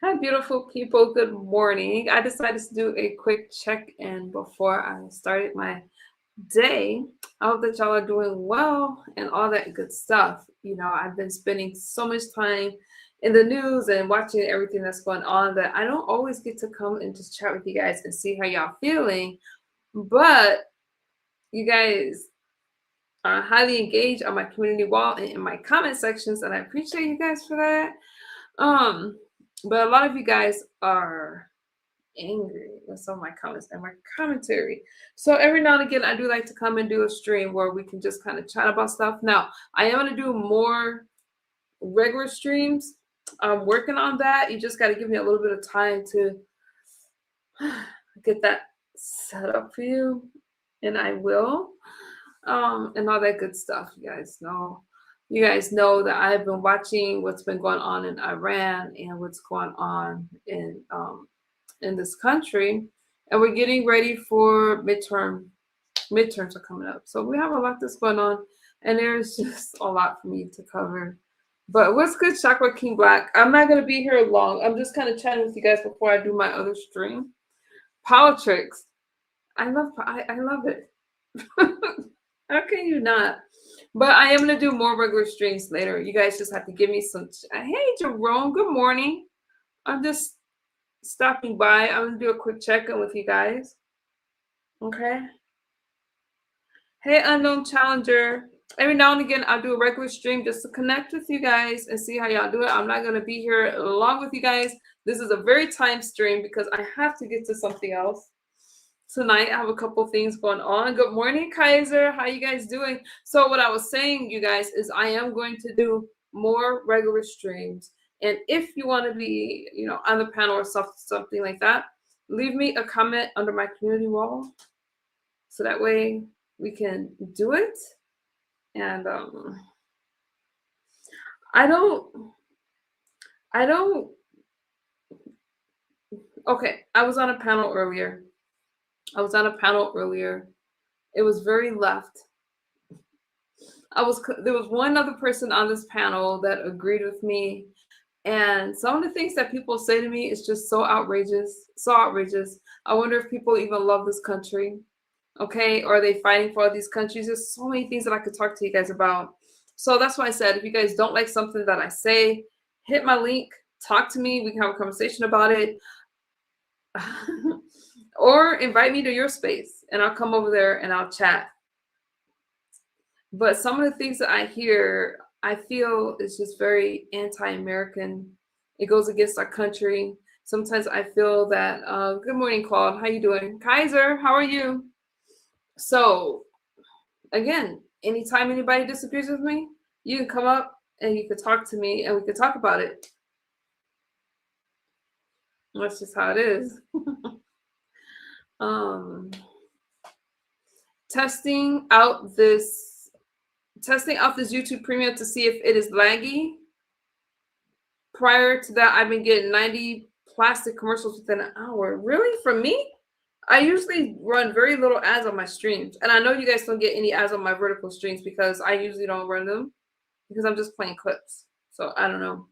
Hi, beautiful people. Good morning. I decided to do a quick check-in before I started my day. I hope that y'all are doing well and all that good stuff. I've been spending so much time in the news and watching everything that's going on that I don't always get to come and just chat with you guys and see how y'all feeling. But you guys are highly engaged on my community wall and in my comment sections, and I appreciate you guys for that. Um, but a lot of you guys are angry with some of my comments and my commentary. So every now and again, I do like to come and do a stream where we can just kind of chat about stuff. Now, I am going to do more regular streams. I'm working on that. You just got to give me a little bit of time to get that set up for you, and I will. And all that good stuff. You guys know that I've been watching what's been going on in Iran and what's going on in this country, and we're getting ready for midterms are coming up, so we have a lot that's going on, and there's just a lot for me to cover. But what's good, Chakra King Black? I'm not going to be here long. I'm just kind of chatting with you guys before I do my other stream. Politics, I love it. How can you not? But I am going to do more regular streams later. You guys just have to give me some. Hey, Jerome, good morning. I'm just stopping by. I'm going to do a quick check-in with you guys. Okay. Hey, Unknown Challenger. Every now and again, I'll do a regular stream just to connect with you guys and see how y'all do it. I'm not going to be here along with you guys. This is a very timed stream because I have to get to something else. Tonight, I have a couple things going on. Good morning, Kaiser. How you guys doing? So what I was saying, you guys, is I am going to do more regular streams. And if you want to be, on the panel or something like that, leave me a comment under my community wall. So that way we can do it. And okay, I was on a panel earlier. It was very left. There was one other person on this panel that agreed with me. And some of the things that people say to me is just so outrageous. I wonder if people even love this country. Okay, or are they fighting for all these countries? There's so many things that I could talk to you guys about. So that's why I said, if you guys don't like something that I say, hit my link, talk to me. We can have a conversation about it. Or invite me to your space and I'll come over there and I'll chat. But some of the things that I hear, I feel is just very anti-American. It goes against our country. Sometimes I feel that, good morning, Claude. How you doing? Kaiser, how are you? So, again, anytime anybody disagrees with me, you can come up and you can talk to me and we can talk about it. That's just how it is. Testing out this YouTube Premium to see if it is laggy. Prior to that, I've been getting 90 plastic commercials within an hour. Really? From me? I usually run very little ads on my streams. And I know you guys don't get any ads on my vertical streams because I usually don't run them because I'm just playing clips. So I don't know.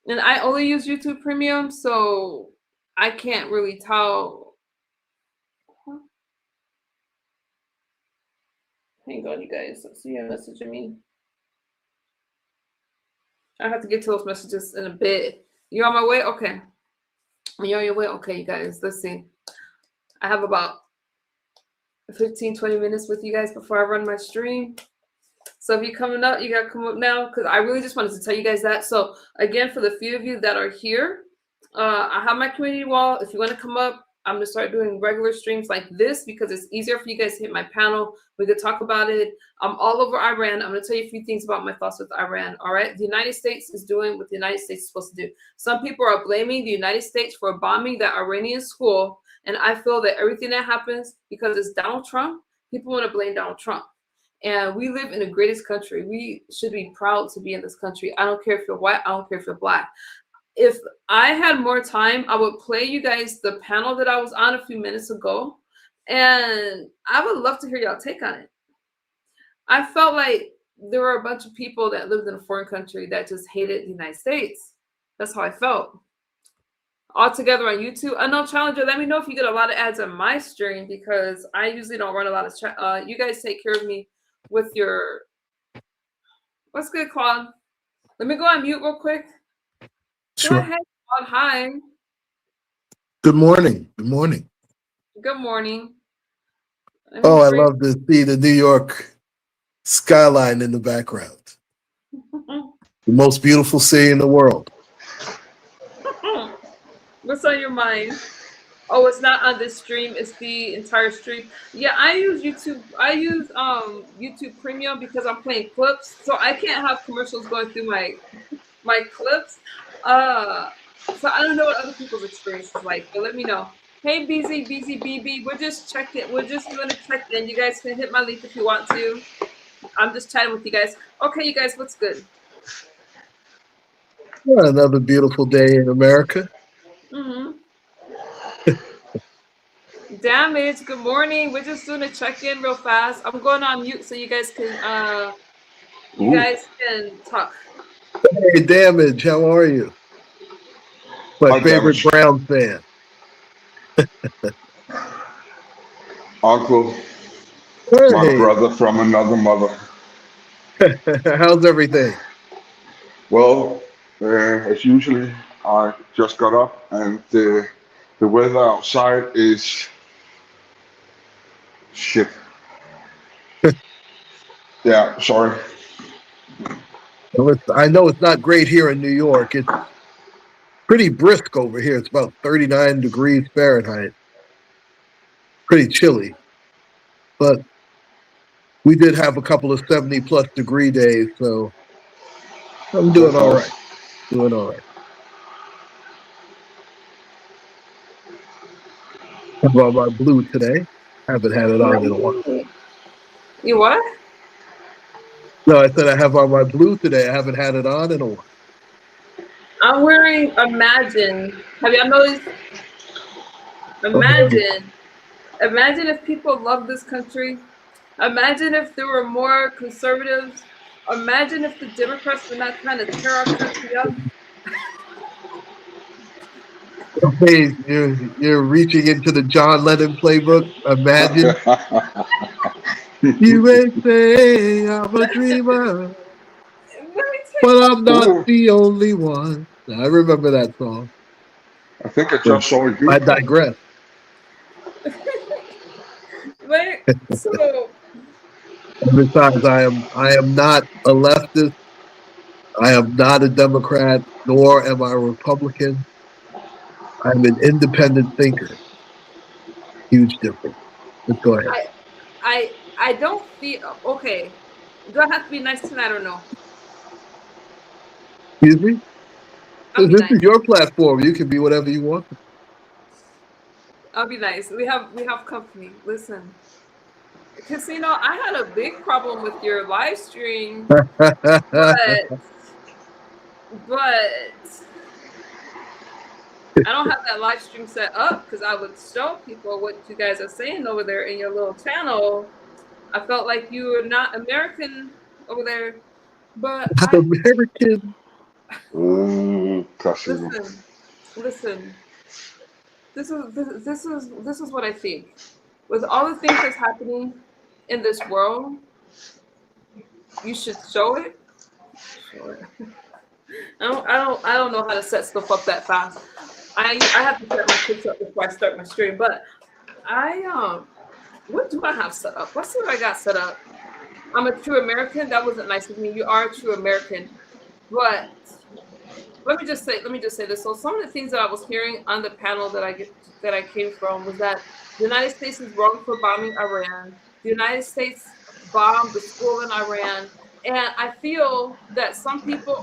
And I only use YouTube Premium, so I can't really tell. Hang on, you guys. I see you messaging me. I have to get to those messages in a bit. You on my way? Okay. You're on your way? Okay, you guys. Let's see. I have about 15-20 minutes with you guys before I run my stream. So if you're coming up, you got to come up now because I really just wanted to tell you guys that. So again, for the few of you that are here, I have my community wall. If you want to come up, I'm going to start doing regular streams like this because it's easier for you guys to hit my panel. We could talk about it. I'm all over Iran. I'm going to tell you a few things about my thoughts with Iran. All right. The United States is doing what the United States is supposed to do. Some people are blaming the United States for bombing that Iranian school. And I feel that everything that happens because it's Donald Trump, people want to blame Donald Trump. And we live in the greatest country. We should be proud to be in this country. I don't care if you're white. I don't care if you're black. If I had more time, I would play you guys the panel that I was on a few minutes ago. And I would love to hear y'all take on it. I felt like there were a bunch of people that lived in a foreign country that just hated the United States. That's how I felt. All together on YouTube. I know, Challenger, let me know if you get a lot of ads on my stream because I usually don't run a lot of you guys take care of me with your what's good, Claude? Let me go on mute real quick. Go ahead, Claude. Hi. Good morning. Good morning. Good morning. Oh, I love to see the New York skyline in the background. The most beautiful city in the world. What's on your mind? Oh, it's not on this stream, it's the entire stream. Yeah, I use YouTube. I use YouTube Premium because I'm playing clips. So I can't have commercials going through my clips. So I don't know what other people's experience is like, but let me know. Hey BZ, we're just checking. We're just doing a check in. You guys can hit my link if you want to. I'm just chatting with you guys. Okay, you guys, what's good? Yeah, another beautiful day in America. Damage. Good morning. We're just doing a check-in real fast. I'm going on mute so you guys can talk. Hey, Damage, how are you? My favorite Brown fan. Uncle, my brother from another mother. How's everything? Well, as usually, I just got up and the weather outside is shit. Yeah, sorry. I know it's not great here in New York. It's pretty brisk over here. It's about 39 degrees Fahrenheit. Pretty chilly. But we did have a couple of 70-plus degree days, so I'm doing all right. Doing all right. I have on my blue today. Haven't had it on in a while. You what? No, I said I have on my blue today. I haven't had it on in a while. I'm wearing Imagine. Have y'all noticed? Imagine. Imagine if people loved this country. Imagine if there were more conservatives. Imagine if the Democrats were not trying to tear our country up. Hey, you're reaching into the John Lennon playbook. Imagine. USA, I'm a dreamer. But I'm not the only one. I remember that song. I think I just saw you. I digress. So besides, I am not a leftist. I am not a Democrat, nor am I a Republican. I'm an independent thinker. Huge difference. Let's go ahead. I don't feel okay. Do I have to be nice tonight or no? Excuse me? This is your platform. You can be whatever you want. I'll be nice. We have company. Listen. Casino, I had a big problem with your live stream. but I don't have that live stream set up because I would show people what you guys are saying over there in your little channel. I felt like you were not American over there, but American. Listen. This is what I think. With all the things that's happening in this world, you should show it. I don't know how to set stuff up that fast. I have to set my kids up before I start my stream. But what do I have set up? Let's see what I got set up. I'm a true American. That wasn't nice of me. You are a true American, but let me just say this. So some of the things that I was hearing on the panel that I came from was that the United States is wrong for bombing Iran. The United States bombed the school in Iran, and I feel that some people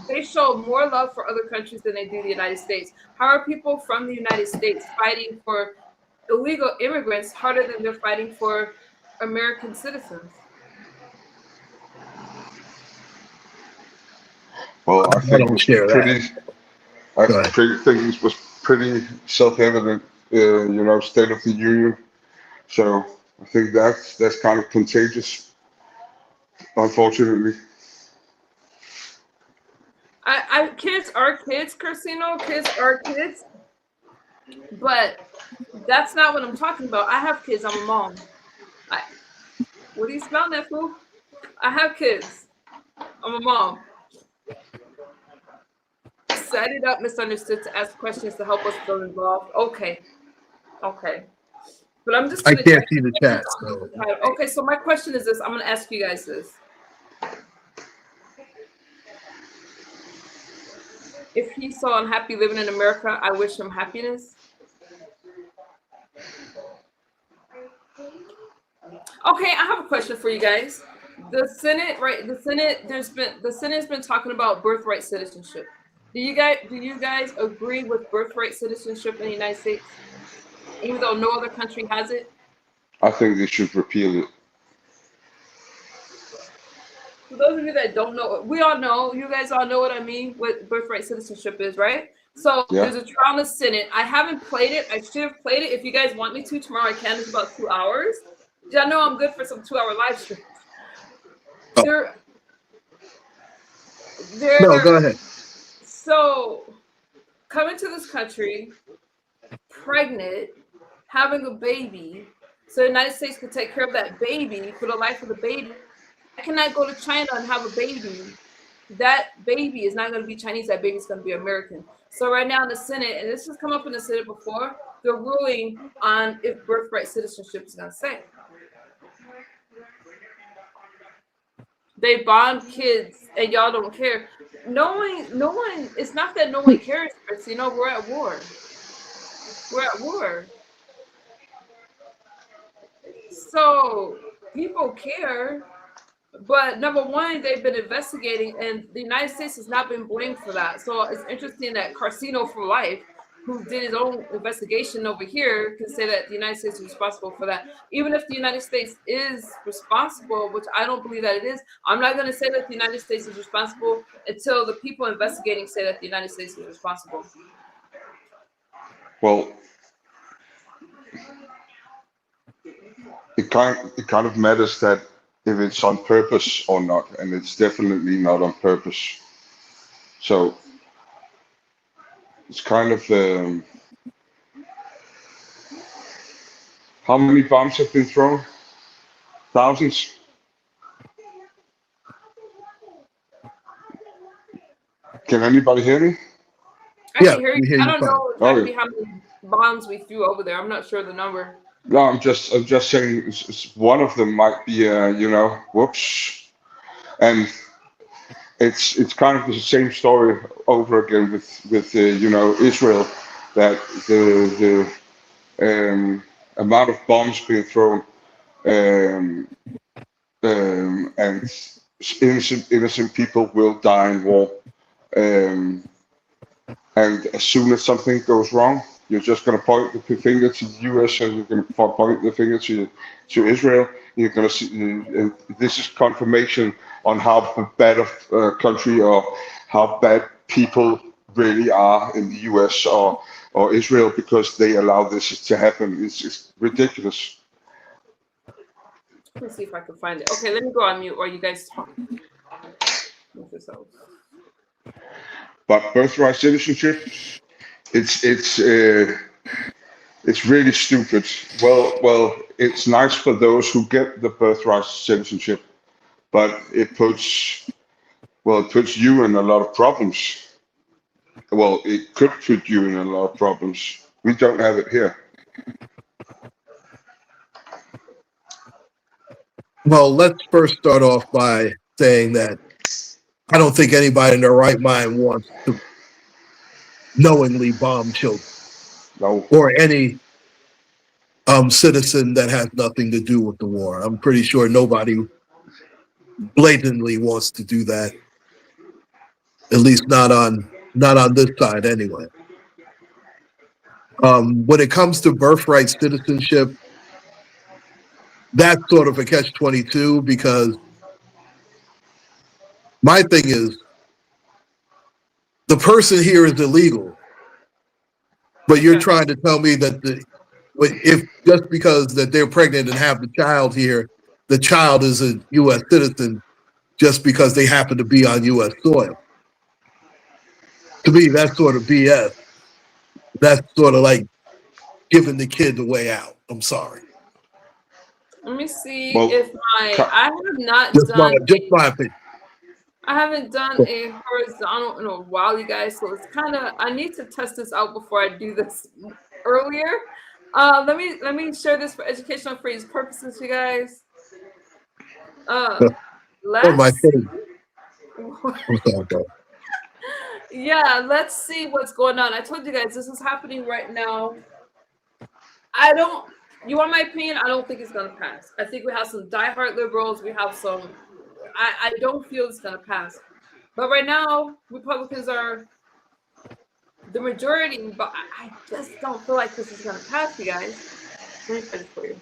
they show more love for other countries than they do the United States. How are people from the United States fighting for illegal immigrants harder than they're fighting for American citizens? Well, I think it was pretty self-evident, State of the Union. So I think that's kind of contagious, unfortunately. Kids are kids, Cursino. Kids are kids. But that's not what I'm talking about. I have kids. I'm a mom. What are you smelling at, fool? I have kids. I'm a mom. Set it up, misunderstood, to ask questions to help us feel involved. Okay. But I'm just I gonna can't check. see the chat. So. Okay, so my question is this. I'm gonna ask you guys this. If he's so unhappy living in America, I wish him happiness. Okay, I have a question for you guys. The Senate, right? The Senate's been talking about birthright citizenship. Do you guys agree with birthright citizenship in the United States, even though no other country has it? I think they should repeal it. For those of you that don't know, we all know, you guys all know what I mean, what birthright citizenship is, right? So Yeah. there's a trial in the Senate. I haven't played it. I should have played it. If you guys want me to, tomorrow I can. It's about 2 hours. Y'all know I'm good for some 2-hour live streams. No, go ahead. So coming to this country, pregnant, having a baby, so the United States could take care of that baby for the life of the baby. I cannot go to China and have a baby. That baby is not going to be Chinese. That baby is going to be American. So right now in the Senate, and this has come up in the Senate before, they're ruling on if birthright citizenship is going to stay. They bond kids, and y'all don't care. No one. It's not that no one cares. You know, we're at war. So people care. But number one, they've been investigating, and the United States has not been blamed for that. So it's interesting that Carcino for Life, who did his own investigation over here, can say that the United States is responsible for that. Even if the United States is responsible, which I don't believe that it is, I'm not going to say that the United States is responsible until the people investigating say that the United States is responsible. Well, it kind of matters that if it's on purpose or not, and it's definitely not on purpose. So it's kind of how many bombs have been thrown? Thousands. Can anybody hear me? I Yeah, can hear we you. hear I you don't fine. know exactly how many bombs we threw over there. I'm not sure the number. No, I'm just saying one of them might be whoops, and it's kind of the same story over again with Israel, that the amount of bombs being thrown, um, and innocent people will die in war. Um, and as soon as something goes wrong, you're just going to point the finger to the U.S. and you're going to point the finger to Israel. You're going to see, and this is confirmation on how bad of a country or how bad people really are in the U.S. or Israel, because they allow this to happen. It's ridiculous. Let me see if I can find it. Okay, let me go on mute while you guys talk. But birthright citizenship, it's really stupid. Well, it's nice for those who get the birthright citizenship, but it puts you in a lot of problems. Well, it could put you in a lot of problems. We don't have it here. Well, let's first start off by saying that I don't think anybody in their right mind wants to knowingly bomb children. No. Or any citizen that has nothing to do with the war. I'm pretty sure nobody blatantly wants to do that. At least not on this side anyway. When it comes to birthright citizenship, that's sort of a catch-22, because my thing is, the person here is illegal, but you're trying to tell me that if just because that they're pregnant and have the child here, the child is a U.S. citizen just because they happen to be on U.S. soil. To me, that's sort of BS. That's sort of like giving the kid the way out. I'm sorry. Let me see Well, if I have not Just done my opinion. I haven't done a horizontal in a while, you guys. So it's kind of, I need to test this out before I do this earlier. Let me share this for educational phrase purposes, you guys. Oh, my Let's thing. see. I'm sorry, bro. Yeah, let's see what's going on. I told you guys this is happening right now. You want my opinion? I don't think it's gonna pass. I think we have some diehard liberals. We have some. I don't feel it's gonna pass. But right now, Republicans are the majority. But I just don't feel like this is gonna pass, you guys. Let me try this for you.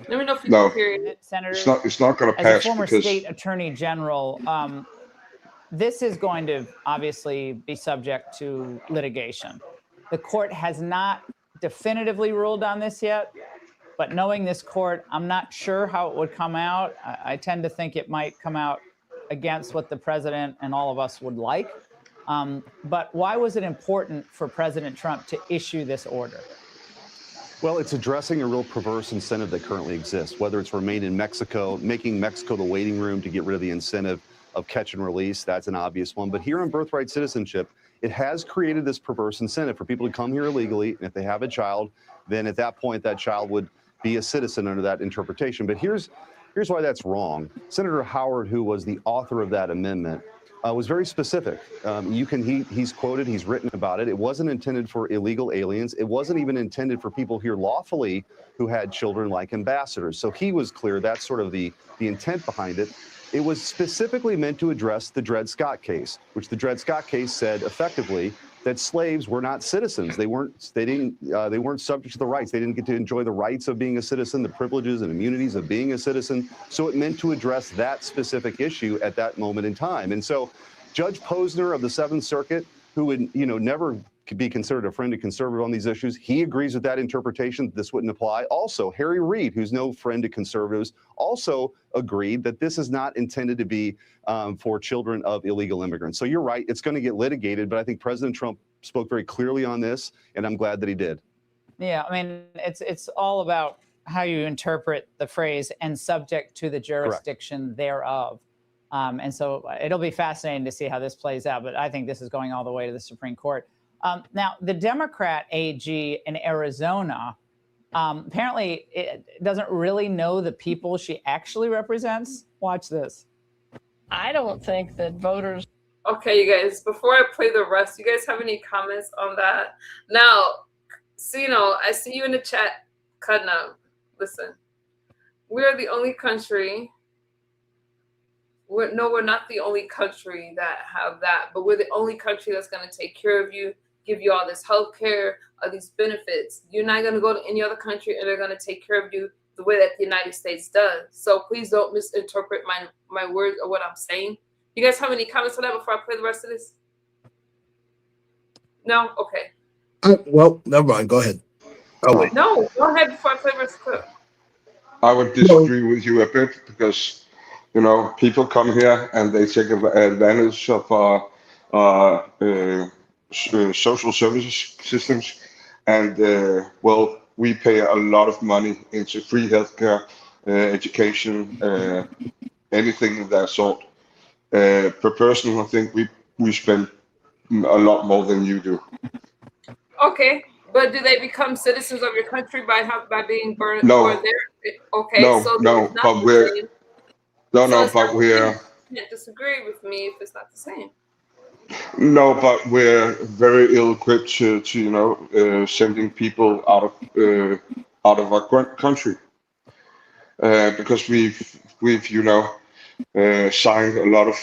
Let me know if you can hear it. Senator, it's not going to pass. As a former because state attorney general, this is going to obviously be subject to litigation. The court has not definitively ruled on this yet, but knowing this court, I'm not sure how it would come out. I tend to think it might come out against what the president and all of us would like. But why was it important for President Trump to issue this order? Well, it's addressing a real perverse incentive that currently exists, whether it's remain in Mexico, making Mexico the waiting room to get rid of the incentive of catch and release. That's an obvious one. But here on Birthright Citizenship, it has created this perverse incentive for people to come here illegally. And if they have a child, then at that point, that child would be a citizen under that interpretation. But here's why that's wrong. Senator Howard, who was the author of that amendment, was very specific. He's quoted, he's written about it. It wasn't intended for illegal aliens. It wasn't even intended for people here lawfully who had children like ambassadors. So he was clear. That's sort of the intent behind it. It was specifically meant to address the Dred Scott case, which the Dred Scott case said effectively that slaves were not citizens. They weren't subject to the rights. They didn't get to enjoy the rights of being a citizen, the privileges and immunities of being a citizen. So it meant to address that specific issue at that moment in time. And so Judge Posner of the Seventh Circuit, who would never be considered a friend to conservative on these issues, he agrees with that interpretation. This wouldn't apply. Also, Harry Reid, who's no friend to conservatives, also agreed that this is not intended to be for children of illegal immigrants. So you're right, it's going to get litigated, but I think President Trump spoke very clearly on this, and I'm glad that he did. Yeah, I mean, it's all about how you interpret the phrase "and subject to the jurisdiction Correct. Thereof." And so it'll be fascinating to see how this plays out, but I think this is going all the way to the Supreme Court. Now, the Democrat AG in Arizona apparently it doesn't really know the people she actually represents. Watch this. I don't think that voters. Okay, you guys, before I play the rest, you guys have any comments on that? Now, Sino, I see you in the chat, Cudna. Listen, we are the only country. We're not the only country that have that, but we're the only country that's going to take care of you, give you all this health care, all these benefits. You're not going to go to any other country and they're going to take care of you the way that the United States does. So please don't misinterpret my words or what I'm saying. You guys have any comments on that before I play the rest of this? No? Okay. Well, never mind. Go ahead. Oh, wait. No, go ahead before I play the rest of the clip. I would disagree with you a bit because, people come here and they take advantage of social services systems. And, we pay a lot of money into free healthcare, education, anything of that sort. Per person, I think we spend a lot more than you do. Okay, but do they become citizens of your country by being born No. there? Okay, No, so no, but we're you can't disagree with me if it's not the same. No, but we're very ill-equipped to sending people out of our country because we've signed a lot of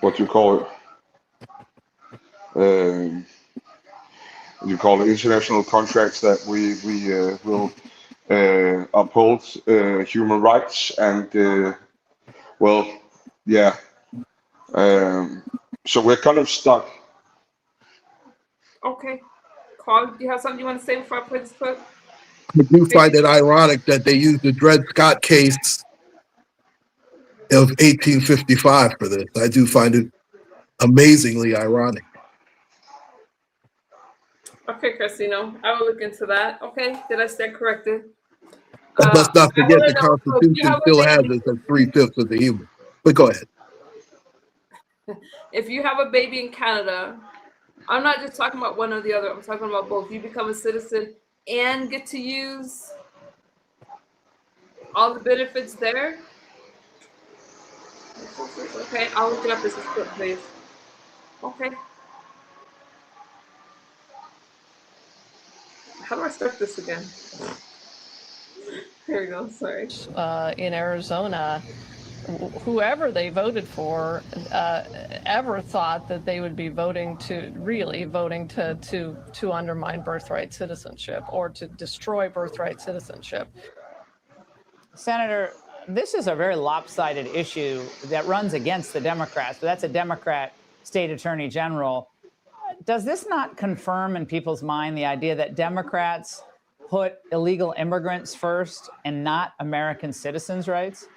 what you call it international contracts that we will uphold human rights and so we're kind of stuck. Okay. Carl, do you have something you want to say before I play this clip? I do find it ironic that they used the Dred Scott case of 1855 for this. I do find it amazingly ironic. Okay, Christino, I will look into that. Okay, did I stand corrected? Let's not I forget wanna the know, so if you Constitution have a still has baby, us as 3/5 of the human. But go ahead. if you have a baby in Canada, I'm not just talking about one or the other. I'm talking about both. You become a citizen and get to use all the benefits there. Okay, I'll look it up as a quick, please. Okay. How do I start this again? Here we go. Sorry. In Arizona, whoever they voted for ever thought that they would be voting to undermine birthright citizenship or to destroy birthright citizenship. Senator, this is a very lopsided issue that runs against the Democrats, but that's a Democrat state attorney general. Does this not confirm in people's mind the idea that Democrats put illegal immigrants first and not American citizens' rights?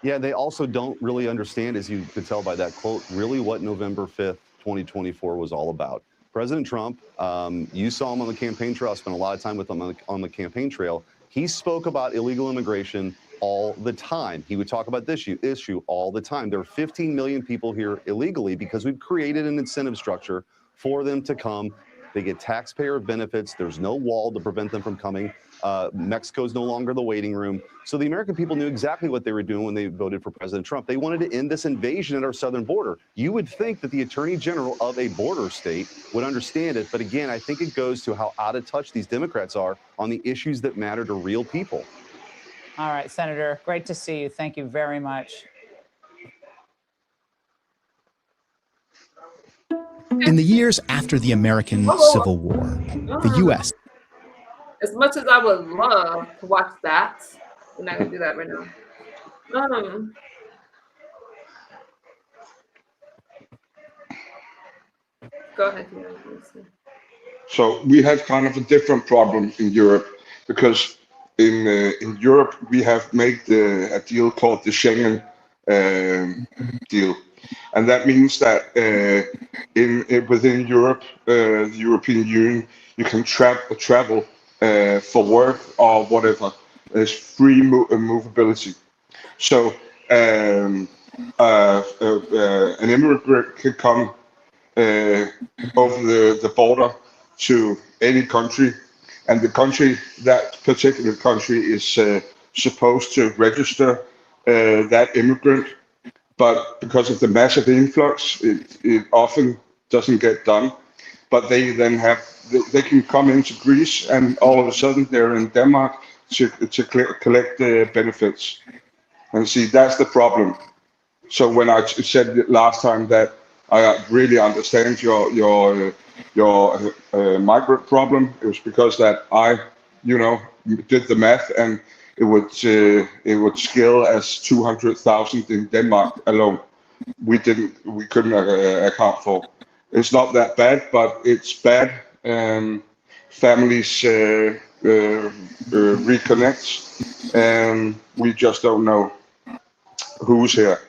Yeah, they also don't really understand, as you could tell by that quote, really what November 5th, 2024 was all about. President Trump, you saw him on the campaign trail, I spent a lot of time with him on the campaign trail. He spoke about illegal immigration all the time. He would talk about this issue all the time. There are 15 million people here illegally because we've created an incentive structure for them to come. They get taxpayer benefits. There's no wall to prevent them from coming. Mexico is no longer the waiting room. So the American people knew exactly what they were doing when they voted for President Trump. They wanted to end this invasion at our southern border. You would think that the attorney general of a border state would understand it. But again, I think it goes to how out of touch these Democrats are on the issues that matter to real people. All right, Senator, great to see you. Thank you very much. In the years after the American Civil War, the U.S. As much as I would love to watch that, we're not gonna do that right now. Go ahead. So we have kind of a different problem in Europe because in Europe we have made a deal called the Schengen deal, and that means that within Europe, the European Union, you can travel for work or whatever. There's free movability. So an immigrant can come over the border to any country, and the country, that particular country, is supposed to register that immigrant. But because of the massive influx, it often doesn't get done. But they then they can come into Greece, and all of a sudden they're in Denmark to collect the benefits. And see, that's the problem. So when I said last time that I really understand your migrant problem, it was because that I, did the math, and it would scale as 200,000 in Denmark alone. We couldn't account for. It's not that bad, but it's bad. Families reconnect, and we just don't know who's here.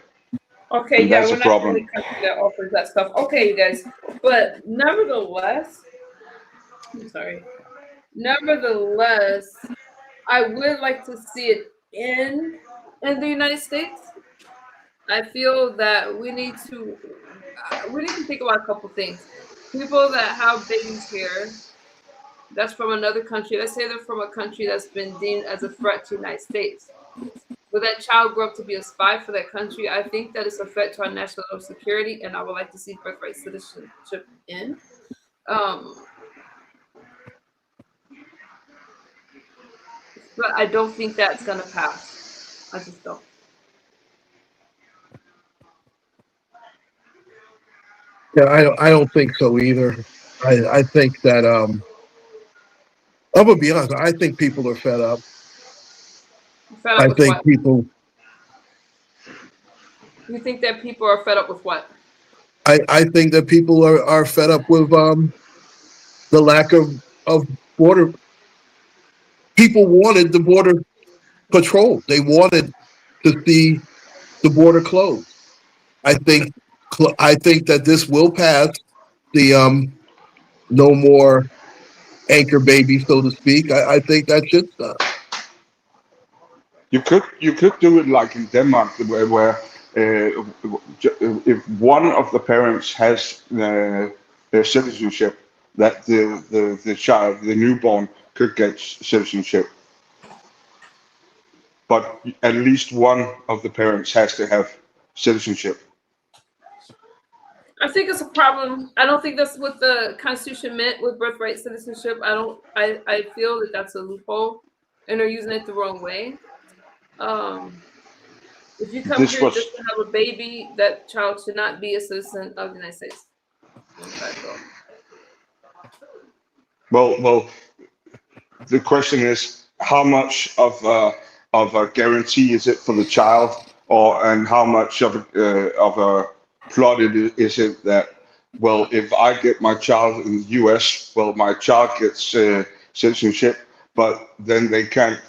Okay, And yeah, that's we're a not problem. the only country that offers that stuff. Okay, you guys, but nevertheless, I'm sorry. Nevertheless, I would like to see it in the United States. I feel that we need to think about a couple things. People that have babies here, that's from another country. Let's say they're from a country that's been deemed as a threat to the United States. Will that child grow up to be a spy for that country? I think that is a threat to our national security, and I would like to see birthright citizenship in. But I don't think that's gonna pass. I just don't. Yeah, I don't think so either. I think that I'm gonna be honest. I think people are fed up. Fed up I with think what? people. You think that people are fed up with what? I think that people are fed up with the lack of border. People wanted the border patrol. They wanted to see the border closed. I think that this will pass the no more anchor baby, so to speak. I think that should stop. You could do it like in Denmark, where if one of the parents has their citizenship, that the child, the newborn, could get citizenship. But at least one of the parents has to have citizenship. I think it's a problem. I don't think that's what the Constitution meant with birthright citizenship. I feel that that's a loophole, and they're using it the wrong way. If you come here just to have a baby, that child should not be a citizen of the United States. Well, the question is, how much of a guarantee is it for the child, and how much of a plot is it that, well, if I get my child in the U.S., well, my child gets citizenship, but then they can't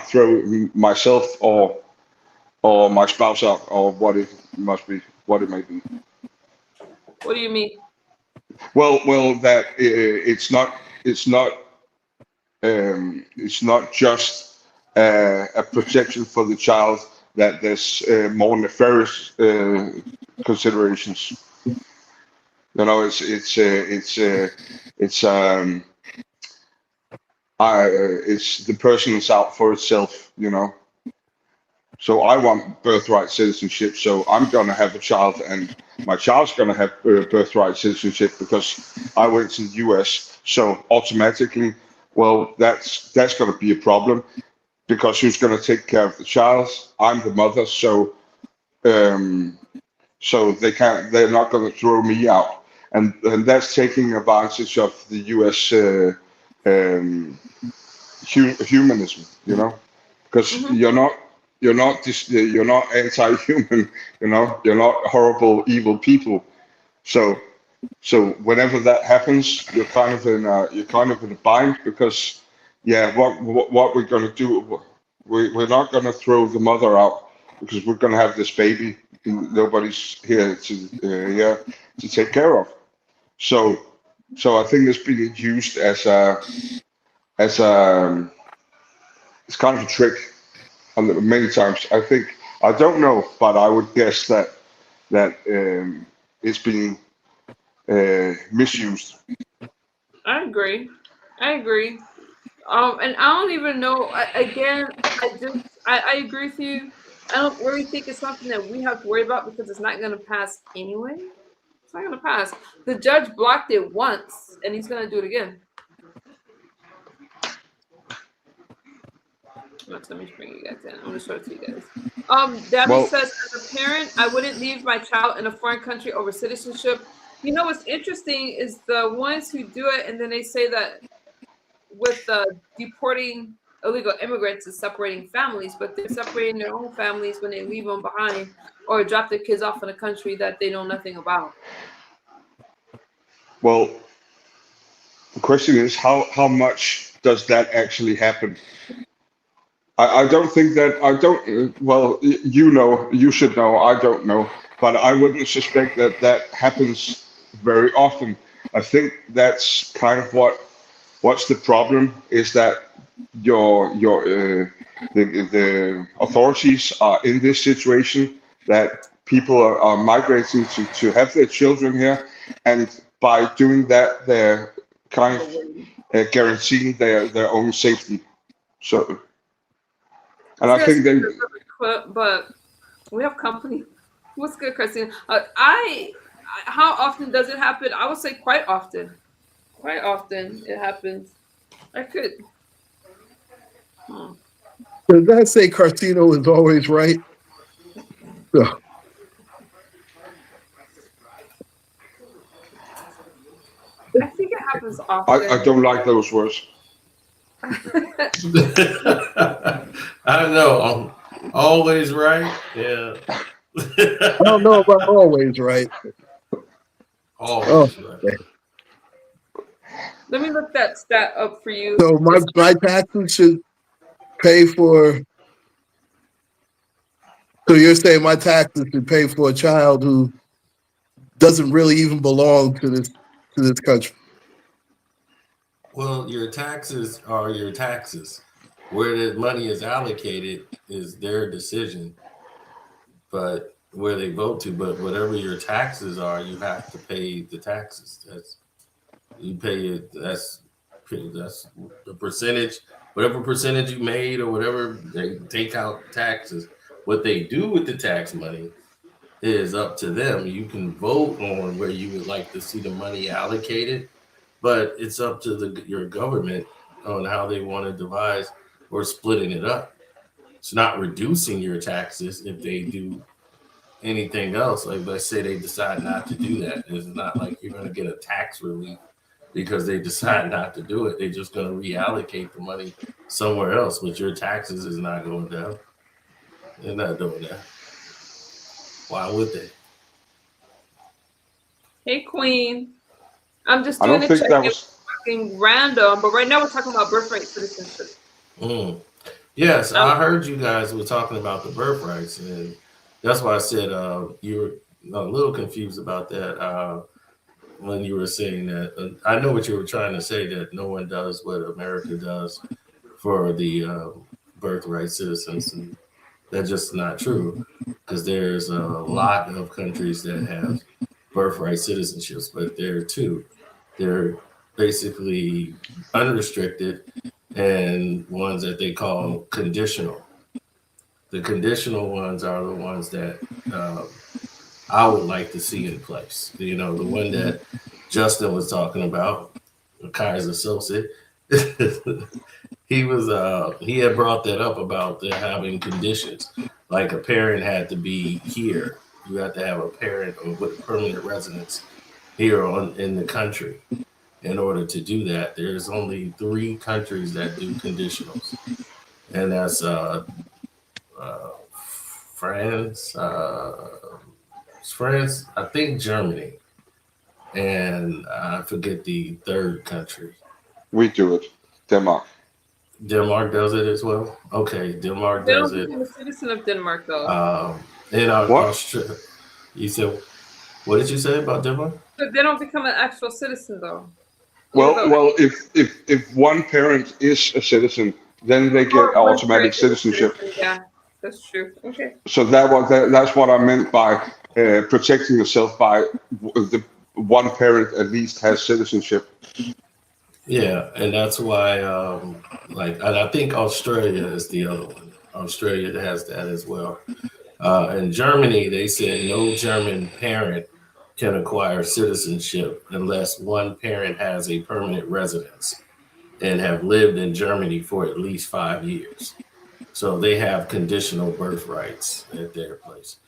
throw myself or my spouse out, or what it may be. What do you mean? Well, that it's not just a protection for the child, that there's more nefarious considerations. You know, it's the person is out for itself, you know. So I want birthright citizenship, so I'm gonna have a child, and my child's gonna have birthright citizenship because I went to the U.S. So automatically, well, that's gonna be a problem, because who's gonna take care of the child? I'm the mother, so they're not gonna throw me out, and that's taking advantage of the U.S. Humanism, you know, because you're not anti-human, you know, you're not horrible, evil people. So whenever that happens, you're kind of in a bind, because what we're going to do, we're not going to throw the mother out, because we're going to have this baby nobody's here to take care of. So I think it's being used as it's kind of a trick. Many times, I don't know, but I would guess that it's being misused. I agree. And I don't even know. I agree with you. I don't really think it's something that we have to worry about, because it's not going to pass anyway. It's not going to pass. The judge blocked it once, and he's going to do it again. Let me bring you guys in. I'm going to show it to you guys. Debbie says, as a parent, I wouldn't leave my child in a foreign country over citizenship. You know what's interesting is the ones who do it, and then they say that with deporting illegal immigrants is separating families, but they're separating their own families when they leave them behind or drop their kids off in a country that they know nothing about. Well, the question is, how much does that actually happen? I don't think that, well, you should know, I don't know, but I wouldn't suspect that happens very often. I think that's kind of what's the problem, is that the authorities are in this situation, that people are migrating to have their children here, and by doing that, they're kind of guaranteeing their own safety. So. And I think they. But we have company. What's good, Christine? How often does it happen? I would say quite often. Quite often it happens. I could. Does that say Carcino is always right? So. I think it happens often. I don't like those words. I don't know. I'm always right. Yeah. I don't know about always right. Always right. Let me look that stat up for you. So my taxes should pay for So you're saying my taxes should pay for a child who doesn't really even belong to this country? Well, your taxes are your taxes. Where the money is allocated is their decision, but where they vote to. But whatever your taxes are, you have to pay the taxes. You pay it. That's the percentage. Whatever percentage you made or whatever, they take out taxes. What they do with the tax money is up to them. You can vote on where you would like to see the money allocated, but it's up to your government on how they want to devise or splitting it up. It's not reducing your taxes if they do anything else. Like, let's say they decide not to do that. It's not like you're going to get a tax relief because they decide not to do it. They're just going to reallocate the money somewhere else, but your taxes is not going down. They're not doing that. Why would they? Hey, Queen. I'm just I doing don't a think check. that was. Fucking random, but right now we're talking about birthright citizenship. Yes, I heard you guys were talking about the birthrights, and that's why I said you were a little confused about that when you were saying that. I know what you were trying to say, that no one does what America does for the birthright citizens, and that's just not true, because there's a lot of countries that have birthright citizenships, but there are two. They're basically unrestricted and ones that they call conditional. The conditional ones are the ones that I would like to see in place. You know, the one that Justin was talking about, Kai's associate, he had brought that up about having conditions. Like a parent had to be here. You have to have a parent with permanent residence here in the country. In order to do that, there's only 3 countries that do conditionals, and that's France, I think Germany, and I forget the 3rd country. We do it. Denmark. Denmark does it as well. Okay, Denmark does it. I'm a citizen of Denmark, though. In What? Australia, you said, what did you say about Denmark? But they don't become an actual citizen, though. Well, if one parent is a citizen, then they get automatic citizenship. Yeah, that's true. Okay. So that's what I meant by protecting yourself by the one parent at least has citizenship. Yeah, and that's why, and I think Australia is the other one. Australia has that as well. In Germany, they said no German parent can acquire citizenship unless one parent has a permanent residence and have lived in Germany for at least 5 years. So they have conditional birthrights at their place.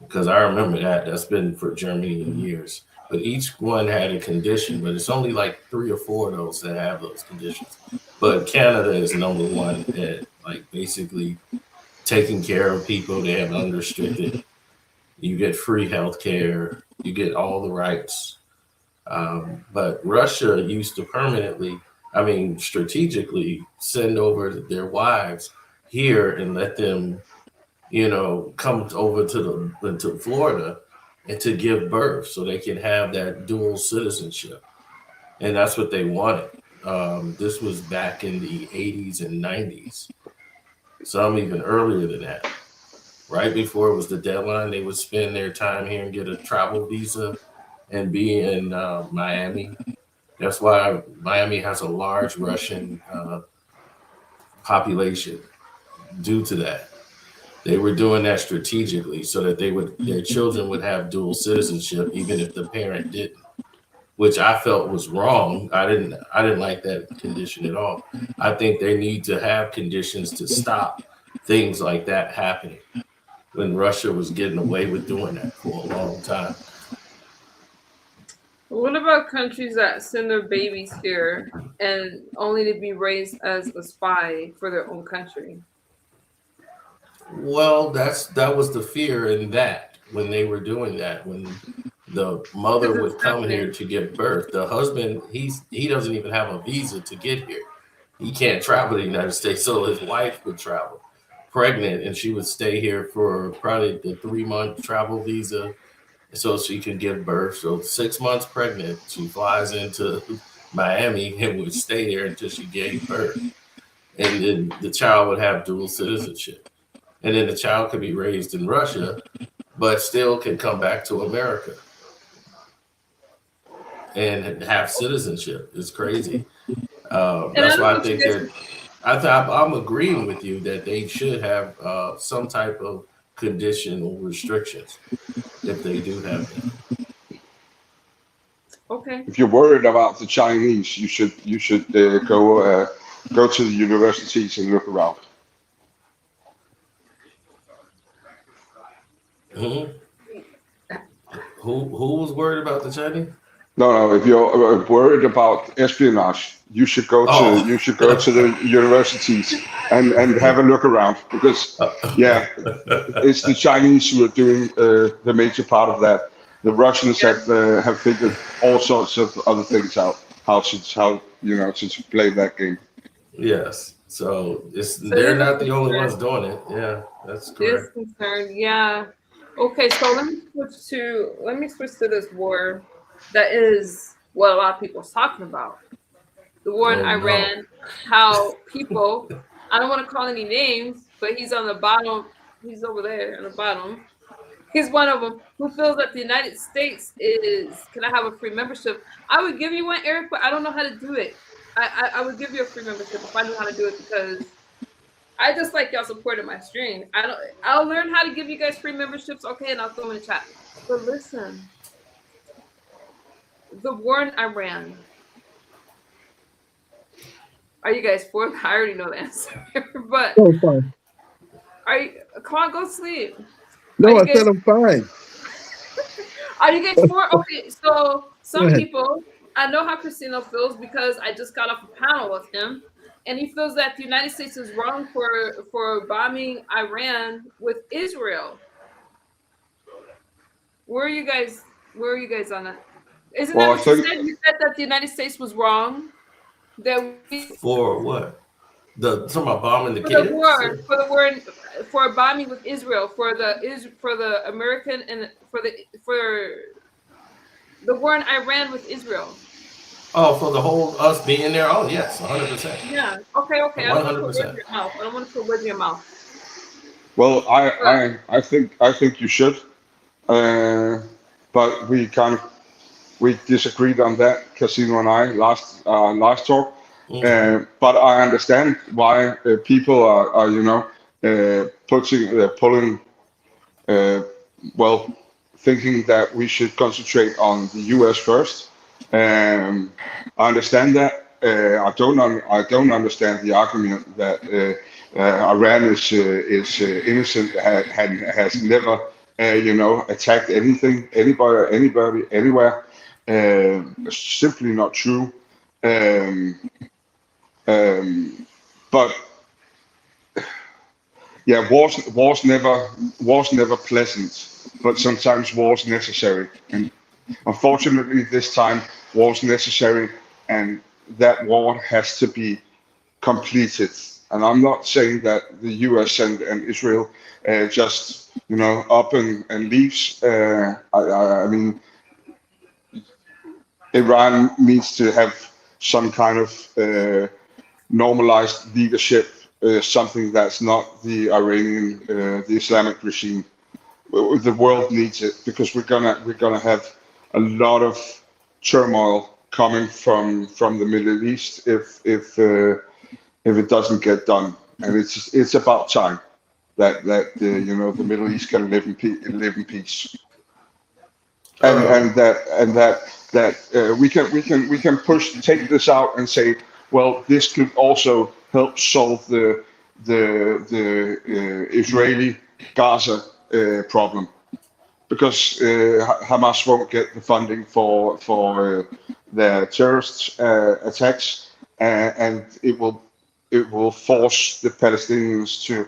Because I remember that's been for Germany in years. But each one had a condition, but it's only like 3 or 4 of those that have those conditions. But Canada is number 1 at basically taking care of people. They have unrestricted. You get free health care. You get all the rights. But Russia used to strategically send over their wives here and let them, come over to Florida and to give birth so they can have that dual citizenship. And that's what they wanted. This was back in the 80s and 90s. Some even earlier than that. Right before it was the deadline, they would spend their time here and get a travel visa and be in Miami. That's why Miami has a large Russian population due to that. They were doing that strategically so that their children would have dual citizenship, even if the parent didn't, which I felt was wrong. I didn't like that condition at all. I think they need to have conditions to stop things like that happening, when Russia was getting away with doing that for a long time. What about countries that send their babies here and only to be raised as a spy for their own country? Well, that was the fear in that when they were doing that, when the mother would come here to give birth, the husband, he doesn't even have a visa to get here. He can't travel to the United States, so his wife would travel. pregnant, and she would stay here for probably the 3-month travel visa so she could give birth. So 6 months pregnant, she flies into Miami and would stay there until she gave birth. And then the child would have dual citizenship. And then the child could be raised in Russia, but still can come back to America and have citizenship. It's crazy. That's why I think that I'm agreeing with you that they should have some type of conditional restrictions if they do have them. Okay. If you're worried about the Chinese, you should go to the universities and look around. Mm-hmm. Who was worried about the Chinese? No. If you're worried about espionage, you should go to the universities and have a look around, because it's the Chinese who are doing the major part of that. The Russians have figured all sorts of other things out, how to play that game. Yes. So they're not the only ones doing it. Yeah, that's correct. Concerned. Yeah. Okay, so let me switch to this war that is what a lot of people are talking about. The war in Iran, how people, I don't want to call any names, but he's on the bottom, he's over there on the bottom. He's one of them who feels that the United States can I have a free membership? I would give you one, Eric, but I don't know how to do it. I would give you a free membership if I knew how to do it, because I just like y'all supporting my stream. I'll learn how to give you guys free memberships, okay, and I'll throw them in the chat. But listen, the war in Iran. Are you guys for? I already know the answer, but fine. Come on, go sleep. No, I said I'm fine. Are you guys for? Okay, so some people, I know how Christina feels because I just got off a panel with him, and he feels that the United States is wrong for bombing Iran with Israel. Where are you guys on that? Isn't that what you said? You said that the United States was wrong. For what? Talking about bombing the kids? For bombing with Israel, for the American and for the war in Iran with Israel. Oh, for the whole us being there? Oh yes, 100%. Yeah. Okay. 100%. I don't want to put words in your mouth. Well, I think you should, but we disagreed on that, Casino and I, last talk. Mm-hmm. But I understand why people are thinking that we should concentrate on the U.S. first. I understand that. I don't understand the argument that Iran is innocent, has never attacked anybody, anywhere. It's simply not true. But yeah, war's never pleasant, but sometimes war's necessary. And unfortunately, this time war's necessary, and that war has to be completed. And I'm not saying that the U.S. and Israel just up and leaves. I mean, Iran needs to have some kind of normalized leadership, something that's not the Iranian, the Islamic regime. The world needs it, because we're gonna have a lot of turmoil coming from the Middle East if it doesn't get done. And it's about time that the Middle East can live in peace. And that we can take this out and say, well, this could also help solve the Israeli Gaza problem, because Hamas won't get the funding for their terrorist attacks, and it will force the Palestinians to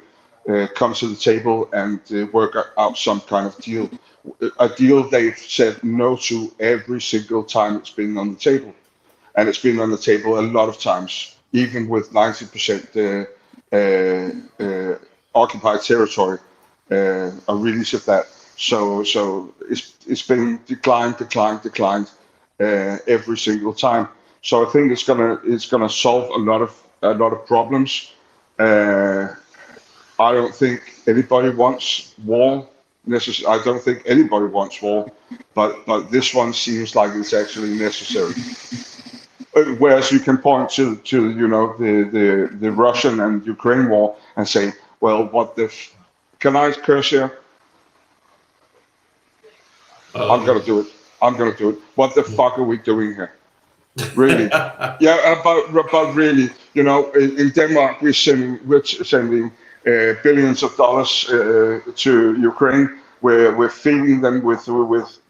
come to the table and work out some kind of deal. A deal they've said no to every single time it's been on the table. And it's been on the table a lot of times, even with 90% occupied territory, a release of that. So it's been declined every single time. So I think it's gonna solve a lot of problems. I don't think anybody wants war. I don't think anybody wants war, but this one seems like it's actually necessary. Whereas you can point to the Russian and Ukraine war and say, well, what the can I curse here? I'm gonna do it. What the fuck are we doing here? Really? Yeah, but really, in Denmark we're sending billions of dollars to Ukraine. We're feeding them with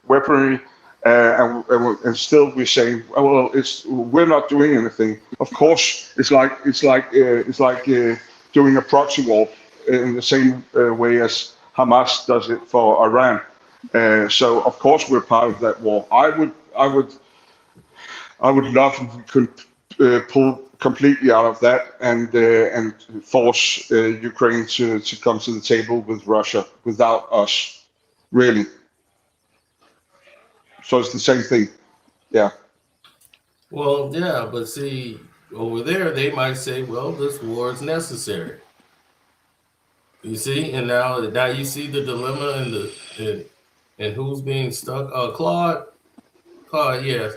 weaponry, and still we're saying, oh, well, we're not doing anything. Of course, it's like doing a proxy war in the same way as Hamas does it for Iran. So of course we're part of that war. I would love if we could pull completely out of that and force Ukraine to come to the table with Russia without us, really. So it's the same thing, yeah. Well, yeah, but see, over there they might say, well, this war is necessary. You see, and now you see the dilemma and who's being stuck. Claude, yes.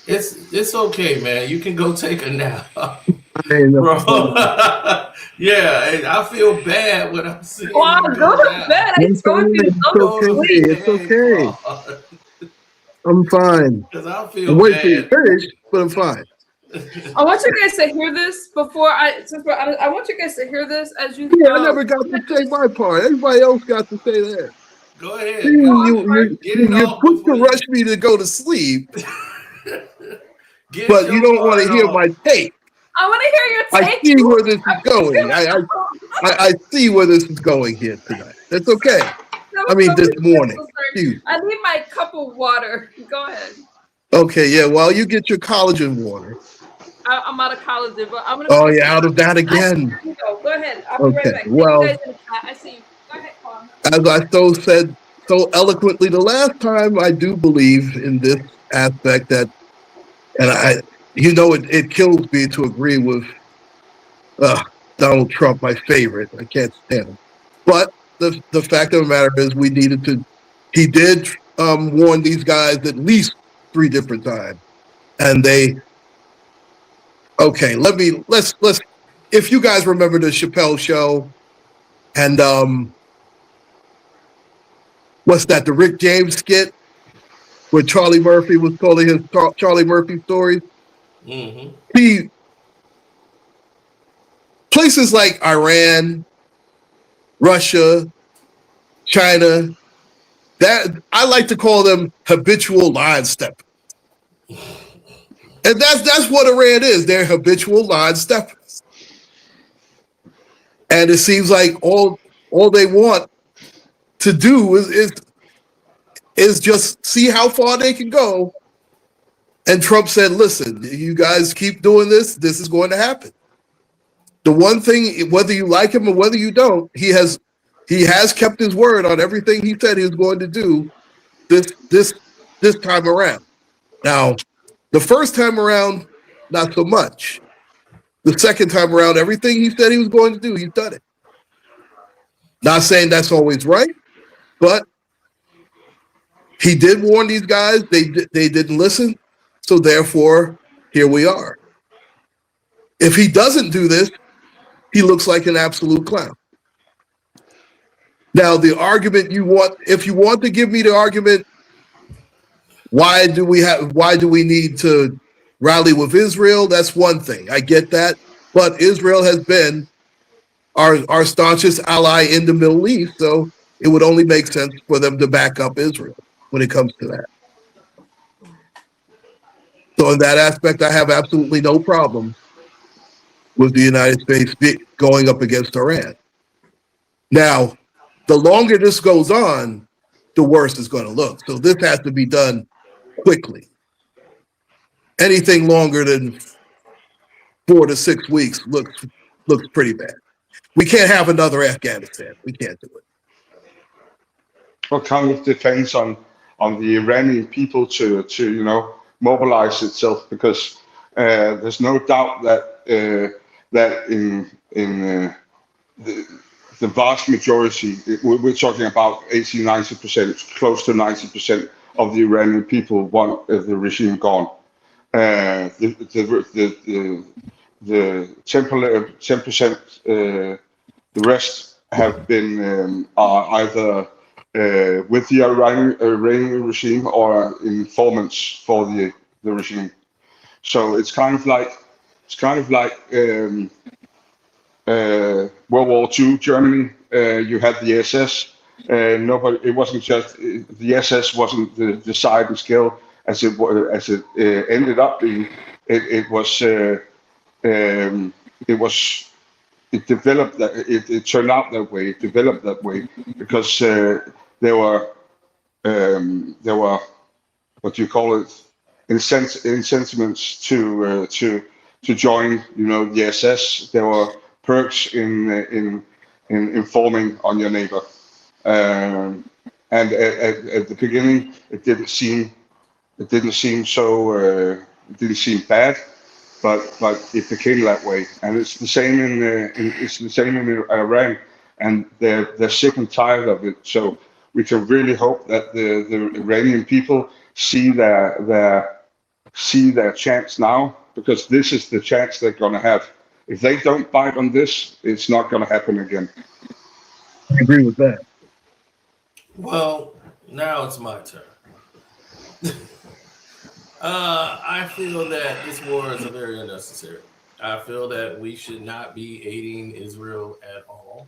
It's okay, man. You can go take a nap. Bro. Yeah, I feel bad when I'm seeing Oh, I'm go to bed. I told you go to sleep. It's okay. I'm fine. Because I I'm feel waiting for you bad. to finish, but I'm fine. I want you guys to hear this before I want you guys to hear this as you. Yeah, I never got to say my part. Everybody else got to say theirs. Go ahead. You're quick to rush me to go to sleep, but you don't want to hear my take. I want to hear your take. I see where this is going. I see where this is going here tonight. That's okay. I mean, this morning. I need my cup of water. Go ahead. Okay, yeah. While you get your collagen water. I'm out of collagen, but I'm gonna. Oh, yeah, out of that again. Go ahead. I'll be right back. Well, I see you. Go ahead, Paul. As I said so eloquently the last time, I do believe in this aspect that, and it kills me to agree with Donald Trump, my favorite. I can't stand him. But the fact of the matter is he did warn these guys at least 3 different times. And let's if you guys remember the Chappelle show and what's that, the Rick James skit where Charlie Murphy was telling his Charlie Murphy stories. Mm-hmm. Places like Iran, Russia, China, that I like to call them habitual line steppers. And that's what Iran is. They're habitual line steppers. And it seems like all they want to do is just see how far they can go. And Trump said, listen, you guys keep doing this is going to happen. The one thing, whether you like him or whether you don't, he has kept his word on everything he said he was going to do this time around. Now, the first time around, not so much. The second time around, everything he said he was going to do, he's done it. Not saying that's always right, but he did warn these guys. They didn't listen, so therefore, here we are. If he doesn't do this, he looks like an absolute clown. Now, the argument if you want to give me the argument, why do we need to rally with Israel? That's one thing. I get that. But Israel has been our staunchest ally in the Middle East, so it would only make sense for them to back up Israel when it comes to that. So in that aspect, I have absolutely no problem with the United States going up against Iran. Now, the longer this goes on, the worse it's going to look. So this has to be done quickly. Anything longer than 4 to 6 weeks looks pretty bad. We can't have another Afghanistan. We can't do it. Well, kind of depends on the Iranian people to mobilize itself, because there's no doubt that that in the vast majority, we're talking about 80-90%, close to 90% of the Iranian people want the regime gone. The 10%, the rest have been are either with the Iranian regime or informants for the regime. So it's kind of like World War II Germany. You had the SS. It wasn't just the SS wasn't the deciding skill as it ended up being. It developed that. It turned out that way. It developed that way because there were what do you call it, incentivents to join. The SS. There were perks in informing on your neighbor, and at the beginning it didn't seem bad, but it became that way, and it's the same in Iran, and they're sick and tired of it. So we can really hope that the Iranian people see their chance now, because this is the chance they're going to have. If they don't bite on this, it's not going to happen again. I agree with that. Well, now it's my turn. I feel that this war is very unnecessary. I feel that we should not be aiding Israel at all.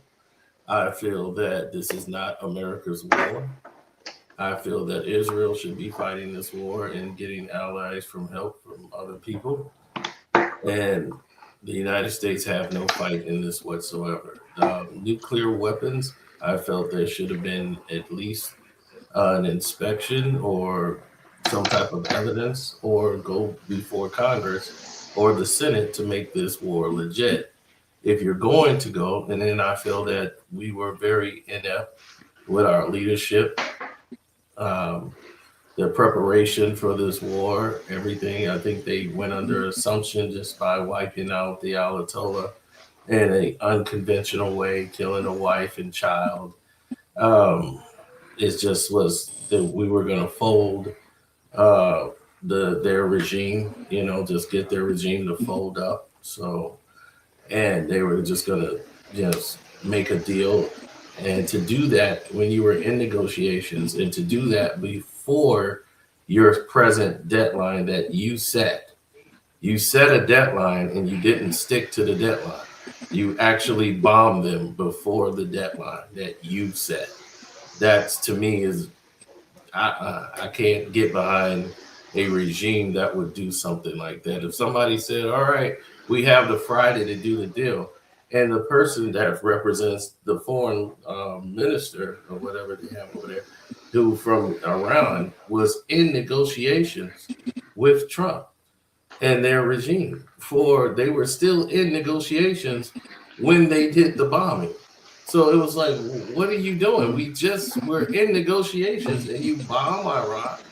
I feel that this is not America's war. I feel that Israel should be fighting this war and getting allies from help from other people. And the United States have no fight in this whatsoever. Nuclear weapons, I felt there should have been at least an inspection or some type of evidence, or go before Congress or the Senate to make this war legit. If you're going to go, and then I feel that we were very inept with our leadership, the preparation for this war, everything. I think they went under assumption just by wiping out the Ayatollah in an unconventional way, killing a wife and child. It just was that we were going to fold their regime, just get their regime to fold up. So, and they were just going to just make a deal. And to do that when you were in negotiations, and to do that before your present deadline that you set a deadline and you didn't stick to the deadline. You actually bombed them before the deadline that you set. That's, to me, is I can't get behind a regime that would do something like that. If somebody said, all right, we have the Friday to do the deal, and the person that represents the foreign minister or whatever they have over there, who from Iran was in negotiations with Trump and their regime, they were still in negotiations when they did the bombing. So it was like, what are you doing? We're in negotiations, and you bomb Iraq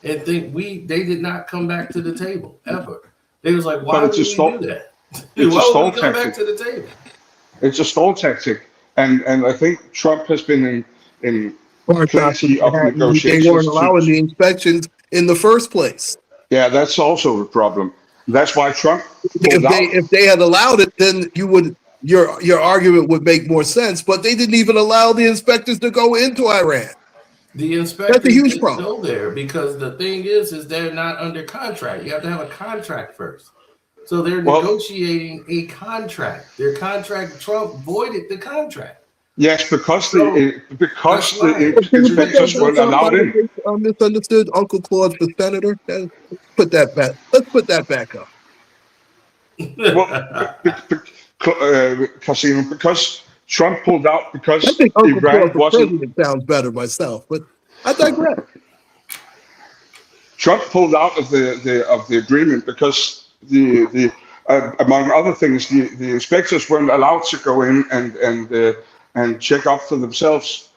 and think they did not come back to the table ever. They was like, why would we do that? It's why a stall would we come tactic. back to the table? It's a stall tactic, and I think Trump has been in plenty of negotiations. They weren't allowing the inspections in the first place. Yeah, that's also a problem. That's why Trump pulled out. If they had allowed it, then your argument would make more sense. But they didn't even allow the inspectors to go into Iran. The inspectors That's a huge didn't problem. go there because the thing is they're not under contract. You have to have a contract first. So they're negotiating a contract. Their contract, Trump voided the contract. Yes, because the inspectors weren't allowed in. I misunderstood. Uncle Claude for senator. Let's put that back up. Well, Casino, because Trump pulled out because I think Uncle Iran Claude for wasn't. president sounds better myself, but I digress. Trump pulled out of the agreement because the among other things, the inspectors weren't allowed to go in and check up for themselves.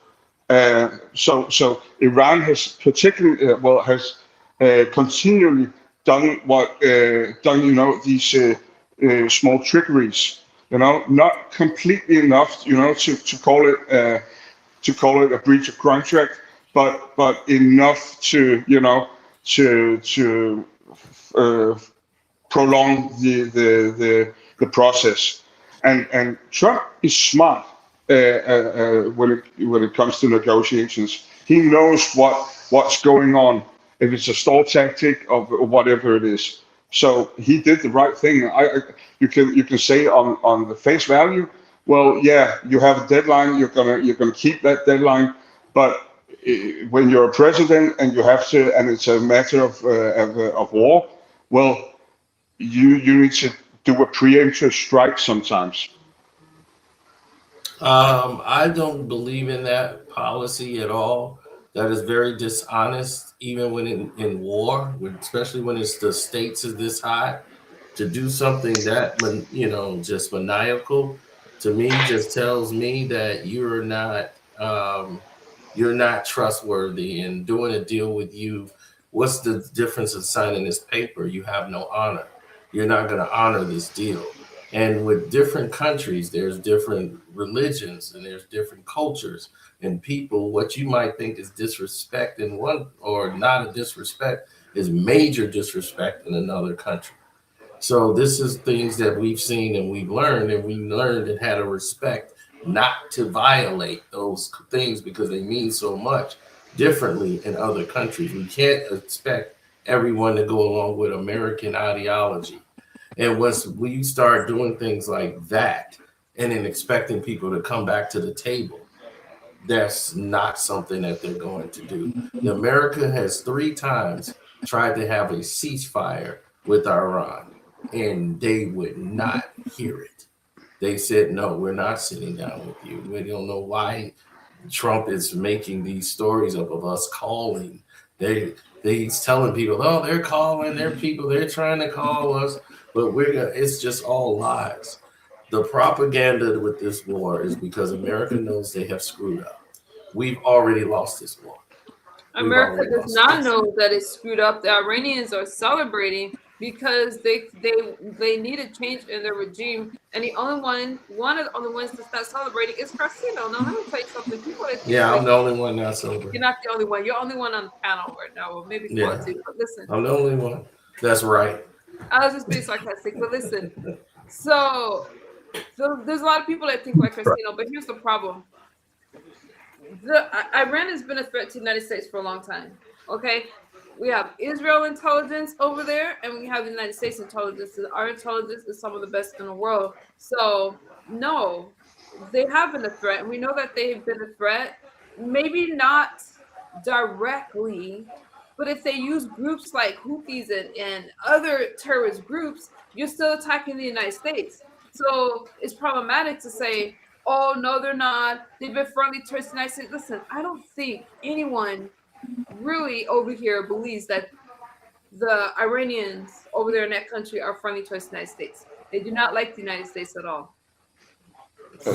So Iran has particularly has continually done these small trickeries, not completely enough, to call it a breach of contract, but enough to prolong the process. And Trump is smart when it comes to negotiations. He knows what's going on, if it's a stall tactic or whatever it is. So he did the right thing. You can say on the face value, well, yeah, you have a deadline. You're gonna keep that deadline, but when you're a president and you have to, and it's a matter of war, well, you need to do a preemptive strike sometimes. I don't believe in that policy at all. That is very dishonest, even when in war, especially when it's the stakes is this high. To do something that, just maniacal, to me, just tells me that you're not trustworthy. And doing a deal with you, what's the difference of signing this paper? You have no honor. You're not going to honor this deal. And with different countries, there's different religions and there's different cultures and people. What you might think is disrespect in one, or not a disrespect, is major disrespect in another country. So this is things that we've seen and we've learned, and had a respect not to violate those things because they mean so much differently in other countries. We can't expect everyone to go along with American ideology. And once we start doing things like that and then expecting people to come back to the table, that's not something that they're going to do. America has 3 times tried to have a ceasefire with Iran, and they would not hear it. They said, no, we're not sitting down with you. We don't know why Trump is making these stories up of us calling. He's telling people, oh, they're calling, they're people, they're trying to call us, but it's just all lies. The propaganda with this war is because America knows they have screwed up. We've already lost this war. America does not know that it's screwed up. The Iranians are celebrating because they need a change in their regime, and one of the only ones that's not celebrating is Carcino. Now let me tell you something. People that I'm the only one not celebrating. You're not the only one. You're the only one on the panel right now, or maybe 4 or 2. But listen, I'm the only one. That's right. I was just being sarcastic, but listen. So there's a lot of people that think like Carcino, but here's the problem. Iran has been a threat to the United States for a long time. Okay, we have Israel intelligence over there, and we have the United States intelligence. Our intelligence is some of the best in the world. So no, they have been a threat, and we know that they've been a threat. Maybe not directly, but if they use groups like Houthis and other terrorist groups, you're still attacking the United States. So it's problematic to say, oh, no, they're not. They've been friendly towards the United States. Listen, I don't think anyone really over here believes that the Iranians over there in that country are friendly towards the United States. They do not like the United States at all.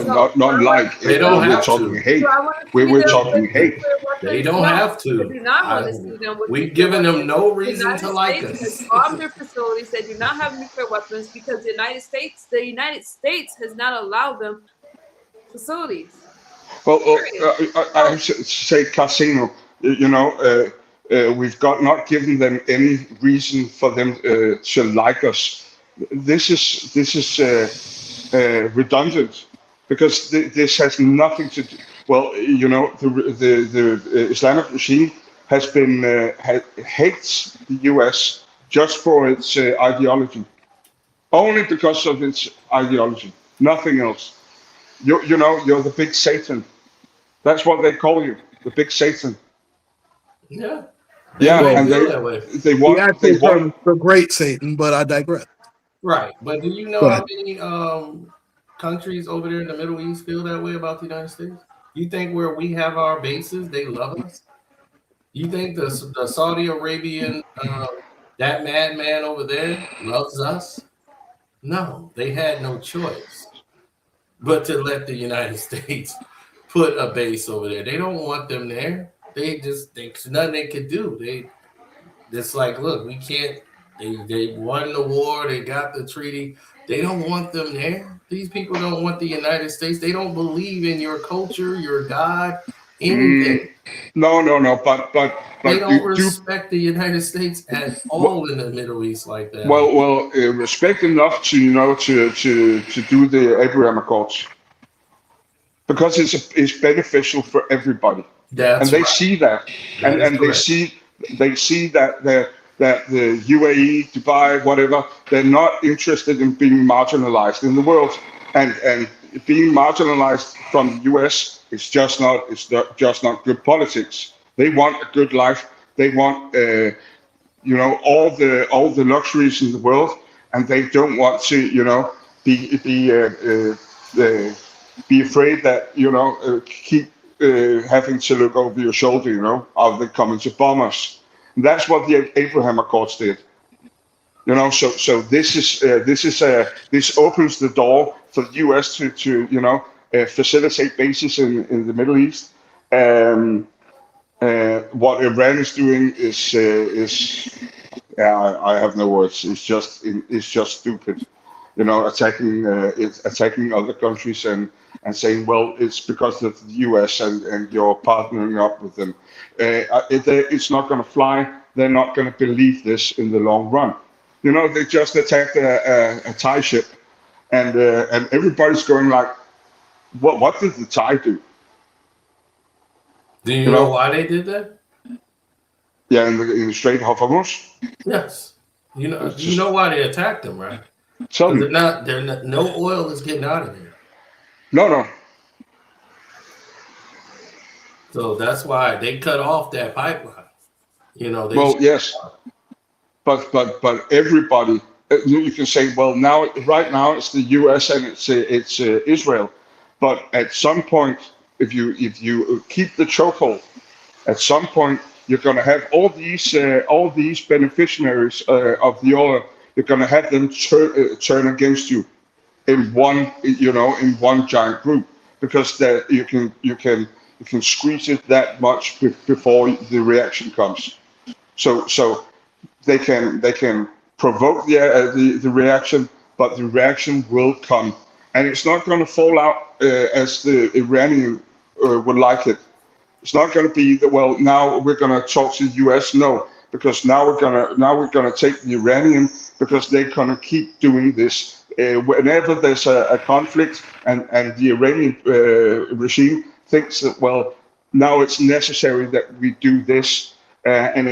Not like they don't have talking to. hate. We're talking hate. They don't have to. They do not want to see them with we've given them no reason to like us. us. Has bombed their facilities. They do not have nuclear weapons because the United States has not allowed them facilities. Well, I have to say, Casino. We've not given them any reason for them to like us. This is redundant, because this has nothing to do. Well, the Islamic regime has been hates the U.S. just for its ideology, only because of its ideology, nothing else. You're the big Satan. That's what they call you, the big Satan. Yeah. And they want the great Satan, but I digress. Right, but do you know how many countries over there in the Middle East feel that way about the United States? You think where we have our bases, they love us? You think the Saudi Arabian, that madman over there loves us? No, they had no choice but to let the United States put a base over there. They don't want them there. There's nothing they could do. It's like, look, we can't. They won the war. They got the treaty. They don't want them there. These people don't want the United States. They don't believe in your culture, your God, anything. No. But they don't respect the United States at all in the Middle East like that. Well, respect enough to to do the Abraham Accords, because it's beneficial for everybody. That's and they right. see that, and they see that the UAE, Dubai, whatever, they're not interested in being marginalized in the world, and being marginalized from the US is just not good politics. They want a good life. They want all the luxuries in the world, and they don't want to be afraid that keep having to look over your shoulder, are they coming to bomb us? And that's what the Abraham Accords did. So this opens the door for the U.S. to facilitate bases in the Middle East. What Iran is doing is I have no words. It's just stupid. Attacking other countries and saying, well, it's because of the U.S. and you're partnering up with them. It's not going to fly. They're not going to believe this in the long run. They just attacked a Thai ship, and everybody's going like, what did the Thai do? Do you know why they did that? Yeah, in the Strait of Hormuz. Yes. You know why they attacked them, right? Tell me. No oil is getting out of there. No. So that's why they cut off that pipeline. Yes, but everybody, you can say, well, right now it's the U.S. and it's Israel, but at some point, if you keep the chokehold, at some point you're going to have all these beneficiaries of the oil. You're going to have them turn against you in one giant group, because you can squeeze it that much before the reaction comes. So they can provoke the reaction, but the reaction will come, and it's not going to fall out as the Iranian would like it. It's not going to be well. Now we're going to talk to the U.S. No, because now we're going to take the Iranian, because they're going to keep doing this. Whenever there's a conflict, and the Iranian regime thinks that, well, now it's necessary that we do this. And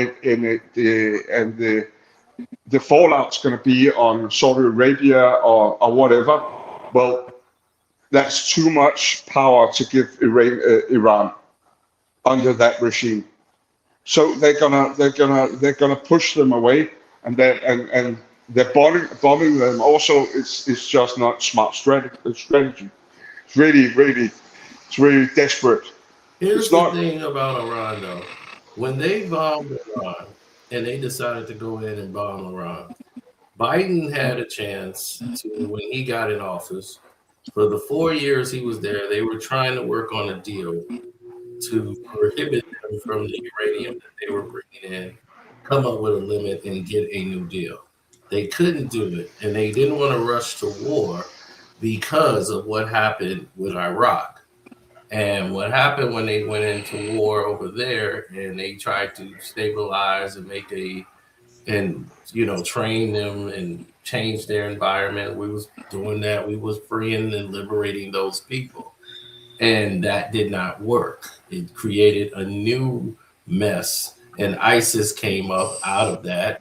the fallout's going to be on Saudi Arabia or whatever. Well, that's too much power to give Iran under that regime. So they're gonna push them away, and they're bombing them. Also, it's just not smart strategy. It's really desperate. Here's the thing about Iran, though. When they bombed Iran and they decided to go in and bomb Iran, Biden had a chance to, when he got in office, for the 4 years he was there, they were trying to work on a deal to prohibit them from the uranium that they were bringing in, come up with a limit, and get a new deal. They couldn't do it, and they didn't want to rush to war because of what happened with Iraq. And what happened when they went into war over there and they tried to stabilize and train them and change their environment. We was doing that. We was freeing and liberating those people. And that did not work. It created a new mess. And ISIS came up out of that.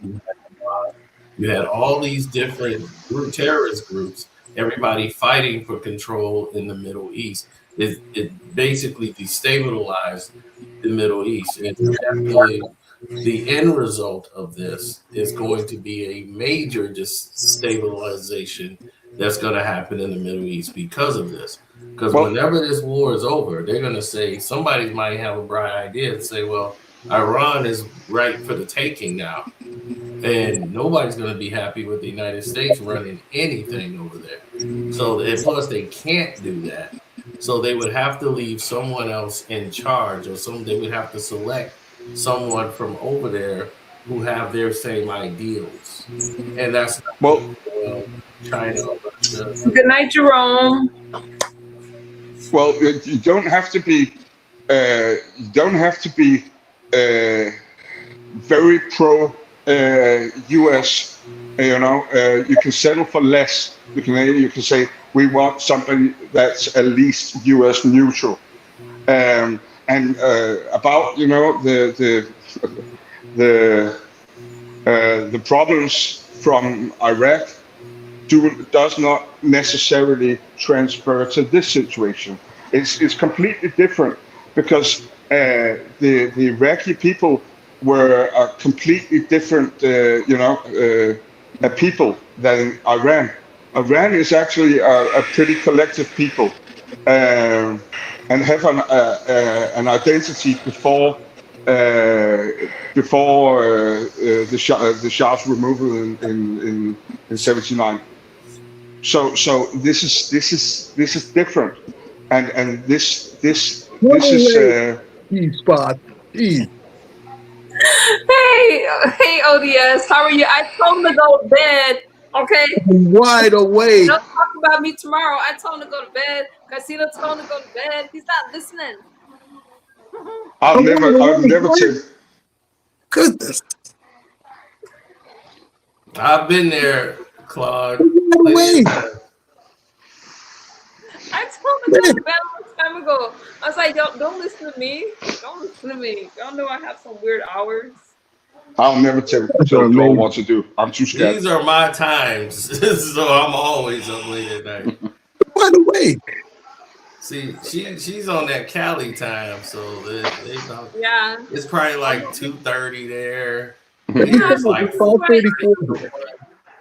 You had all these different terrorist groups, everybody fighting for control in the Middle East. It basically destabilized the Middle East. And definitely the end result of this is going to be a major destabilization that's going to happen in the Middle East because of this. Because whenever this war is over, they're going to say, somebody might have a bright idea and say, well, Iran is right for the taking now. And nobody's going to be happy with the United States running anything over there. So, and plus they can't do that. So they would have to leave someone else in charge, or they would have to select someone from over there who have their same ideals. And that's Well, China, Russia. Good night, Jerome. well, you don't have to be. You don't have to be very pro U.S. You can settle for less. You can say we want something that's at least U.S. neutral. And about the problems from Iraq does not necessarily transfer to this situation. It's completely different because the Iraqi people were a completely different people than Iran. Iran is actually a pretty collective people and have an identity before the Shah's removal in '79. So this is different, and this is spot. Jeez. Hey, ODS, how are you? I told him to go to bed. Okay. Wide awake. Don't talk about me tomorrow. I told him to go to bed. Casino told him to go to bed. He's not listening. I've never said. Goodness. I've been there, Claude. Wait. I told him to go to bed a long time ago. I was like, don't listen to me. Don't listen to me. Y'all know I have some weird hours. I'll never tell Claude what to do. I'm too scared. These are my times, so I'm always up late at night. Wide awake. See, she's on that Cali time, so yeah, it's probably like 2:30 there. Yeah, it's like 4:34.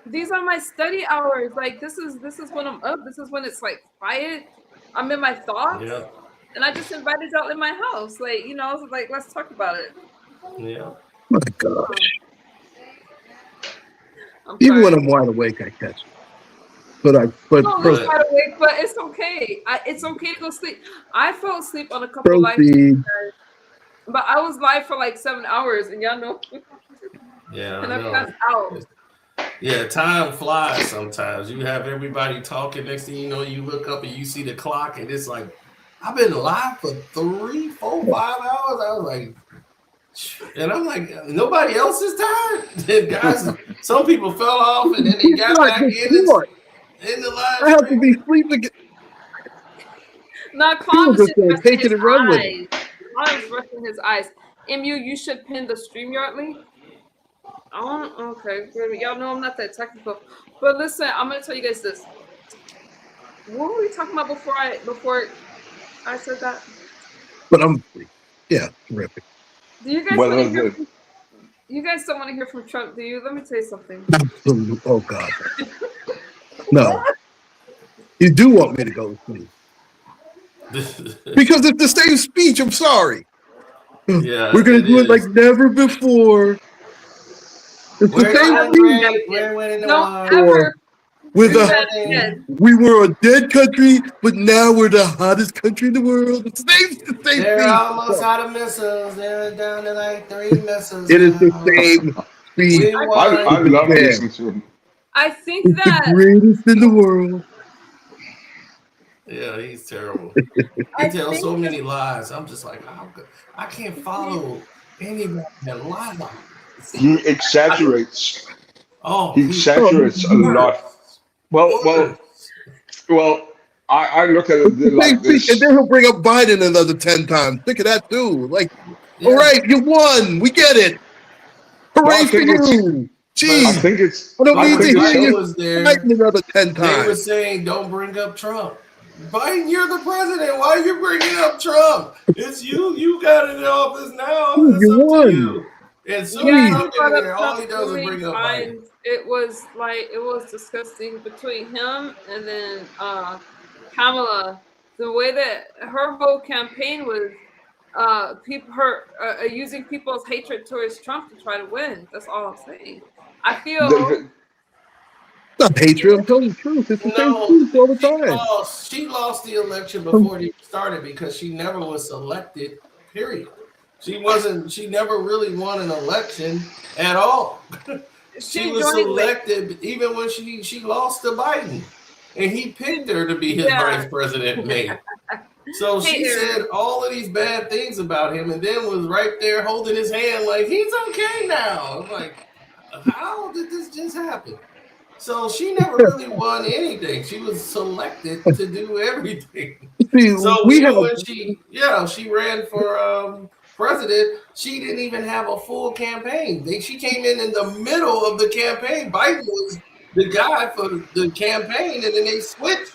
These are my study hours. Like this is when I'm up. This is when it's like quiet. I'm in my thoughts. Yeah. And I just invited y'all in my house. Like, I was like, let's talk about it. Yeah. My gosh. Even when I'm wide awake, I catch it. But I'm wide awake, but it's okay. It's okay to go sleep. I fell asleep on a couple of live streams, but I was live for like 7 hours, and y'all know. Yeah. And I passed out. Yeah, time flies sometimes. You have everybody talking. Next thing you know, you look up and you see the clock, and it's like, I've been live for 3, 4, 5 hours. I was like, and I'm like, nobody else is tired. Guys, some people fell off and then they got back in the live. I have to be sleeping. No, Claude was just taking it run with it. Claude was rushing his eyes. MU, you should pin the StreamYard link. Oh, okay. Y'all know I'm not that technical. But listen, I'm gonna tell you guys this. What were we talking about before I said that? But terrific. Do you guys want to hear? You guys don't want to hear from Trump, do you? Let me tell you something. Absolutely. Oh God. No. You do want me to go to sleep. Because it's the same speech. I'm sorry. Yeah, we're gonna do it like never before. It's the same speech. Don't ever. We were a dead country, but now we're the hottest country in the world. It's the same They're almost out of missiles. They're down to like 3 missiles. It is the same speech. I love listening to him. I think it's that the greatest in the world. Yeah, he's terrible. He tells so many lies. I'm just like, I can't follow anyone that lies. He exaggerates. He exaggerates a lot. Well, I look at it like this. And then he'll bring up Biden another 10 times. Think of that too. Like, all right, you won. We get it. Hooray for you. Jeez. I think it's. I don't need to hear you Biden another 10 times. They were saying, don't bring up Trump. Biden, you're the president. Why are you bringing up Trump? It's you. You got it in office now. You won. And so all he does is bring up Biden. It was disgusting between him and then Kamala. The way that her whole campaign was, using people's hatred towards Trump to try to win. That's all I'm saying. I feel Not hatred. I'm telling you the truth. It's the same No, truth all the time. she lost the election before it even started because she never was elected, period. She never really won an election at all. She was joined with. selected even when she lost to Biden. And he picked her to be his Yeah. vice president mate. So Hey, she Aaron. said all of these bad things about him and then was right there holding his hand like, he's okay now. I'm like, how did this just happen? So she never really won anything. She was selected to do everything. See, So we have even when she ran for president, she didn't even have a full campaign. She came in the middle of the campaign. Biden was the guy for the campaign, and then they switched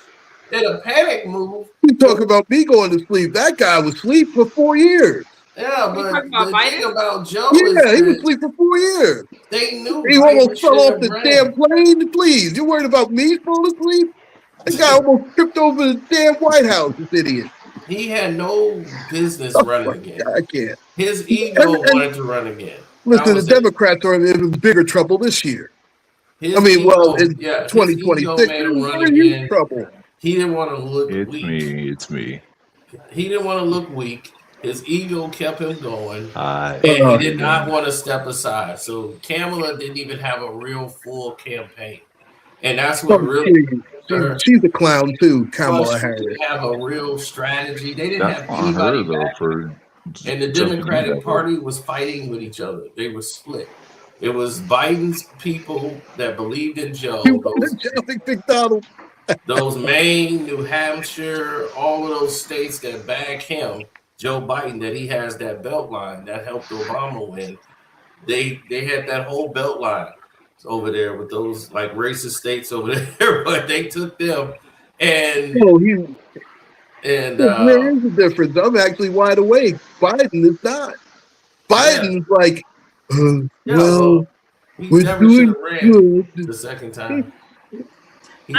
in a panic move. you talk about me going to sleep. That guy was asleep for 4 years. Yeah, You but talking about the thing Biden? about Joe Yeah, is he was that asleep for 4 years. they knew He Biden almost fell should off have the ran. damn plane. Please, you're worried about me falling asleep? That guy almost tripped over the damn White House, this idiot. He had no business Oh, running my again. God, I can't. His ego wanted to run again. Listen, the Democrats are in bigger trouble this year. His I mean, ego, well, in his 2026, ego they're made him run in huge again. trouble. He didn't want to look It's weak. me. It's me. He didn't want to look weak. His ego kept him going, Hi. and he did not want to step aside. So Kamala didn't even have a real full campaign, and that's what really. She's a clown too, Kamala Well, she Harris. didn't have a real strategy. They didn't That's have on anybody her though back. for And the Democratic Party was fighting with each other. They were split. It was Biden's people that believed in Joe. Those Maine, New Hampshire, all of those states that back him, Joe Biden, that he has that belt line that helped Obama win. They had that whole belt line over there with those like racist states over there, but they took them and there is a difference. I'm actually wide awake. Biden is not. Biden's like, well, he we're never should doing have ran good. the second time. We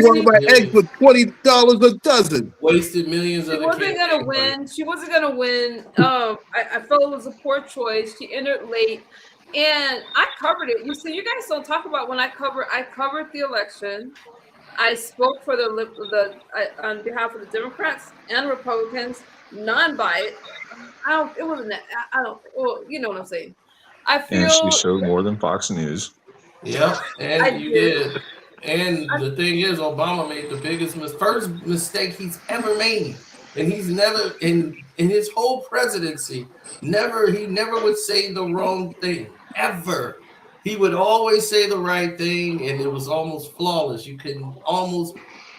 want my eggs for $20 a dozen. Wasted millions of She wasn't gonna win. She wasn't gonna win. I felt it was a poor choice. She entered late, and I covered it. You see, you guys don't talk about when I covered the election. I spoke for on behalf of the Democrats and Republicans, non-biased. It wasn't that. I don't. Well, you know what I'm saying. I feel. And she showed more than Fox News. Yep, and you did. And the thing is, Obama made the biggest first mistake he's ever made, and he's never in his whole presidency. He never would say the wrong thing ever. He would always say the right thing, and it was almost flawless. You can almost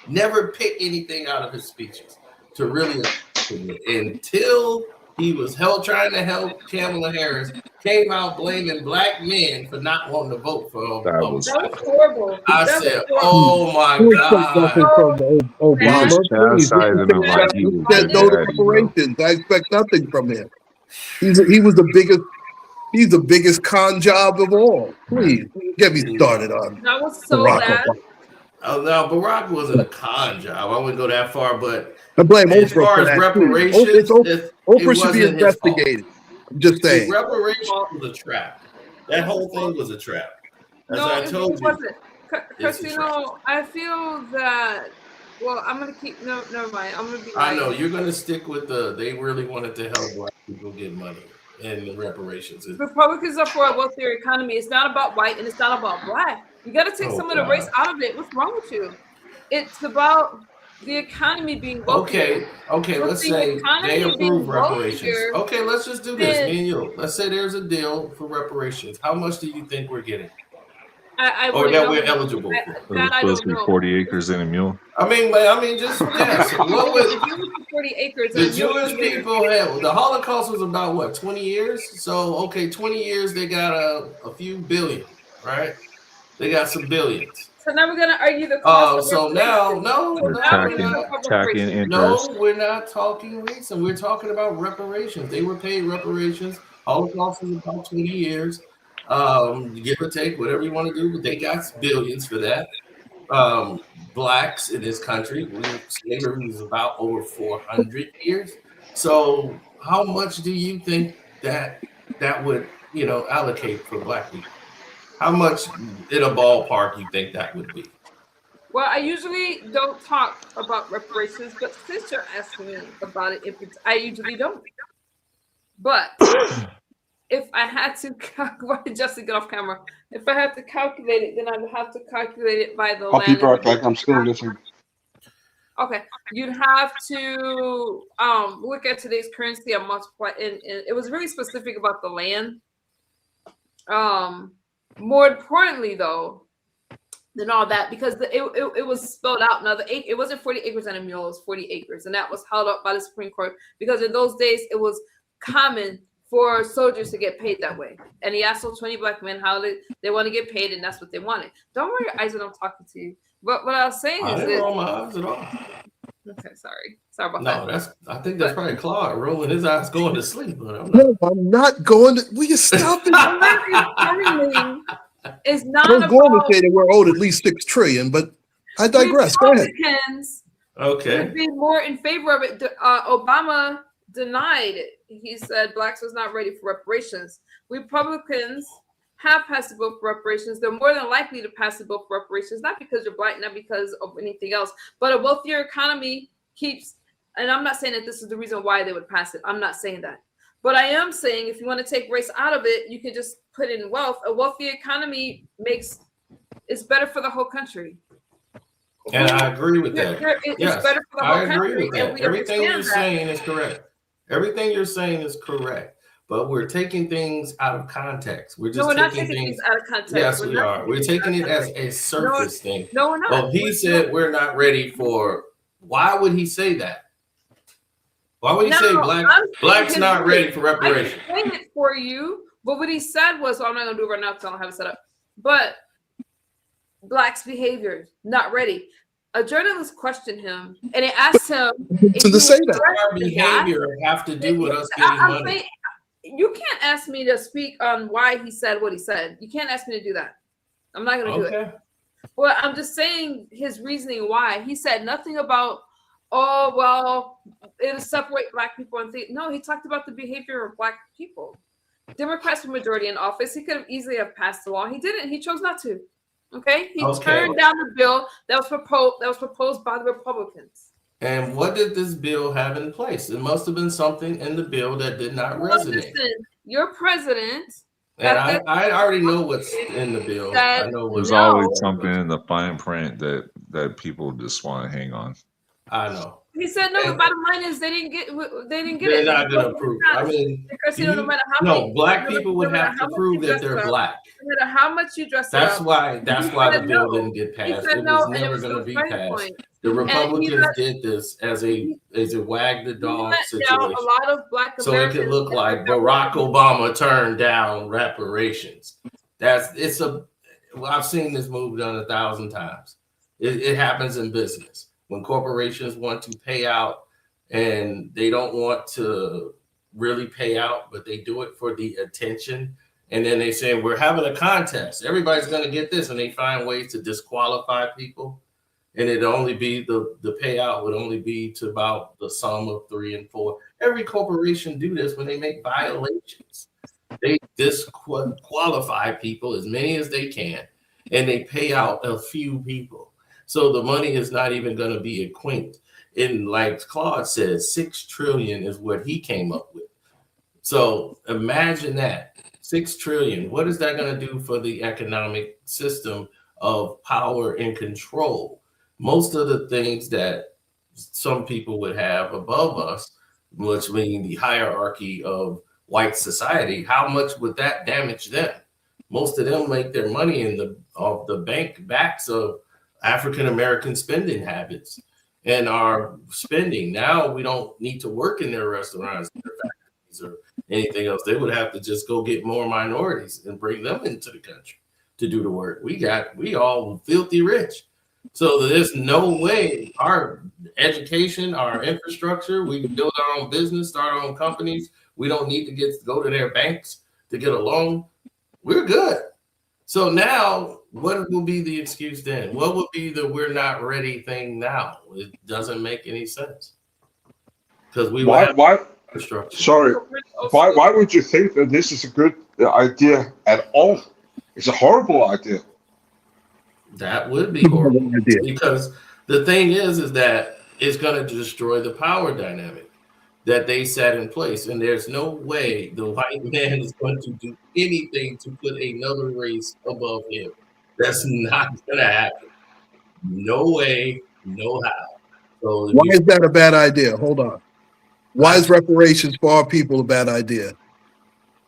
never pick anything out of his speeches to really until he was trying to help Kamala Harris, came out blaming black men for not wanting to vote for Obama. That was horrible. I said, "Oh my God!" There's no reparations. I expect nothing from him. He was the biggest. He's the biggest con job of all. Please get me started on. That was so bad. Oh no, Barack wasn't a con job. I wouldn't go that far, but I blame as Oprah far for as that reparations, Oprah should be investigated. I'm just saying. Reparations was a trap. That whole thing was a trap. As I told you, because I feel that. Well, I'm gonna keep. No, never mind. I'm gonna be. I know you're gonna stick with they really wanted to help black people get money and the reparations. Republicans are for a wealthier economy. It's not about white and it's not about black. You got to take some of the race out of it. What's wrong with you? It's about the economy being wealthier. Okay. Let's say they approve reparations. Okay, let's just do this. Me and you. Let's say there's a deal for reparations. How much do you think we're getting? Or that we're eligible for? It's supposed to be 40 acres and a mule. I mean, just guess. What was 40 acres? The Jewish people had the Holocaust was about what 20 years. So 20 years they got a few billion, right? They got some billions. So now we're gonna argue the cost. So now, attacking interest. No, we're not talking race, and we're talking about reparations. They were paid reparations. Holocaust was about 20 years. Give or take, whatever you want to do, but they got billions for that. Blacks in this country, slavery was about over 400 years. So how much do you think that would allocate for black people? How much in a ballpark you think that would be? Well, I usually don't talk about reparations, but since you're asking me about it, I usually don't. But if I had to calculate, just to get off camera, if I had to calculate it, then I would have to calculate it by the I'll be land. right back. I'm still listening. Okay, you'd have to look at today's currency and multiply. And it was really specific about the land. More importantly, though, than all that, because it was spelled out. Now it wasn't 40 acres and a mule; it was 40 acres, and that was held up by the Supreme Court because in those days it was common for soldiers to get paid that way. And he asked those 20 black men how they want to get paid, and that's what they wanted. Don't roll your eyes when I'm talking to you. But what I was saying is, I didn't roll my eyes at all. Okay, sorry about No, that. I think that's probably Claude rolling his eyes, going to sleep. But I'm not going to. Will you stop it? It's not I was going to about say that we're owed at least $6 trillion, but I digress. Go ahead. Republicans okay. would be more in favor of it. Obama denied it. He said blacks was not ready for reparations. Republicans have passed the bill for reparations. They're more than likely to pass the bill for reparations, not because you're black, not because of anything else, but a wealthier economy keeps, and I'm not saying that this is the reason why they would pass it. I'm not saying that. But I am saying if you want to take race out of it, you can just put in wealth. A wealthy economy it's better for the whole country. And I agree with that. It's better for the whole I agree country. with that. Everything you're saying is correct. Everything you're saying is correct. But we're taking things out of context. We're just taking things out of context. Yes, we are. We're taking it as a surface thing. No, we're not. Well, he said we're not ready for. Why would he say that? Why would he say blacks not ready for reparations? I can explain it for you, but what he said was, well, I'm not going to do it right now because I don't have it set up. But blacks' behavior, not ready. A journalist questioned him, and they asked him to say that. Our behavior have to do with us getting money. You can't ask me to speak on why he said what he said. You can't ask me to do that. I'm not going to do it. Well, I'm just saying his reasoning why. He said nothing about, oh, well, it'll separate black people and things. No, he talked about the behavior of black people. Democrats were majority in office. He could have easily have passed the law. He didn't. He chose not to. Okay? He turned down the bill that was proposed by the Republicans. And what did this bill have in place? It must have been something in the bill that did not resonate. Listen, your president. And I already know what's in the bill. I know there's always something in the fine print that people just want to hang on. I know. He said no. The bottom line is they didn't get it. They're not going to prove. I mean, no matter how black people would have to prove that they're black. No matter how much you dress that's up. why the bill didn't get passed. It was never going to be passed. The Republicans did this as a wag the dog situation. A lot of black so it could look like Barack Obama turned down reparations. I've seen this move done 1,000 times. It happens in business. When corporations want to pay out and they don't want to really pay out, but they do it for the attention. And then they say, we're having a contest. Everybody's going to get this. And they find ways to disqualify people. And it'd only be the payout would only be to about the sum of 3 and 4. Every corporation do this when they make violations. They disqualify people, as many as they can, and they pay out a few people. So the money is not even going to be equivalent. And like Claude says, $6 trillion is what he came up with. So imagine that, $6 trillion. What is that going to do for the economic system of power and control? Most of the things that some people would have above us, which means the hierarchy of white society, how much would that damage them? Most of them make their money in the bank backs of African-American spending habits and our spending. Now we don't need to work in their restaurants, their factories, or anything else. They would have to just go get more minorities and bring them into the country to do the work. We all filthy rich. So there's no way our education, our infrastructure, we can build our own business, start our own companies. We don't need to go to their banks to get a loan. We're good. So now what will be the excuse then? What would be the we're not ready thing now? It doesn't make any sense. Because why Sorry. Why would you think that this is a good idea at all? It's a horrible idea. That would be horrible, because the thing is that it's going to destroy the power dynamic that they set in place, and there's no way the white man is going to do anything to put another race above him. That's not going to happen. No way, no how. So why is that a bad idea? Hold on. Why is reparations for our people a bad idea?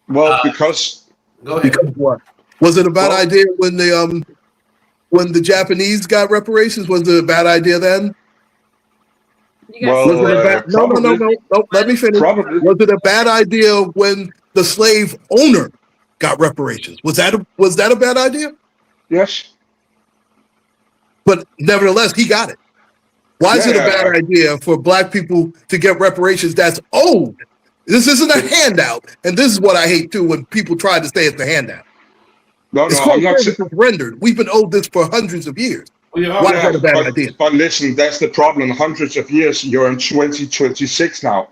Well, because go ahead. Because what? Was it a bad idea when the Japanese got reparations? Was it a bad idea then? Well, was it a bad, no. Let me finish. Probably. Was it a bad idea when the slave owner got reparations? Was that a bad idea? Yes. But nevertheless, he got it. Why is it a bad idea for black people to get reparations that's owed? This isn't a handout, and this is what I hate too when people try to say it's a handout. No, I'm not rendered. We've been owed this for hundreds of years. Why is that a bad idea? But listen, that's the problem. Hundreds of years. You're in 2026 now.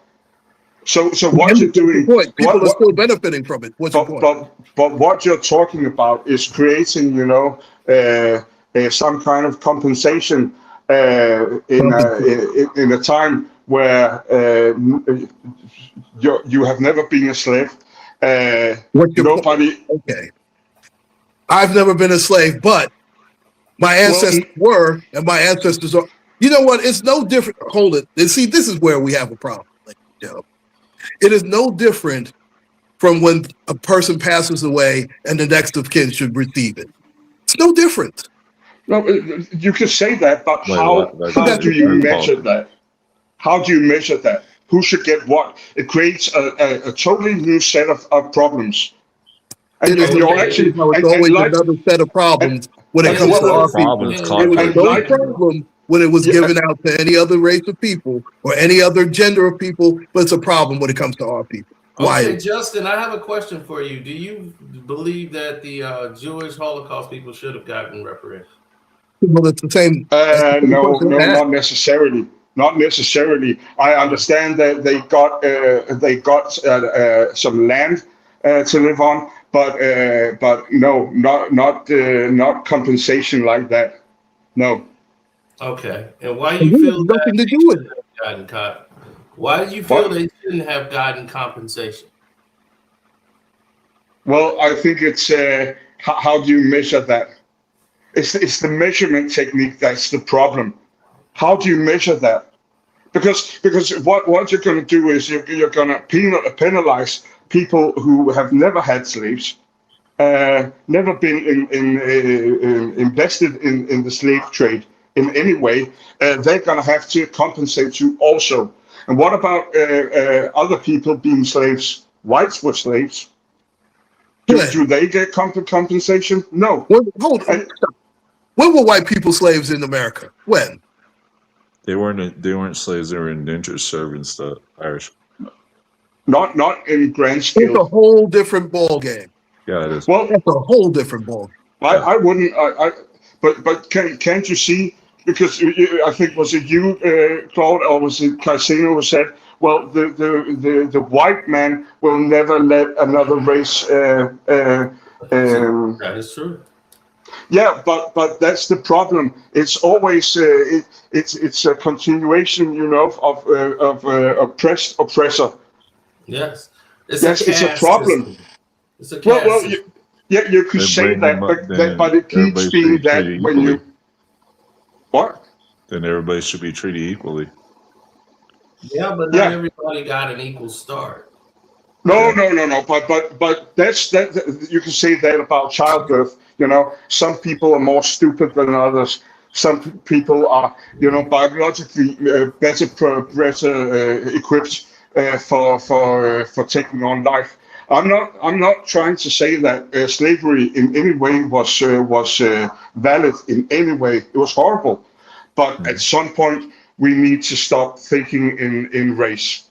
So what you're doing? People are still benefiting from it. What's your point? But what you're talking about is creating, some kind of compensation in a time where you have never been a slave. Nobody. Okay. I've never been a slave, but my ancestors were, and my ancestors are. You know what? It's no different. Hold it. And see, this is where we have a problem. It is no different from when a person passes away and the next of kin should receive it. It's no different. No, you can say that, but how do you measure that? How do you measure that? Who should get what? It creates a totally new set of problems. And you're actually always another set of problems when it comes to our people. It was no problem when it was given out to any other race of people or any other gender of people, but it's a problem when it comes to our people. Why? Okay, Justin, I have a question for you. Do you believe that the Jewish Holocaust people should have gotten reparations? Well, it's the same. No, not necessarily. Not necessarily. I understand that they got some land to live on, but no, not compensation like that. No. Okay, and why do you feel nothing to do with it? Why do you feel they shouldn't have gotten compensation? Well, I think it's how do you measure that? It's the measurement technique that's the problem. How do you measure that? Because what you're going to do is you're going to penalize people who have never had slaves, never been invested in the slave trade in any way. They're going to have to compensate you also. And what about other people being slaves? Whites were slaves. Do they get compensation? No. Hold on. When were white people slaves in America? When? They weren't slaves. They were indentured servants. The Irish. Not in grand scale. It's a whole different ball game. Yeah, it is. Well, it's a whole different ball game. I wouldn't. But can't you see? Because I think was it you, Claude, or was it Casino who said, well, the white man will never let another race. That is true. Yeah, but that's the problem. It's always it's a continuation, of oppressor. Yes, it's a problem. It's a you could say that, but it keeps being that when you. What? Then everybody should be treated equally. Yeah, but not everybody got an equal start. No. But that's that. You can say that about childbirth. Some people are more stupid than others. Some people are, biologically better equipped for taking on life. I'm not trying to say that slavery in any way was valid in any way. It was horrible, but at some point we need to stop thinking in race.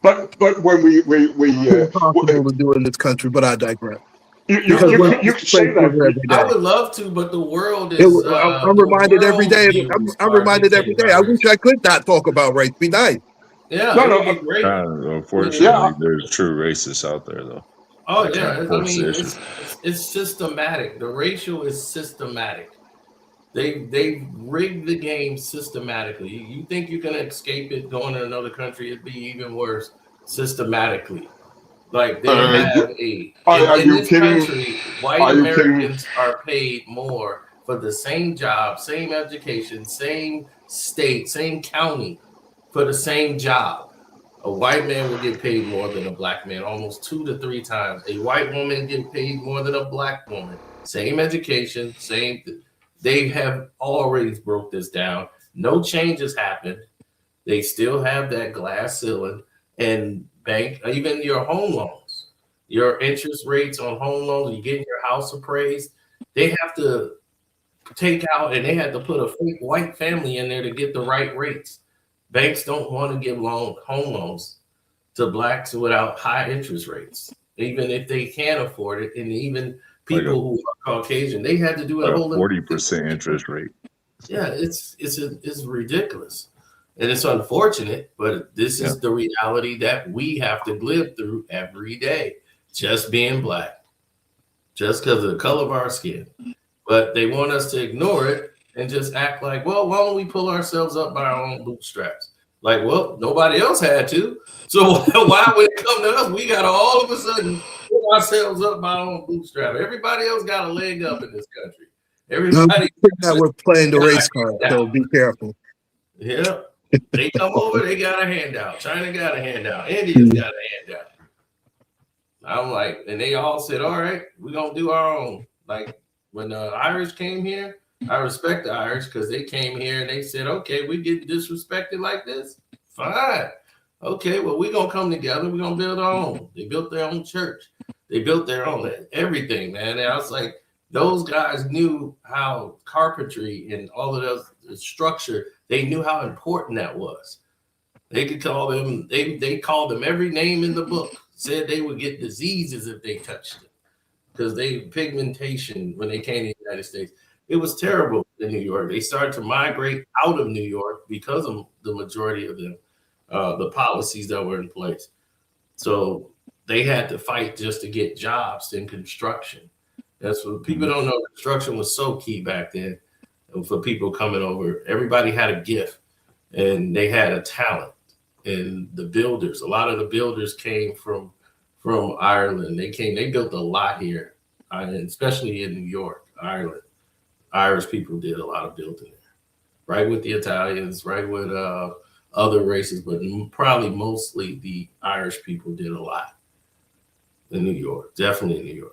But when we it's impossible to do in this country. But I digress. You can say that. I would love to, but the world is. I'm reminded every day. I'm reminded every day. I wish I could not talk about race. Be nice. Yeah, no, great. Unfortunately, there's true racists out there, though. Oh I yeah, can't I force mean the issue. it's systematic. The racial is systematic. They rigged the game systematically. You think you're gonna escape it going to another country? It'd be even worse systematically. Like they have Are in you this kidding? country, white Are you kidding? Americans are paid more for the same job, same education, same state, same county for the same job. A white man will get paid more than a black man, almost 2 to 3 times. A white woman get paid more than a black woman. Same education, same. They have already broke this down. No changes happened. They still have that glass ceiling and bank, even your home loans, your interest rates on home loans, you getting your house appraised. They have to take out and they had to put a fake white family in there to get the right rates. Banks don't want to give home loans to blacks without high interest rates, even if they can't afford it. And even people who are Caucasian, they had to do a whole 40% interest rate. Yeah, it's ridiculous. And it's unfortunate, but this is the reality that we have to live through every day, just being black, just because of the color of our skin. But they want us to ignore it and just act like, well, why don't we pull ourselves up by our own bootstraps? Like, well, nobody else had to. So why would it come to us? We got to all of a sudden pull ourselves up by our own bootstrap. Everybody else got a leg up in this country. Everybody. Now we're playing the race card, so be careful. Yeah. They come over, they got a handout. China got a handout. India's got a handout. I'm like, and they all said, all right, we're going to do our own. Like when the Irish came here, I respect the Irish because they came here and they said, okay, we get disrespected like this. Fine. Okay, well, we're going to come together. We're going to build our own. They built their own church. They built their own everything, man. And I was like, those guys knew how carpentry and all of those structure, they knew how important that was. They could call them, they called them every name in the book, said they would get diseases if they touched it because they pigmentation when they came to the United States. It was terrible in New York. They started to migrate out of New York because of the majority of them, the policies that were in place. So they had to fight just to get jobs in construction. That's what people don't know. Construction was so key back then. And for people coming over, everybody had a gift and they had a talent. And the builders, a lot of the builders came from Ireland. They built a lot here, especially in New York, Ireland. Irish people did a lot of building there, right with the Italians, right with other races, but probably mostly the Irish people did a lot in New York, definitely in New York.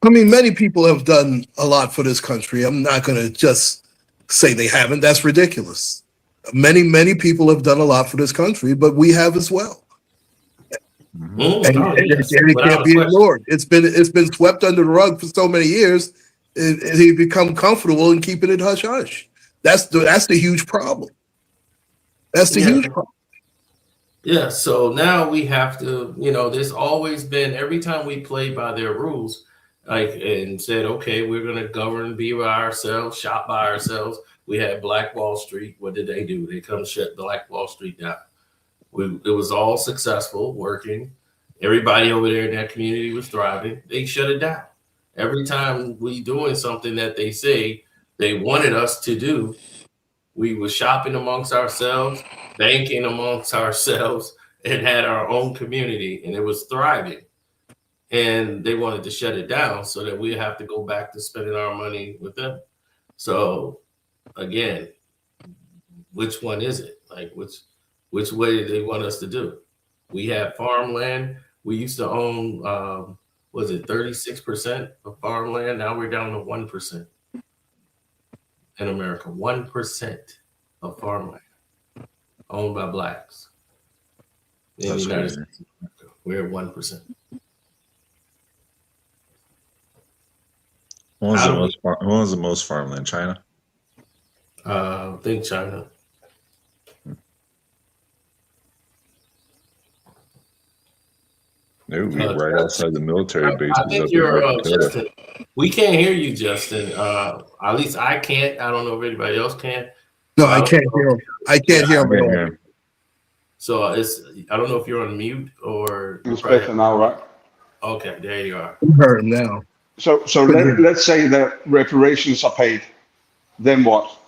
I mean, many people have done a lot for this country. I'm not going to just say they haven't. That's ridiculous. Many people have done a lot for this country, but we have as well. And it can't be ignored. It's been swept under the rug for so many years. He's become comfortable in keeping it hush hush. That's the huge problem. That's the huge problem. Yeah. So now we have to, there's always been, every time we play by their rules, and said, okay, we're going to govern, be by ourselves, shop by ourselves. We had Black Wall Street. What did they do? They come shut Black Wall Street down. It was all successful, working. Everybody over there in that community was thriving. They shut it down. Every time we doing something that they say they wanted us to do, we were shopping amongst ourselves, banking amongst ourselves, and had our own community, and it was thriving. And they wanted to shut it down so that we have to go back to spending our money with them. So again, which one is it? Like which way do they want us to do? We have farmland. We used to own, was it 36% of farmland? Now we're down to 1% in America. 1% of farmland owned by blacks in the United States of America. We're at 1%. Who owns the most farmland? China? I think China. No, we're right outside the military base. I think you're Justin. We can't hear you, Justin. At least I can't. I don't know if anybody else can. No, I can't hear him. I can't hear him. So I don't know if you're on mute or. It's better now, right? Okay, there you are. I heard him now. So let's say that reparations are paid. Then what?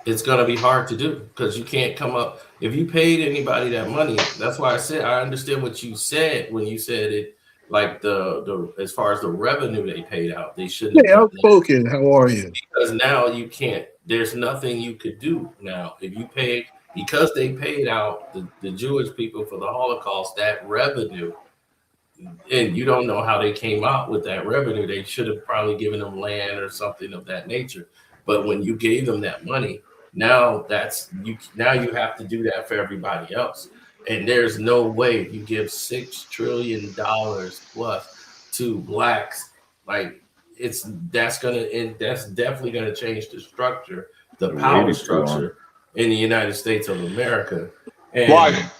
It's going to be hard to do because you can't come up. If you paid anybody that money, that's why I said I understand what you said when you said it, like the as far as the revenue they paid out, they shouldn't. Hey, outspoken. How are you? Because now you can't. There's nothing you could do now if you pay, because they paid out the Jewish people for the Holocaust that revenue. And you don't know how they came out with that revenue. They should have probably given them land or something of that nature. But when you gave them that money, now you have to do that for everybody else. And there's no way you give $6 trillion plus to blacks. Like that's definitely gonna change the structure, the power structure in the United States of America. And why?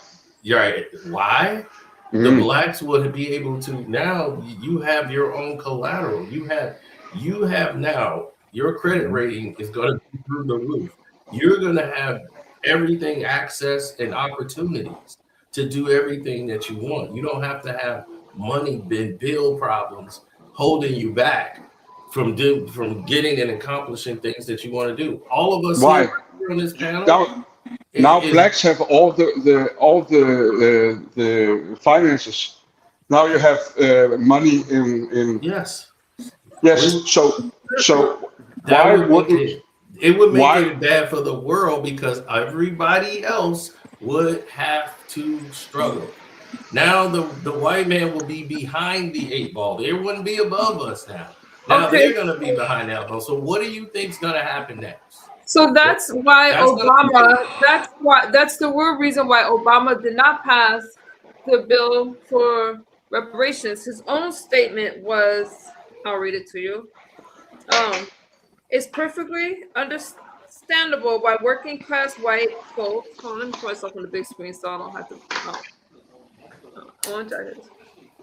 You're right. Why? The blacks would be able to, now you have your own collateral. You have now your credit rating is going to be through the roof. You're going to have everything, access and opportunities to do everything that you want. You don't have to have money bill problems holding you back from getting and accomplishing things that you want to do. All of us here on this panel. Now blacks have all the finances. Now you have money in yes. So why would it would make it bad for the world because everybody else would have to struggle. Now the white man will be behind the 8 ball. They wouldn't be above us now. Now they're going to be behind that ball. So what do you think is going to happen next? So that's why that's the real reason why Obama did not pass the bill for reparations. His own statement was, I'll read it to you. It's perfectly understandable why working class white folks, hold on, let me put myself on the big screen so I don't have to,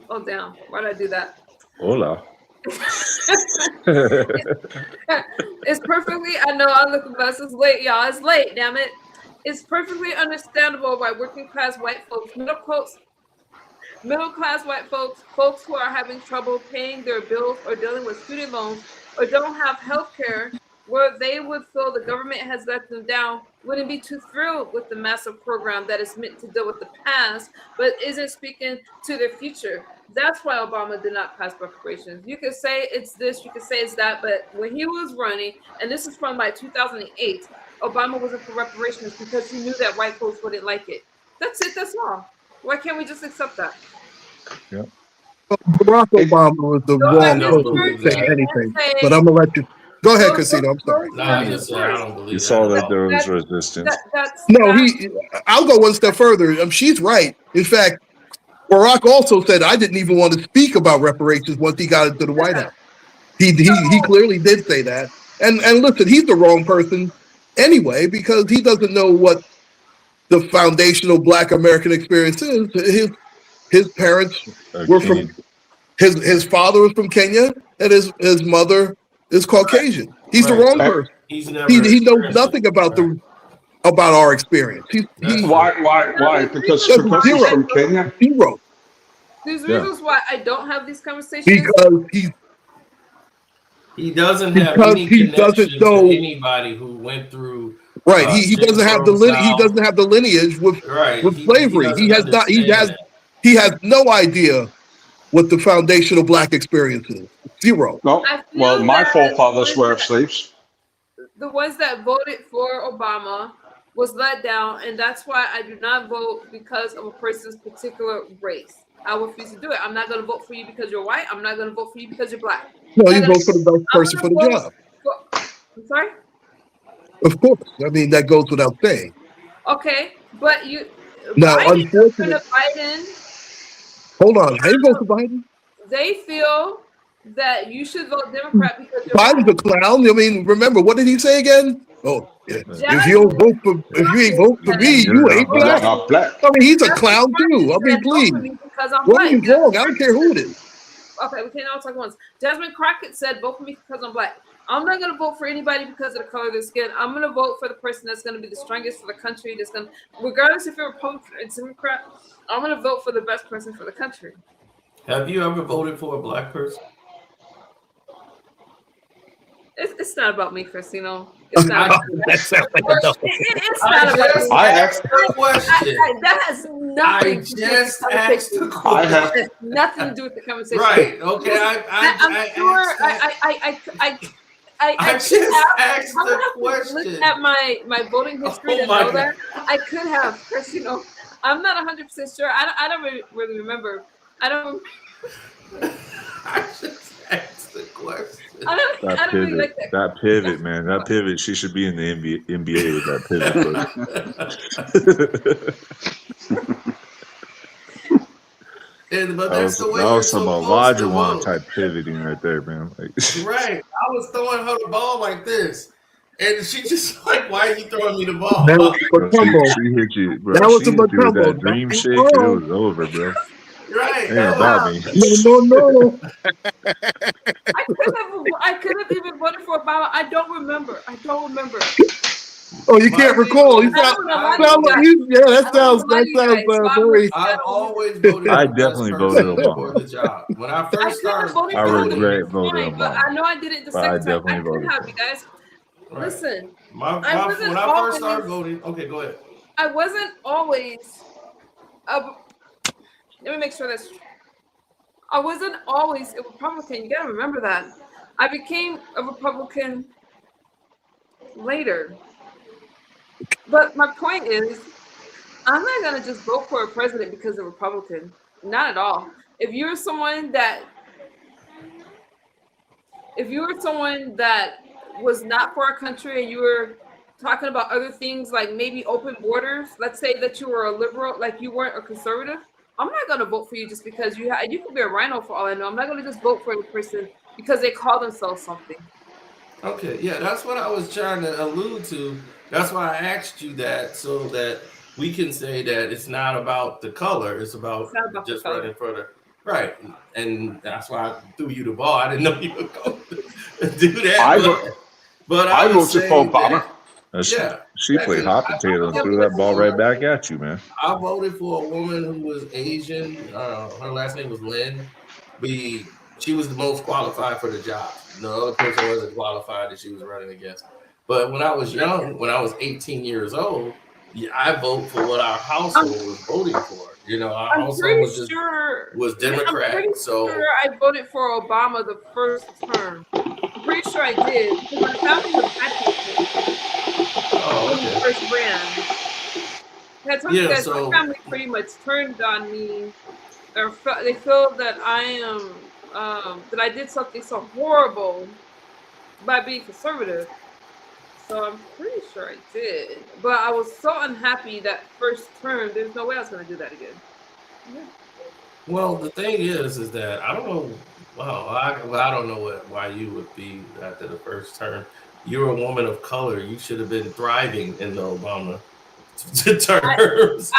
oh damn, why did I do that? Hola. It's perfectly, I know I'm looking at this, it's late, y'all. It's late, damn it. It's perfectly understandable why working class white folks, middle class white folks who are having trouble paying their bills or dealing with student loans or don't have health care where they would feel the government has let them down, wouldn't be too thrilled with the massive program that is meant to deal with the past, but isn't speaking to their future. That's why Obama did not pass reparations. You could say it's this, you could say it's that, but when he was running, and this is from like 2008, Obama wasn't for reparations because he knew that white folks wouldn't like it. That's it, that's all. Why can't we just accept that? Yeah. Barack Obama was the wrong person to say anything, but I'm going to let you. Go ahead, Casino. I'm sorry. No, I don't believe You saw that there was resistance. I'll go one step further. She's right. In fact, Barack also said, I didn't even want to speak about reparations once he got into the White House. He clearly did say that. And listen, he's the wrong person anyway, because he doesn't know what the foundational Black American experience is. His parents were from, his father was from Kenya, and his mother is Caucasian. He's the wrong person. He knows nothing about our experience. Why? Because he's from Kenya? Zero. There's reasons why I don't have these conversations. Because he doesn't have any connection to anybody who went through. Right. He doesn't have the lineage with slavery. He has no idea what the foundational Black experience is. Zero. No. Well, my forefathers were slaves. The ones that voted for Obama was let down, and that's why I do not vote because of a person's particular race. I refuse to do it. I'm not going to vote for you because you're white. I'm not going to vote for you because you're Black. No, you vote for the best person for the job. I'm sorry? Of course. I mean, that goes without saying. Okay, but you... Now, unfortunately... Hold on. How you vote for Biden? They feel that you should vote Democrat because you're Biden's a clown. I mean, remember, what did he say again? Oh, yeah. If you ain't vote for me, you ain't Black. I mean, he's a clown too. I mean, please. What is wrong? I don't care who it is. Okay, we can't all talk at once. Jasmine Crockett said, vote for me because I'm Black. I'm not going to vote for anybody because of the color of their skin. I'm going to vote for the person that's going to be the strongest for the country. That's going to, regardless if you're Republican or Democrat, I'm going to vote for the best person for the country. Have you ever voted for a black person? It's not about me, Christino. It's not about me. That sounds like a double. It's not about me. I asked the question. That has nothing to do with the asked the conversation. question. That has nothing to do with the conversation. Right. Okay. I'm sure I just could have. asked I'm the gonna have to question. look at my voting history to my know that. God. I could have, Chrisino. I'm not 100% sure. I don't really remember. I don't. I just asked the question. I don't really like that. That pivot, man. That pivot. She should be in the NBA with that pivot. But that that's was, the way that you're was some supposed Elijah to one vote. type pivoting right there, man. Like, Right. I was throwing her the ball like this. And she just like, why are you throwing me the ball? That was bro, Matumbo. she hit you, bro. That was She a hit you with Matumbo. that dream shake, and it was over, bro. Right. It ain't about me. No. I could have even voted for Obama. I don't remember. Oh, you can't recall. You I sound, don't know. sound like you. Yeah, that sounds very. I've always voted I for the definitely best voted person Obama. for the job. When I first started voted I for voting, regret voting fine, but Obama. I know I did it the But I second time. I definitely could voted have, for you guys. Right. Listen, when I first started voting, okay, go ahead. I wasn't always let me make sure that's true. I wasn't always a Republican. You gotta remember that. I became a Republican later. But my point is, I'm not gonna just vote for a president because they're Republican. Not at all. If you're someone that was not for our country and you were talking about other things like maybe open borders, let's say that you were a liberal, like you weren't a conservative, I'm not going to vote for you just because you could be a rhino for all I know. I'm not going to just vote for the person because they call themselves something. Okay, yeah, that's what I was trying to allude to. That's why I asked you that, so that we can say that it's not about the color, it's about just running further. Right, and that's why I threw you the ball. I didn't know you were going to do that. But I voted for Obama. She played hot potato and threw that ball right back at you, man. I voted for a woman who was Asian. Her last name was Lynn. She was the most qualified for the job. No other person wasn't qualified that she was running against. But when I was young, when I was 18 years old, I voted for what our household was voting for. You know, our household was Democrat. I'm pretty sure I voted for Obama the first term. I'm pretty sure I did because my family was happy when he first ran. My family pretty much turned on me, or they feel that I am that I did something so horrible by being conservative. So I'm pretty sure I did. But I was so unhappy that first term, there's no way I was going to do that again. Yeah. Well, the thing is that I don't know. Well, I don't know why you would be after the first term. You're a woman of color. You should have been thriving in the Obama terms.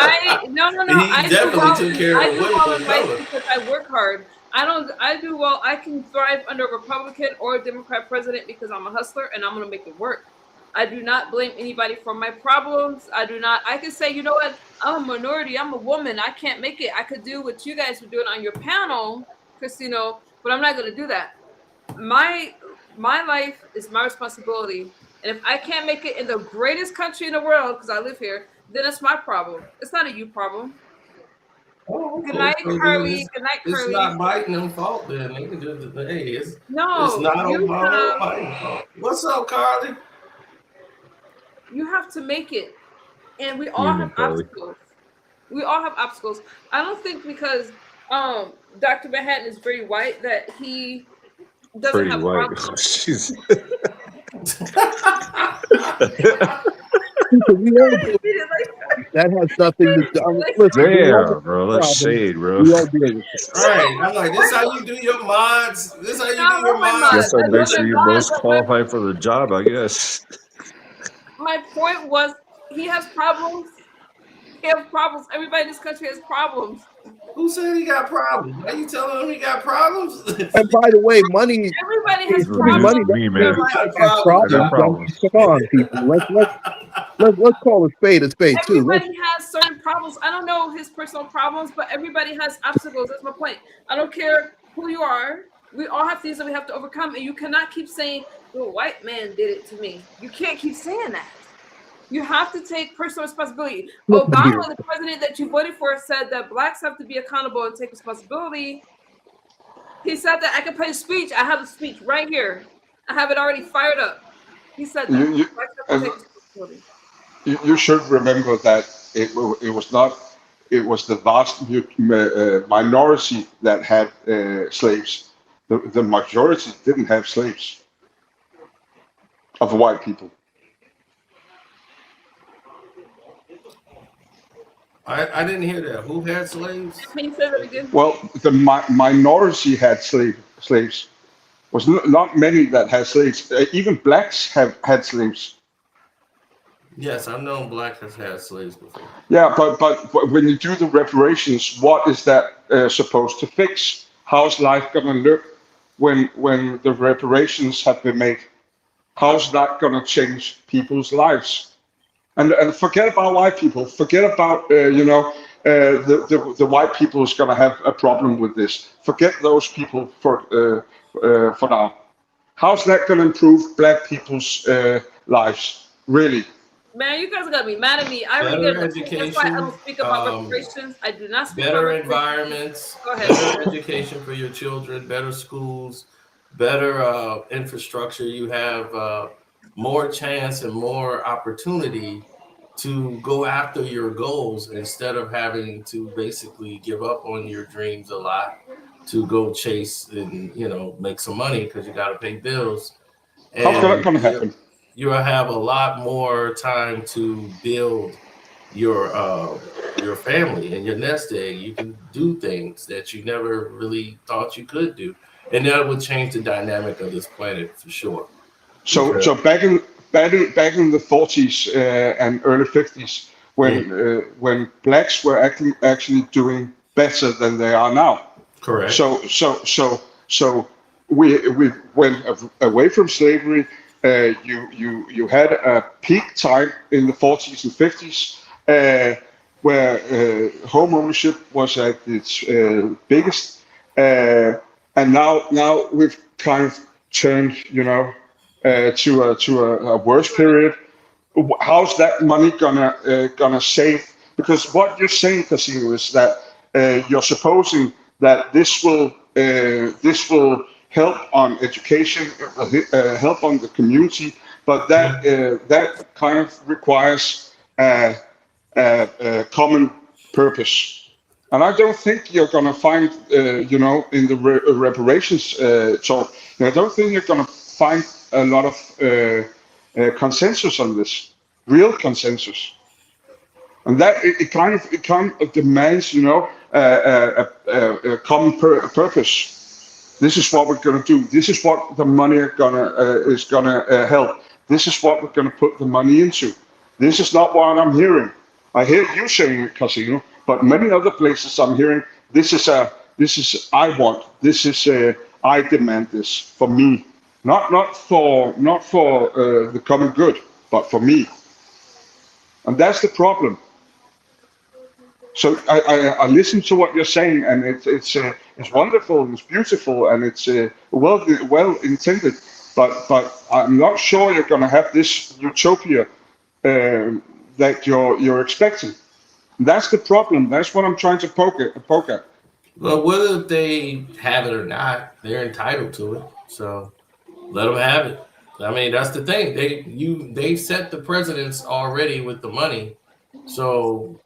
No. He definitely took care of the women of color. Because I work hard. I do well. I can thrive under a Republican or a Democrat president because I'm a hustler and I'm going to make it work. I do not blame anybody for my problems. I can say, you know what? I'm a minority. I'm a woman. I can't make it. I could do what you guys were doing on your panel, Christino, but I'm not going to do that. My life is my responsibility. And if I can't make it in the greatest country in the world, because I live here, then it's my problem. It's not a you problem. Oh, okay. Good night, Curly. Good night, It's Curly. not Biden's fault then. They can just, it's not Obama Biden's fault. What's up, Carly? You have to make it. And we all have obstacles. We all have obstacles. I don't think because Dr. Manhattan is very white that he doesn't have problems. That has nothing to do. Damn, bro, that's shade, bro. Right. I'm like, this how you do your mods. This how you do your mods. Guess that makes you most qualified for the job, I guess. My point was, he has problems. He has problems. Everybody in this country has problems. Who said he got problems? Why you telling him he got problems? And by the way, money, Everybody has it's giving money problems. Me, that man. They're like, got has problems. I got problems. problems. Come on, people. Let's call a spade too. everybody has certain problems. I don't know his personal problems, but everybody has obstacles. That's my point. I don't care who you are. We all have things that we have to overcome, and you cannot keep saying the white man did it to me. You can't keep saying that. You have to take personal responsibility. Listen Obama, here. the president that you voted for, said that blacks have to be accountable and take responsibility. He said that I can play a speech. I have a speech right here. I have it already fired up. He said that You, blacks have to take and responsibility. you should remember that it was not, it was the vast minority that had slaves. The majority didn't have slaves of white people. I didn't hear that. Who had slaves? Can you say that again? Well, the minority had slaves. Was not many that had slaves. Even blacks have had slaves. Yes, I've known black has had slaves before. Yeah, but when you do the reparations, what is that supposed to fix? How's life gonna look when the reparations have been made? How's that gonna change people's lives? And forget about white people. Forget about the white people is gonna have a problem with this. Forget those people for now. How's that gonna improve black people's lives? Really? Man, you guys are gonna be mad at me. I already Better get it. That's why I don't speak about reparations. I do not speak about better reparations. environments, Go ahead. better education for your children, better schools, better infrastructure. You have more chance and more opportunity to go after your goals instead of having to basically give up on your dreams a lot to go chase and make some money because you got to pay bills. How's that And gonna happen? you'll have a lot more time to build your family and your nest egg. You can do things that you never really thought you could do, and that would change the dynamic of this planet for sure. So back in the 40s and early 50s, when blacks were actually doing better than they are now. Correct. So we went away from slavery. You had a peak time in the 40s and 50s where home ownership was at its biggest, and now we've kind of turned, to a worse period. How's that money gonna save? Because what you're saying, Casino, is that you're supposing that this will help on education, help on the community, but that kind of requires a common purpose. And I don't think you're going to find, in the reparations talk, I don't think you're going to find a lot of consensus on this, real consensus. And that it kind of demands, a common purpose. This is what we're going to do. This is what the money is gonna help. This is what we're going to put the money into. This is not what I'm hearing. I hear you saying it, Casino, but many other places I'm hearing this is I want. This is I demand this for me, not for the common good, but for me. And that's the problem. So I listen to what you're saying, and it's wonderful, and it's beautiful, and it's well intended. But I'm not sure you're going to have this utopia that you're expecting. That's the problem. That's what I'm trying to poke at. Well, whether they have it or not, they're entitled to it. So let them have it. I mean, that's the thing. They set the precedents already with the money. So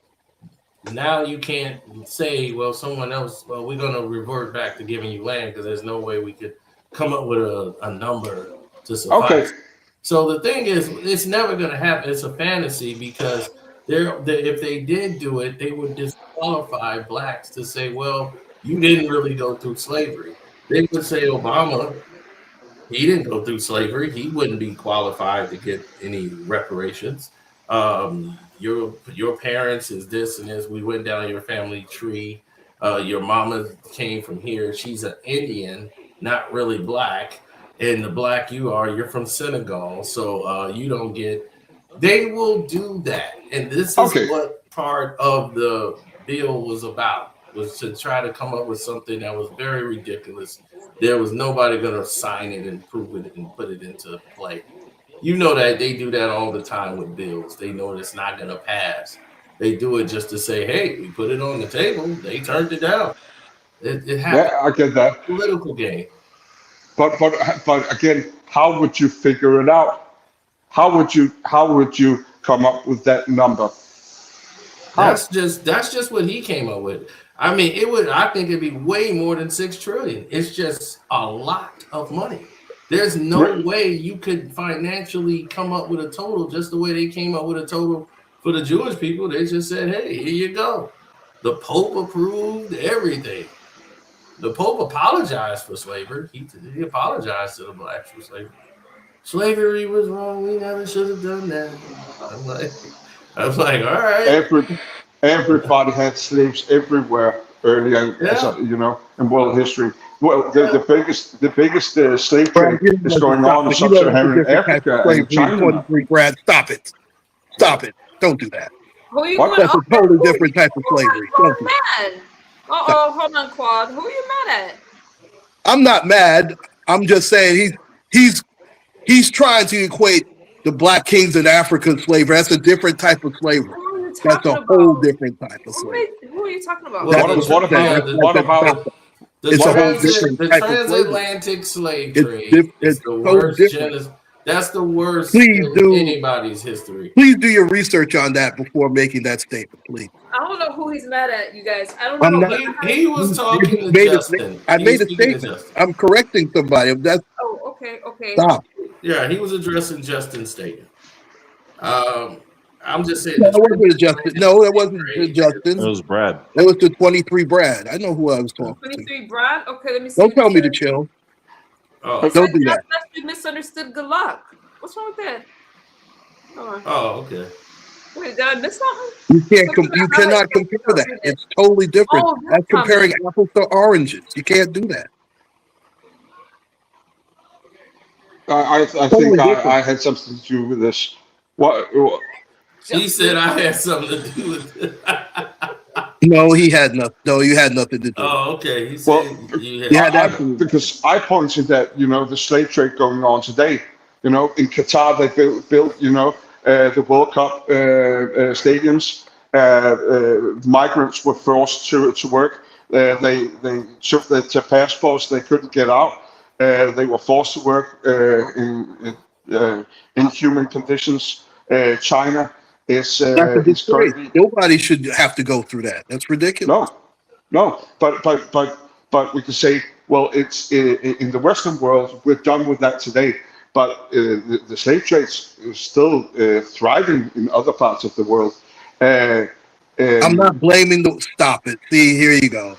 now you can't say, well, someone else, well, we're going to revert back to giving you land because there's no way we could come up with a number to suffice. Okay. So the thing is, it's never going to happen. It's a fantasy because if they did do it, they would disqualify blacks to say, well, you didn't really go through slavery. They would say Obama, he didn't go through slavery. He wouldn't be qualified to get any reparations. Your parents is this and this. We went down your family tree. Your mama came from here. She's an Indian, not really black. And the black you are, you're from Senegal. So you don't get, they will do that. And this is Okay. what part of the bill was about, was to try to come up with something that was very ridiculous. There was nobody going to sign it and prove it and put it into play. You know that they do that all the time with bills. They know it's not going to pass. They do it just to say, hey, we put it on the table. They turned it down. It happened. Yeah, I get that. Political game. But again, how would you figure it out? How would you come up with that number? How? That's just what he came up with. I mean, I think it'd be way more than $6 trillion. It's just a lot of money. There's no way you could financially come up with a total just the way they came up with a total for the Jewish people. They just said, hey, here you go. The Pope approved everything. The Pope apologized for slavery. He apologized to the blacks for slavery. Slavery was wrong. We never should have done that. I'm like, all right. Everybody had slaves everywhere earlier, in world history. Well, the biggest slave trade is going on in sub-Saharan Africa and China. Brad, stop it. Don't do that. Who you What? going That's a totally different type of slavery. Don't do that. mad? Hold on, Quad. Who are you mad at? I'm not mad. I'm just saying he's trying to equate the black kings in African slavery. That's a different type of slavery. Who are you That's talking a whole about? different type of slavery. Who are you talking about? Well, What about It's a whole different the type of slavery. transatlantic slave It's trade diff- is it's the so worst different. That's the worst Please in do. anybody's history. Please do your research on that before making that statement, please. I don't know who he's mad at, you guys. I don't I'm know. not- He was talking to Made a- Justin. I He made was a speaking to statement. Justin. I'm correcting somebody. That's Oh, okay. stop. Yeah, he was addressing Justin's statement. I'm just saying. No, it wasn't Justin. No, it wasn't Justin. It was Brad. It was the 23 Brad. I know who I was talking to. 23 Brad? Okay, let me see. Don't tell me to chill. Oh, Don't do that. You misunderstood good luck. What's wrong with that? Hold on. oh, okay. Wait, did I miss something? You cannot compare that. It's totally different. Oh, That's comparing apples to oranges. You can't do that. I think I had something to do with this. What? He said I had something to do with it. No, he had nothing. No, you had nothing to do. Oh, okay. He said you had. Yeah, absolutely. Because I pointed that the slave trade going on today. In Qatar they built the World Cup stadiums. Migrants were forced to work. They took their passports. They couldn't get out. They were forced to work in inhuman conditions. China is currently. Nobody should have to go through that. That's ridiculous. No. But we can say, well, it's in the Western world. We're done with that today. But the slave trade is still thriving in other parts of the world. I'm not blaming the. Stop it. See, here you go.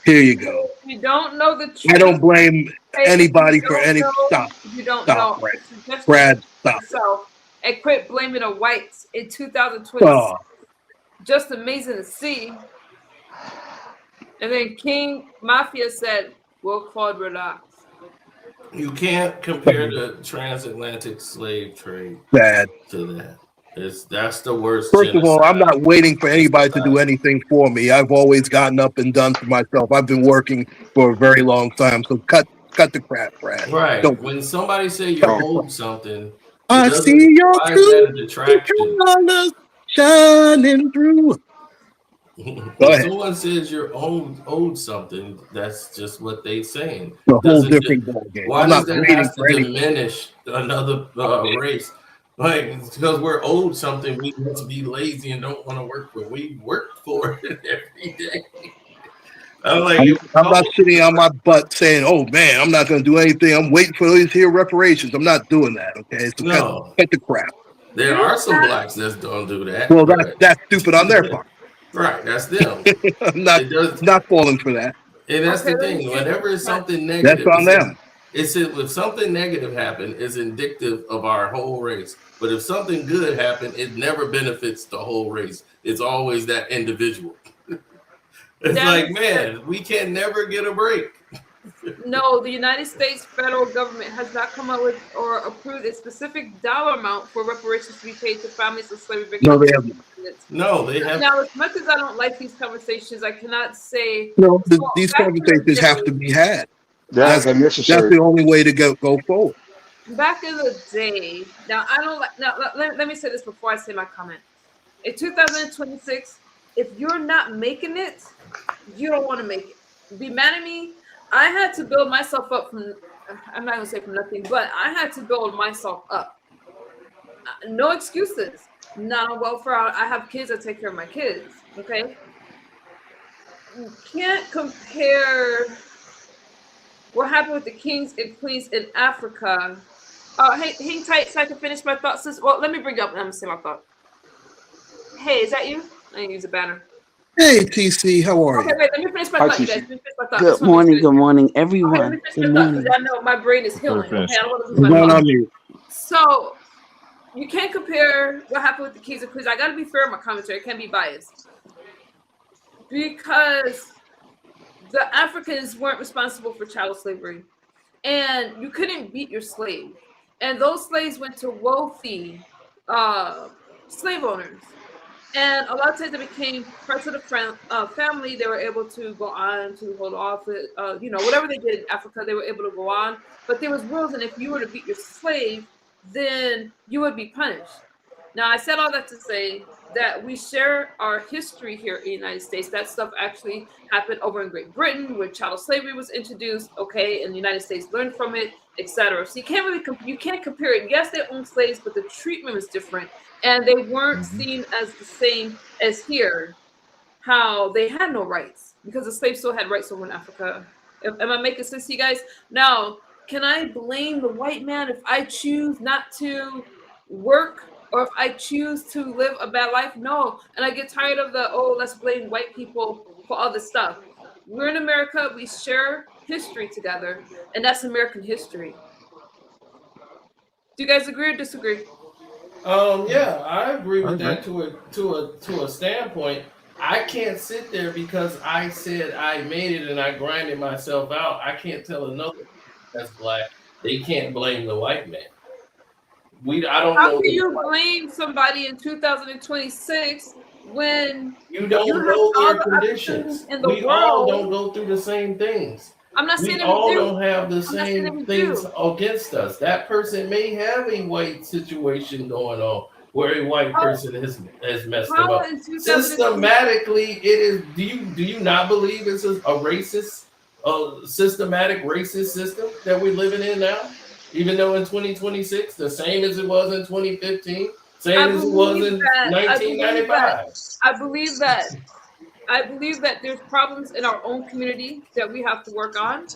You don't know the truth. I don't blame anybody for any. Stop. You don't Stop, know. Brad, stop. So, and quit blaming the whites in 2020. Oh. Just amazing to see. And then King Mafia said, "Will Claude relax?" You can't compare the transatlantic slave trade Bad. to that. That's the worst. First of all, I'm not waiting for anybody to do anything for me. I've always gotten up and done for myself. I've been working for a very long time. So cut the crap, Brad. Right. Don't. When somebody say you're owed something, I see your why is that a detraction? colors shining through. When someone says you're owed something, that's just what they're saying. It's a whole different ballgame. Why I'm does not that waiting have for to anything. diminish another race? Like, because we're owed something, we must be lazy and don't want to work for it. We work for it every day. I'm like, I'm not sitting on my butt saying, "Oh man, I'm not going to do anything. I'm waiting for these here reparations." I'm not doing that. Okay, so No. cut the crap. There are some blacks that don't do that. Well, but- that's stupid on their part. Right, that's them. I'm not falling for that. And that's the thing. Whenever it's something negative, That's on them. It's if something negative happened, it's indicative of our whole race. But if something good happened, it never benefits the whole race. It's always that individual. It's That like, makes sense. man, we can never get a break. No, the United States federal government has not come up with or approved a specific dollar amount for reparations to be paid to families of slavery victims. No, they haven't. No, they have. Now, as much as I don't like these conversations, I cannot say. No, Well, these back in the conversations have day- to be had. Yeah, That's they're that's necessary. the only way to go forward. Back in the day, now I don't like. Now let me say this before I say my comment. In 2026, if you're not making it, you don't want to make it. Be mad at me. I had to build myself up from. I'm not gonna say from nothing, but I had to build myself up. No excuses. Not on welfare. I have kids. I take care of my kids. Okay. You can't compare what happened with the kings and queens in Africa. Hang tight so I can finish my thoughts. Well, let me bring up and I'm gonna say my thought. Hey, is that you? I didn't use a banner. Hey, TC, how are Okay, you? wait, let me finish my Hi, thought, you TC. guys. Let me finish my thought. Good morning, good morning, Okay, let everyone. me finish Good my thought because morning. I know my brain is healing. Okay, finish. I don't want to lose You're my going thought. on mute. So you can't compare what happened with the kings and queens. I gotta be fair in my commentary. I can't be biased. Because the Africans weren't responsible for chattel slavery. And you couldn't beat your slave. And those slaves went to wealthy slave owners. And a lot of times they became parts of the family. They were able to go on to hold off, whatever they did in Africa, they were able to go on. But there was rules, and if you were to beat your slave, then you would be punished. Now, I said all that to say that we share our history here in the United States. That stuff actually happened over in Great Britain, where chattel slavery was introduced, okay, and the United States learned from it, etc. So you can't really you can't compare it. Yes, they owned slaves, but the treatment was different, and they weren't seen as the same as here, how they had no rights because the slaves still had rights over in Africa. Am I making sense to you guys? Now, can I blame the white man if I choose not to work or if I choose to live a bad life? No. And I get tired of let's blame white people for all this stuff. We're in America, we share history together, and that's American history. Do you guys agree or disagree? Yeah, I agree with that to a standpoint. I can't sit there because I said I made it and I grinded myself out. I can't tell another that's black they can't blame the white man. I don't How know. can you blame somebody in 2026 when you don't you have know all their the conditions? in the We all world? don't go through the same things. I'm not saying We that we all do. don't have the I'm not saying that same we things do. against us. That person may have a white situation going on where a white person has messed them How up. in 2020 Systematically, it is. Do you not believe it's a racist, systematic racist system that we're living in now? Even though in 2026, the same as it was in 2015, same as it was in 1995. I believe that there's problems in our own community that we have to work on.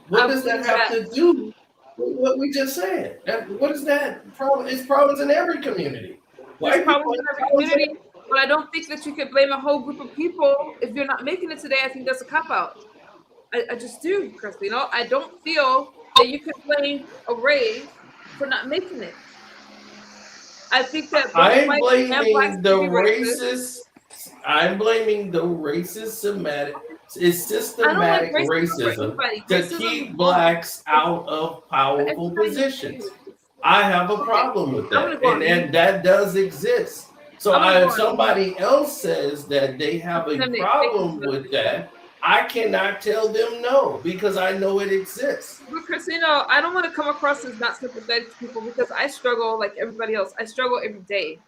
What does that have to do with what we just said? What is that problem? It's problems in every community. There's problems in every community, but I don't think that you can blame a whole group of people if you're not making it today. I think that's a cop-out. I just do, Christina. I don't feel that you can blame a race for not making it. I think that I'm blaming the systematic racism to keep blacks out of powerful positions. I have a problem with that, and that does exist. So if somebody else says that they have a problem with that, I cannot tell them no because I know it exists. But Christina, I don't want to come across as not sympathetic to people because I struggle like everybody else. I struggle every day.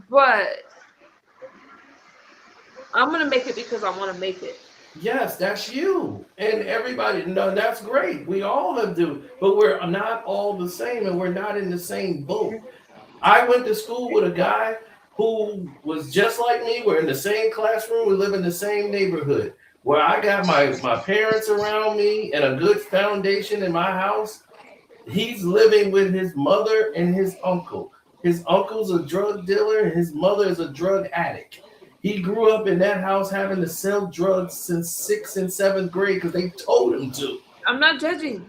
But I'm going to make it because I want to make it. Yes, that's you. And everybody, no, that's great. We all have to, but we're not all the same and we're not in the same boat. I went to school with a guy who was just like me. We're in the same classroom. We live in the same neighborhood where I got my parents around me and a good foundation in my house. He's living with his mother and his uncle. His uncle's a drug dealer and his mother is a drug addict. He grew up in that house having to sell drugs since 6th and 7th grade because they told him to. I'm not judging.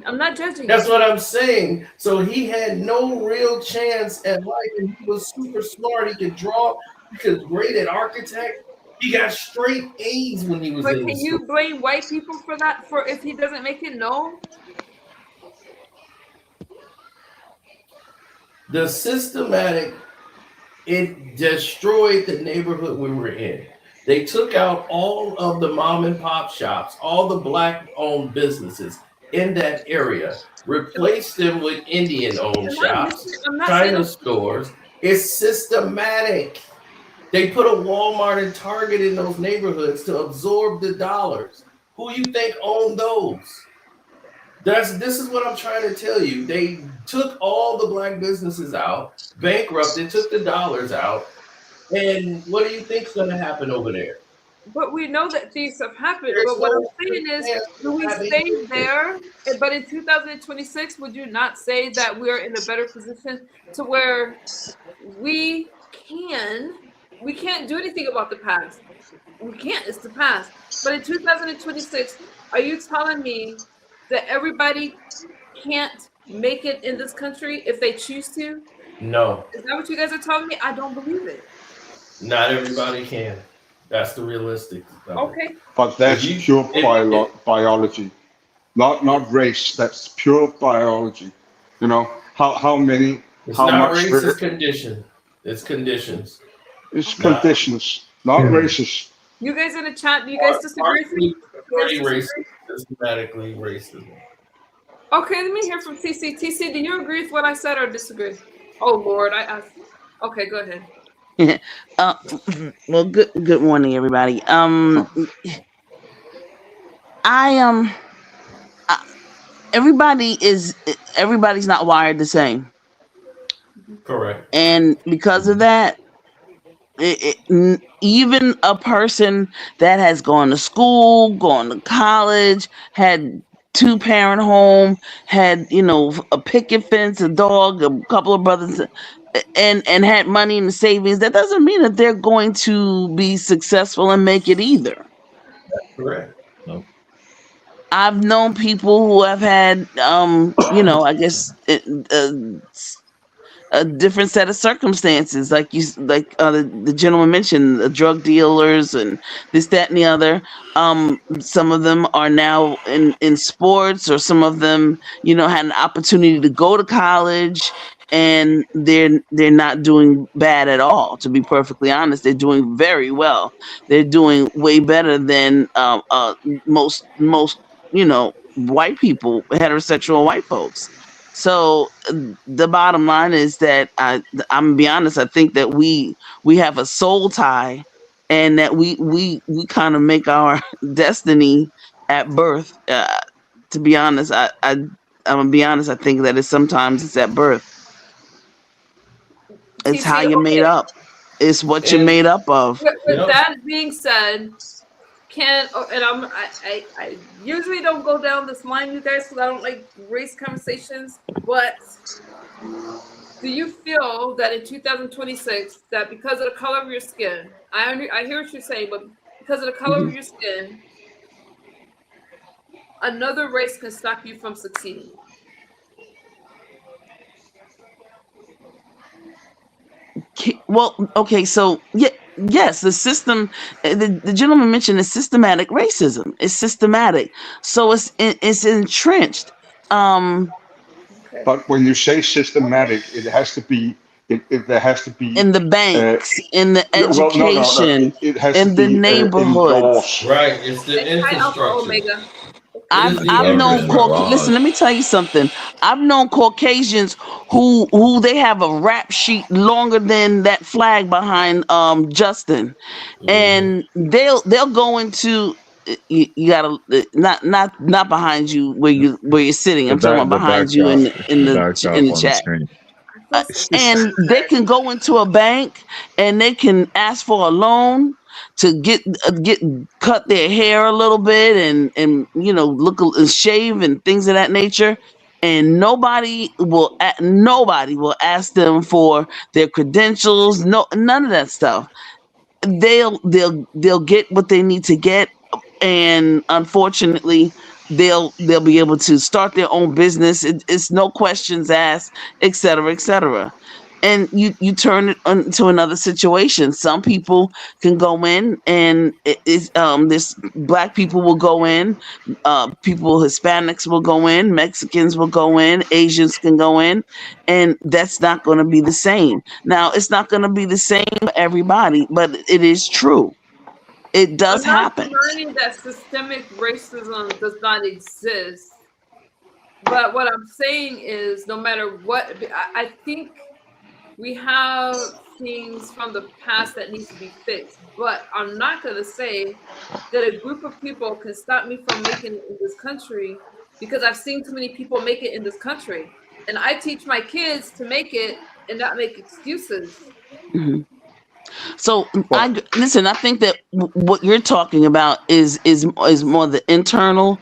That's what I'm saying. So he had no real chance at life, and he was super smart. He could draw. He was great at architect. He got straight A's when he was But in the can school. you blame white people for that? For if he doesn't make it known? The systematic, it destroyed the neighborhood we were in. They took out all of the mom and pop shops, all the black owned businesses in that area, replaced them with Indian owned shops, I'm not China saying stores. It's systematic. They put a Walmart and Target in those neighborhoods to absorb the dollars. Who you think owned those? This is what I'm trying to tell you. They took all the black businesses out, bankrupted, took the dollars out, and what do you think's going to happen over there? But we know that things have happened. There's But what no I'm saying is, chance do we of having stay anything. there? But in 2026, would you not say that we're in a better position to where we can't do anything about the past? We can't. It's the past. But in 2026, are you telling me that everybody can't make it in this country if they choose to? No, Is that what you guys are telling me? I don't believe it. not everybody can. That's the realistic. Okay. But that's If you- pure if- biology, not race. That's pure biology. You know how many, It's how not much race, it's condition. It's conditions. it's conditions, not races. You guys in the chat, do you guys disagree? Partially racist, systematically racism. Okay, let me hear from TC. TC, do you agree with what I said or disagree? Oh Lord, I asked. Okay, go ahead. Well, good morning, everybody. Everybody's not wired the same, Correct. and because of that, even a person that has gone to school, gone to college, had two-parent home, had a picket fence, a dog, a couple of brothers, and had money in the savings, that doesn't mean that they're going to be successful and make it either. Correct. No. I've known people who have had, I guess, a different set of circumstances, like the gentleman mentioned, the drug dealers and this, that, and the other. Some of them are now in sports, or some of them, had an opportunity to go to college, and they're not doing bad at all. To be perfectly honest, they're doing very well. They're doing way better than most white people, heterosexual white folks. So the bottom line is that I'm gonna be honest. I think that we have a soul tie, and that we kind of make our destiny at birth. To be honest, I'm gonna be honest. I think that sometimes it's at birth. It's how you're made up. It's what you're made up of. With that being said, I usually don't go down this line, you guys, because I don't like race conversations. But do you feel that in 2026, that because of the color of your skin, I hear what you're saying, but because of the color of your skin, another race can stop you from succeeding? Well, okay, so yes, the system. The gentleman mentioned is systematic racism. It's systematic, so it's entrenched. But when you say systematic, it has to be. There has to be in the banks, in the well, education, no. It has in to the be neighborhoods. Right. It's the infrastructure. Omega. I've known listen, let me tell you something. I've known Caucasians who they have a rap sheet longer than that flag behind Justin. And they'll go into you gotta not behind you where you're sitting. I'm talking about behind you in the chat. And they can go into a bank and they can ask for a loan to get cut their hair a little bit and look and shave and things of that nature, and nobody will ask them for their credentials. None of that stuff. They'll get what they need to get, and unfortunately they'll be able to start their own business. It's no questions asked, etc., etc. and you turn it into another situation. Some people can go in, and this black people will go in, people Hispanics will go in, Mexicans will go in, Asians can go in, and that's not going to be the same. Now, it's not going to be the same for everybody, but it is true. It does I'm not happen. denying that systemic racism does not exist. But what I'm saying is, no matter what, I think we have things from the past that needs to be fixed. But I'm not going to say that a group of people can stop me from making it in this country, because I've seen too many people make it in this country. And I teach my kids to make it and not make excuses. Mhm. So listen. I think that what you're talking about is more the internal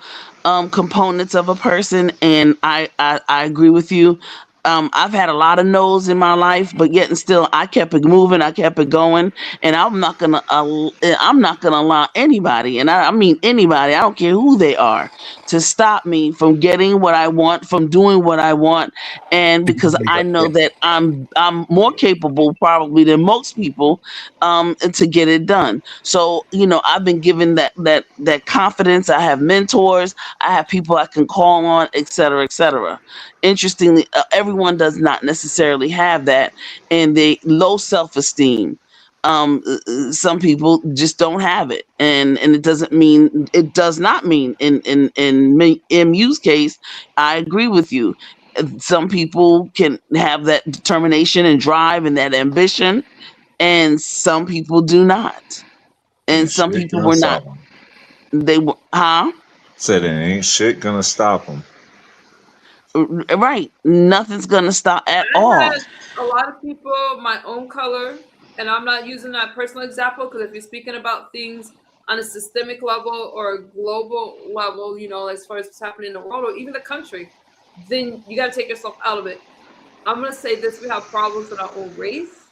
components of a person, and I agree with you. I've had a lot of no's in my life, but yet and still, I kept it moving. I kept it going, and I'm not gonna allow anybody, and I mean anybody, I don't care who they are, to stop me from getting what I want, from doing what I want, and because I know that I'm more capable probably than most people to get it done. So I've been given that confidence. I have mentors. I have people I can call on, et cetera, et cetera. Interestingly, everyone does not necessarily have that, and they low self-esteem. Some people just don't have it, and it does not mean in MU's case. I agree with you. Some people can have that determination and drive and that ambition, and some people do not. And Ain't some shit people gonna were not. stop them. They were, huh? Said it ain't shit gonna stop them. Right. Nothing's gonna stop at I all. had a lot of people my own color, and I'm not using that personal example, because if you're speaking about things on a systemic level or a global level, as far as what's happening in the world or even the country, then you got to take yourself out of it. I'm going to say this: we have problems in our own race,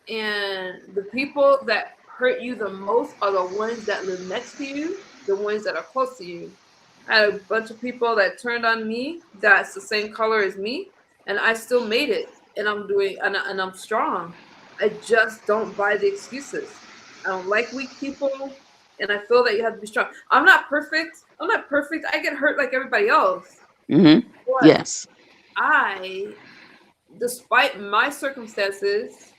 and the people that hurt you the most are the ones that live next to you, the ones that are close to you. I had a bunch of people that turned on me that's the same color as me, and I still made it, and I'm strong. I just don't buy the excuses. I don't like weak people, and I feel that you have to be strong. I'm not perfect. I get hurt like everybody else. Hmm. But Yes. despite my circumstances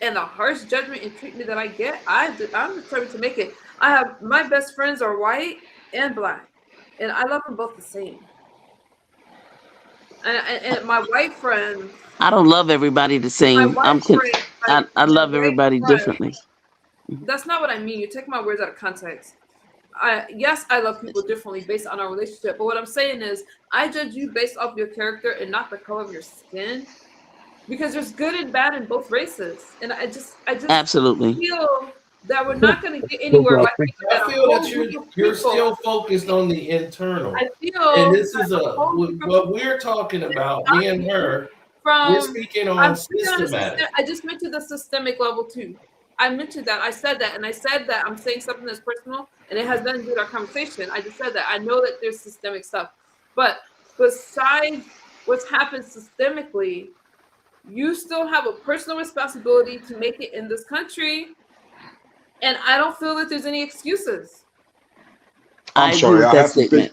and the harsh judgment and treatment that I get, I'm determined to make it. My best friends are white and black, and I love them both the same. And my white friends, I don't love everybody the my same. white friends, I my love white everybody friends. differently. That's not what I mean. You take my words out of context. Yes, I love people differently based on our relationship, but what I'm saying is, I judge you based off your character and not the color of your skin, because there's good and bad in both races, and I just Absolutely. feel that we're not going to get anywhere by thinking that I a feel whole that group of you're people. still focused on the internal. I And feel this is that a whole group of what we're talking about, me and her. We're speaking on I'm speaking on systematic. I just mentioned the systemic level too. I mentioned that. I said that, and I said that I'm saying something that's personal, and it has nothing to do with our conversation. I just said that. I know that there's systemic stuff, but besides what's happened systemically, you still have a personal responsibility to make it in this country, and I don't feel that there's any excuses. I'm I agree sorry. with that statement.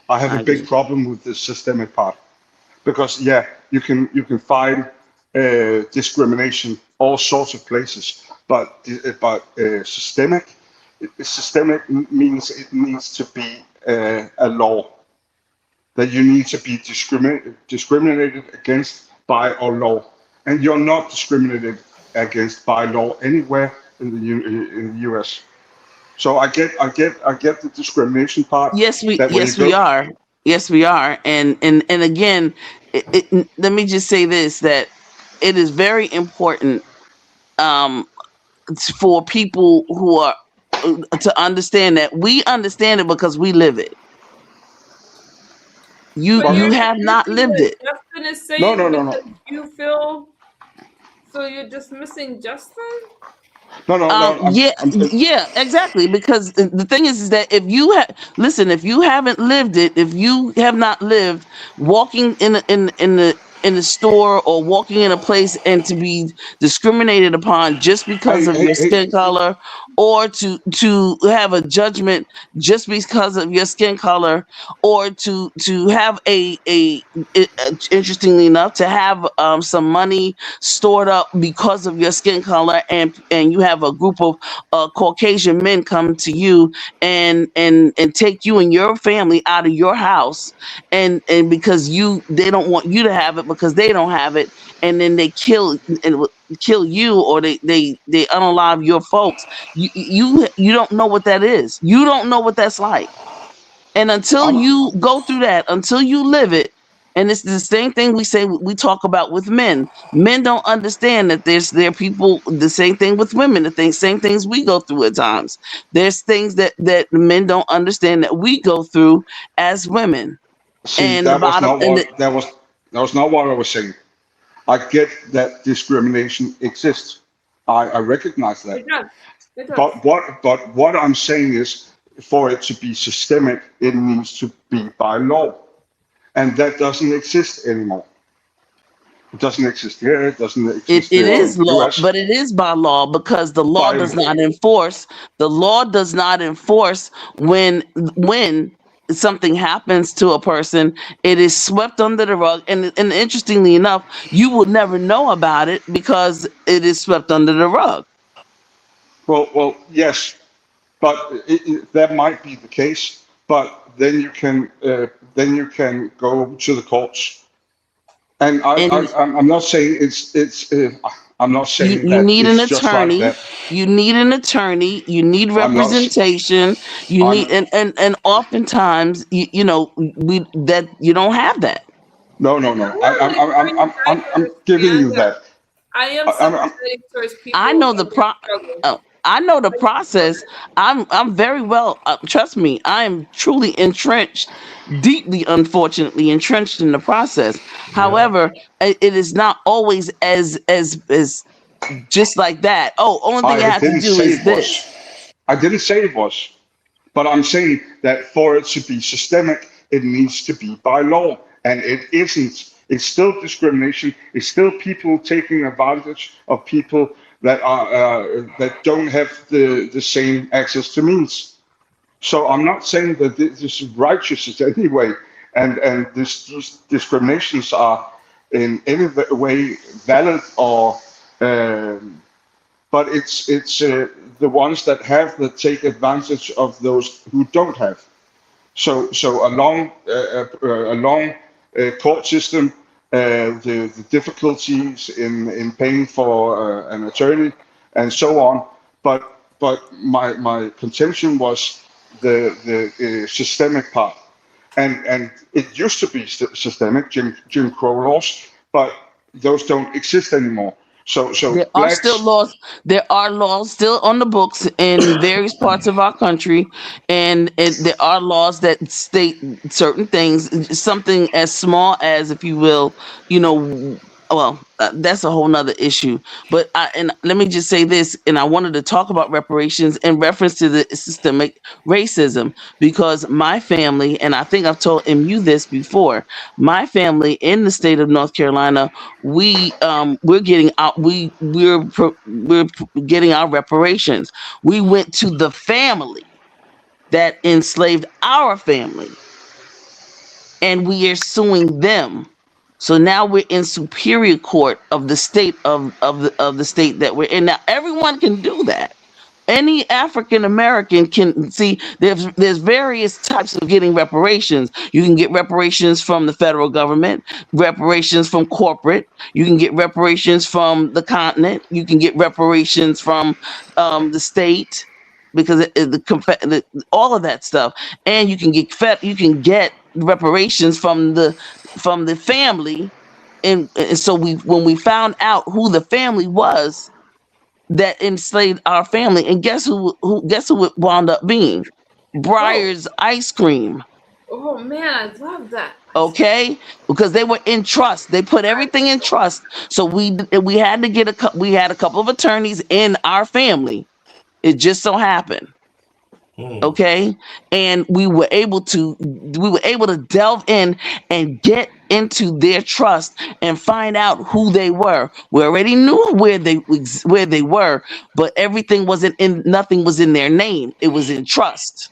I have I a big agree. problem with the systemic part, because you can find discrimination all sorts of places, but systemic means it needs to be a law, that you need to be discriminated against by a law, and you're not discriminated against by law anywhere in the US. So I get the discrimination part, Yes, that when you we go. are. Yes, we are. And again, let me just say this, that it is very important um, for people who are to understand that we understand it because we live it. So But You you're have not dismissing lived what it. Justin is no, saying no, no, no, because you feel. So you're dismissing Justin? no, no, no. Yeah, exactly. Because the thing is that if you listen, if you haven't lived it, if you have not lived walking in the in the store or walking in a place and to be discriminated upon just because Hey, of hey, your hey. skin color, or to have a judgment just because of your skin color, or to have interestingly enough, to have some money stored up because of your skin color, and you have a group of Caucasian men come to you and take you and your family out of your house, and because they don't want you to have it because they don't have it, and then they kill you, or they unalive your folks. You don't know what that is. You don't know what that's like. And until I'm, you go through that, until you live it, and it's the same thing we talk about with men. Men don't understand that there are people, the same thing with women, same things we go through at times. There's things that men don't understand that we go through as women. See, And the that was bottom not and what that was not what I was saying. I get that discrimination exists. I recognize that. It does. It does. But what I'm saying is, for it to be systemic, it needs to be by law, and that doesn't exist anymore. It doesn't exist here. It doesn't it exist in is the law, U.S. but it is by law because the law By does not enforce. The law does not enforce when something happens to a person. It is swept under the rug, and interestingly enough, you will never know about it because it is swept under the rug. well, yes, but that might be the case. But then you can go to the courts, and And I'm not saying I'm not saying you that need an it's just like attorney. that. You need an attorney. You need I'm not. s- representation. You I'm need and oftentimes we that you don't have that. no. I'm not really I'm sympathetic giving towards you men. that. I am I'm sympathetic towards I people know in the their pro. struggle. I know the Like, process. I'm very well. Trust me, I am truly entrenched, deeply, unfortunately, entrenched in the process. Yeah. However, it is not always as just like that. Oh, only thing I I have to didn't do say is it this. was. I didn't say it was. But I'm saying that for it to be systemic, it needs to be by law, and it isn't. It's still discrimination. It's still people taking advantage of people that don't have the same access to means. So I'm not saying that this is righteous in any way, and these discriminations are in any way valid or. Um, but it's the ones that have that take advantage of those who don't have. So along court system, the difficulties in paying for an attorney and so on. But my contention was the systemic part, and it used to be systemic Jim Crow laws, but those don't exist anymore. So There are still blacks. laws. There are laws still on the books in various parts of our country, and there are laws that state certain things. Something as small as, if you will, you know, well, that's a whole nother issue. And let me just say this, and I wanted to talk about reparations in reference to the systemic racism, because my family, and I think I've told MU this before, my family in the state of North Carolina, we're getting out we're getting our reparations. We went to the family that enslaved our family, and we are suing them. So now we're in superior court of the state of the state that we're in. Now everyone can do that. Any African American can see. There's various types of getting reparations. You can get reparations from the federal government, reparations from corporate. You can get reparations from the continent. You can get reparations from the state, because all of that stuff. And you can get reparations from the family. And so when we found out who the family was that enslaved our family, and guess who it wound up being? oh, Briar's ice cream. oh man, I love that. Okay, because they were in trust. They put everything in trust. So we had to we had a couple of attorneys in our family. It just so happened. Okay, and we were able to delve in and get into their trust and find out who they were. We already knew where they were, but nothing was in their name. It was in trust.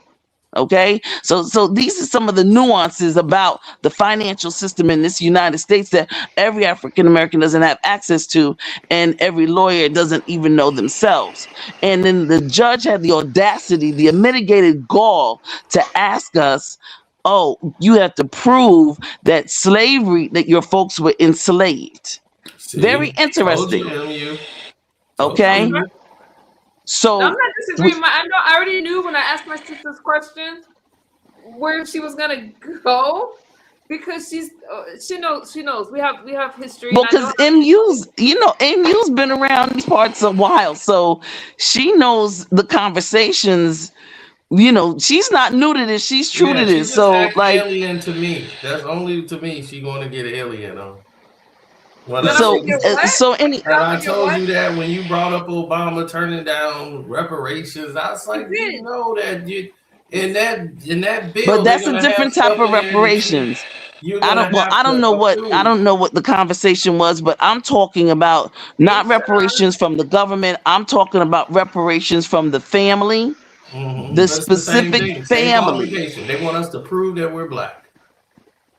Okay, so these are some of the nuances about the financial system in this United States that every African American doesn't have access to, and every lawyer doesn't even know themselves. And then the judge had the audacity, the unmitigated gall to ask us, oh, you have to prove that your folks were enslaved. See, Very told you, interesting. MU. Okay, I'm so not disagreeing. I already knew when I asked my sister's question where she was gonna go, because she knows. We have history. well, And I know because MU's been around these parts a while, so she knows the conversations. She's not new to this; she's true Yeah, to she this. just So, act like, alien to me. That's only to me she going to get alien on. When then I I'm so, gonna get what? any. and I'm I gonna get told what? you that when you brought up Obama turning down reparations, I was like, You you did. know that you in that But bill they're that's a gonna have different type stuff of in there that reparations. you're I gonna don't. Well, have to I approve. don't know what the conversation was, but I'm talking about not reparations from the government. I'm talking about reparations from the family, the But it's the same specific thing, same family. qualification. They want us to prove that we're black.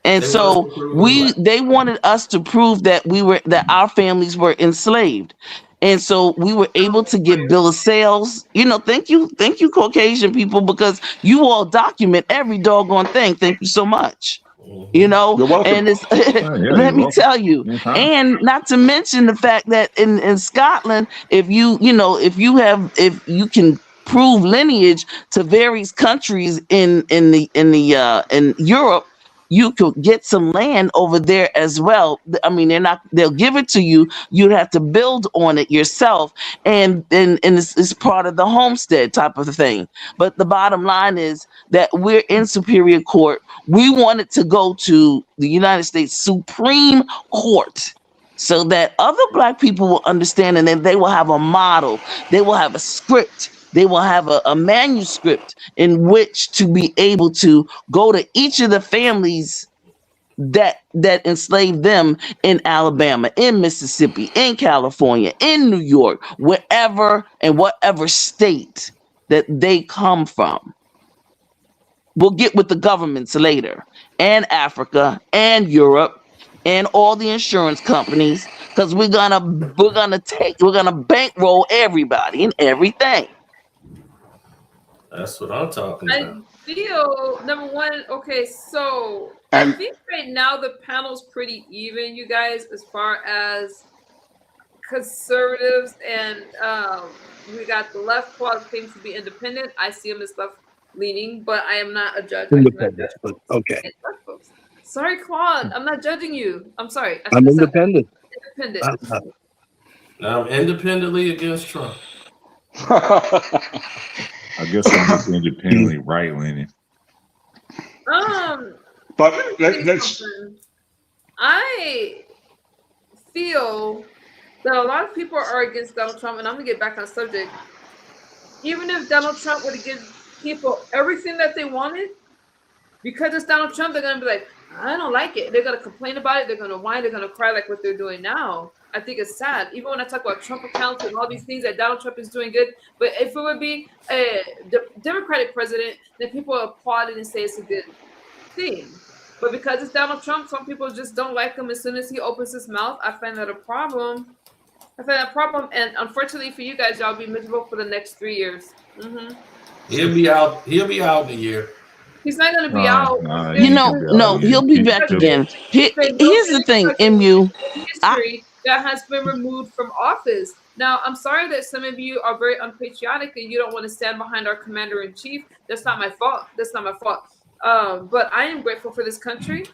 And They want us so to prove we're black. they wanted us to prove that our families were enslaved. And so we were able to get bill of sales. Thank you, Caucasian people, because you all document every doggone thing. Thank you so much. You're welcome. And it's Oh, yeah, let you're me welcome. tell you, Anytime. and not to mention the fact that in Scotland, if you can prove lineage to various countries in Europe, you could get some land over there as well. I mean, they'll give it to you. You'd have to build on it yourself. And it's part of the homestead type of thing. But the bottom line is that we're in Superior Court. We wanted to go to the United States Supreme Court so that other Black people will understand, and then they will have a model. They will have a script. They will have a manuscript in which to be able to go to each of the families that enslaved them in Alabama, in Mississippi, in California, in New York, wherever and whatever state that they come from. We'll get with the governments later, and Africa and Europe and all the insurance companies, because we're gonna bankroll everybody and everything. That's what I'm talking I about. feel number one. Okay, so I And think right now the panel's pretty even, you guys, as far as conservatives and we got the left quad claims to be independent. I see them as left leaning, but I am not a judge. I cannot Independent, judge. but okay. Left folks. Sorry, Claude. I'm not judging you. I'm sorry. I'm independent. Independent. Now I'm independently against Trump. I guess I'm just independently right leaning. but let me say let's something. I feel that a lot of people are against Donald Trump, and I'm gonna get back on subject. Even if Donald Trump were to give people everything that they wanted, because it's Donald Trump, they're gonna be like, I don't like it. They're gonna complain about it. They're gonna whine. They're gonna cry like what they're doing now. I think it's sad. Even when I talk about Trump accounts and all these things that Donald Trump is doing good, but if it would be a Democratic president, then people applaud it and say it's a good thing. But because it's Donald Trump, some people just don't like him. As soon as he opens his mouth, I find that a problem. And unfortunately for you guys, y'all be miserable for the next 3 years. He'll be out. He'll be out in a year. He's not going to be out. He'll be back again. Here's the thing, MU. History that has been removed from office. Now, I'm sorry that some of you are very unpatriotic and you don't want to stand behind our commander-in-chief. That's not my fault. But I am grateful for this country.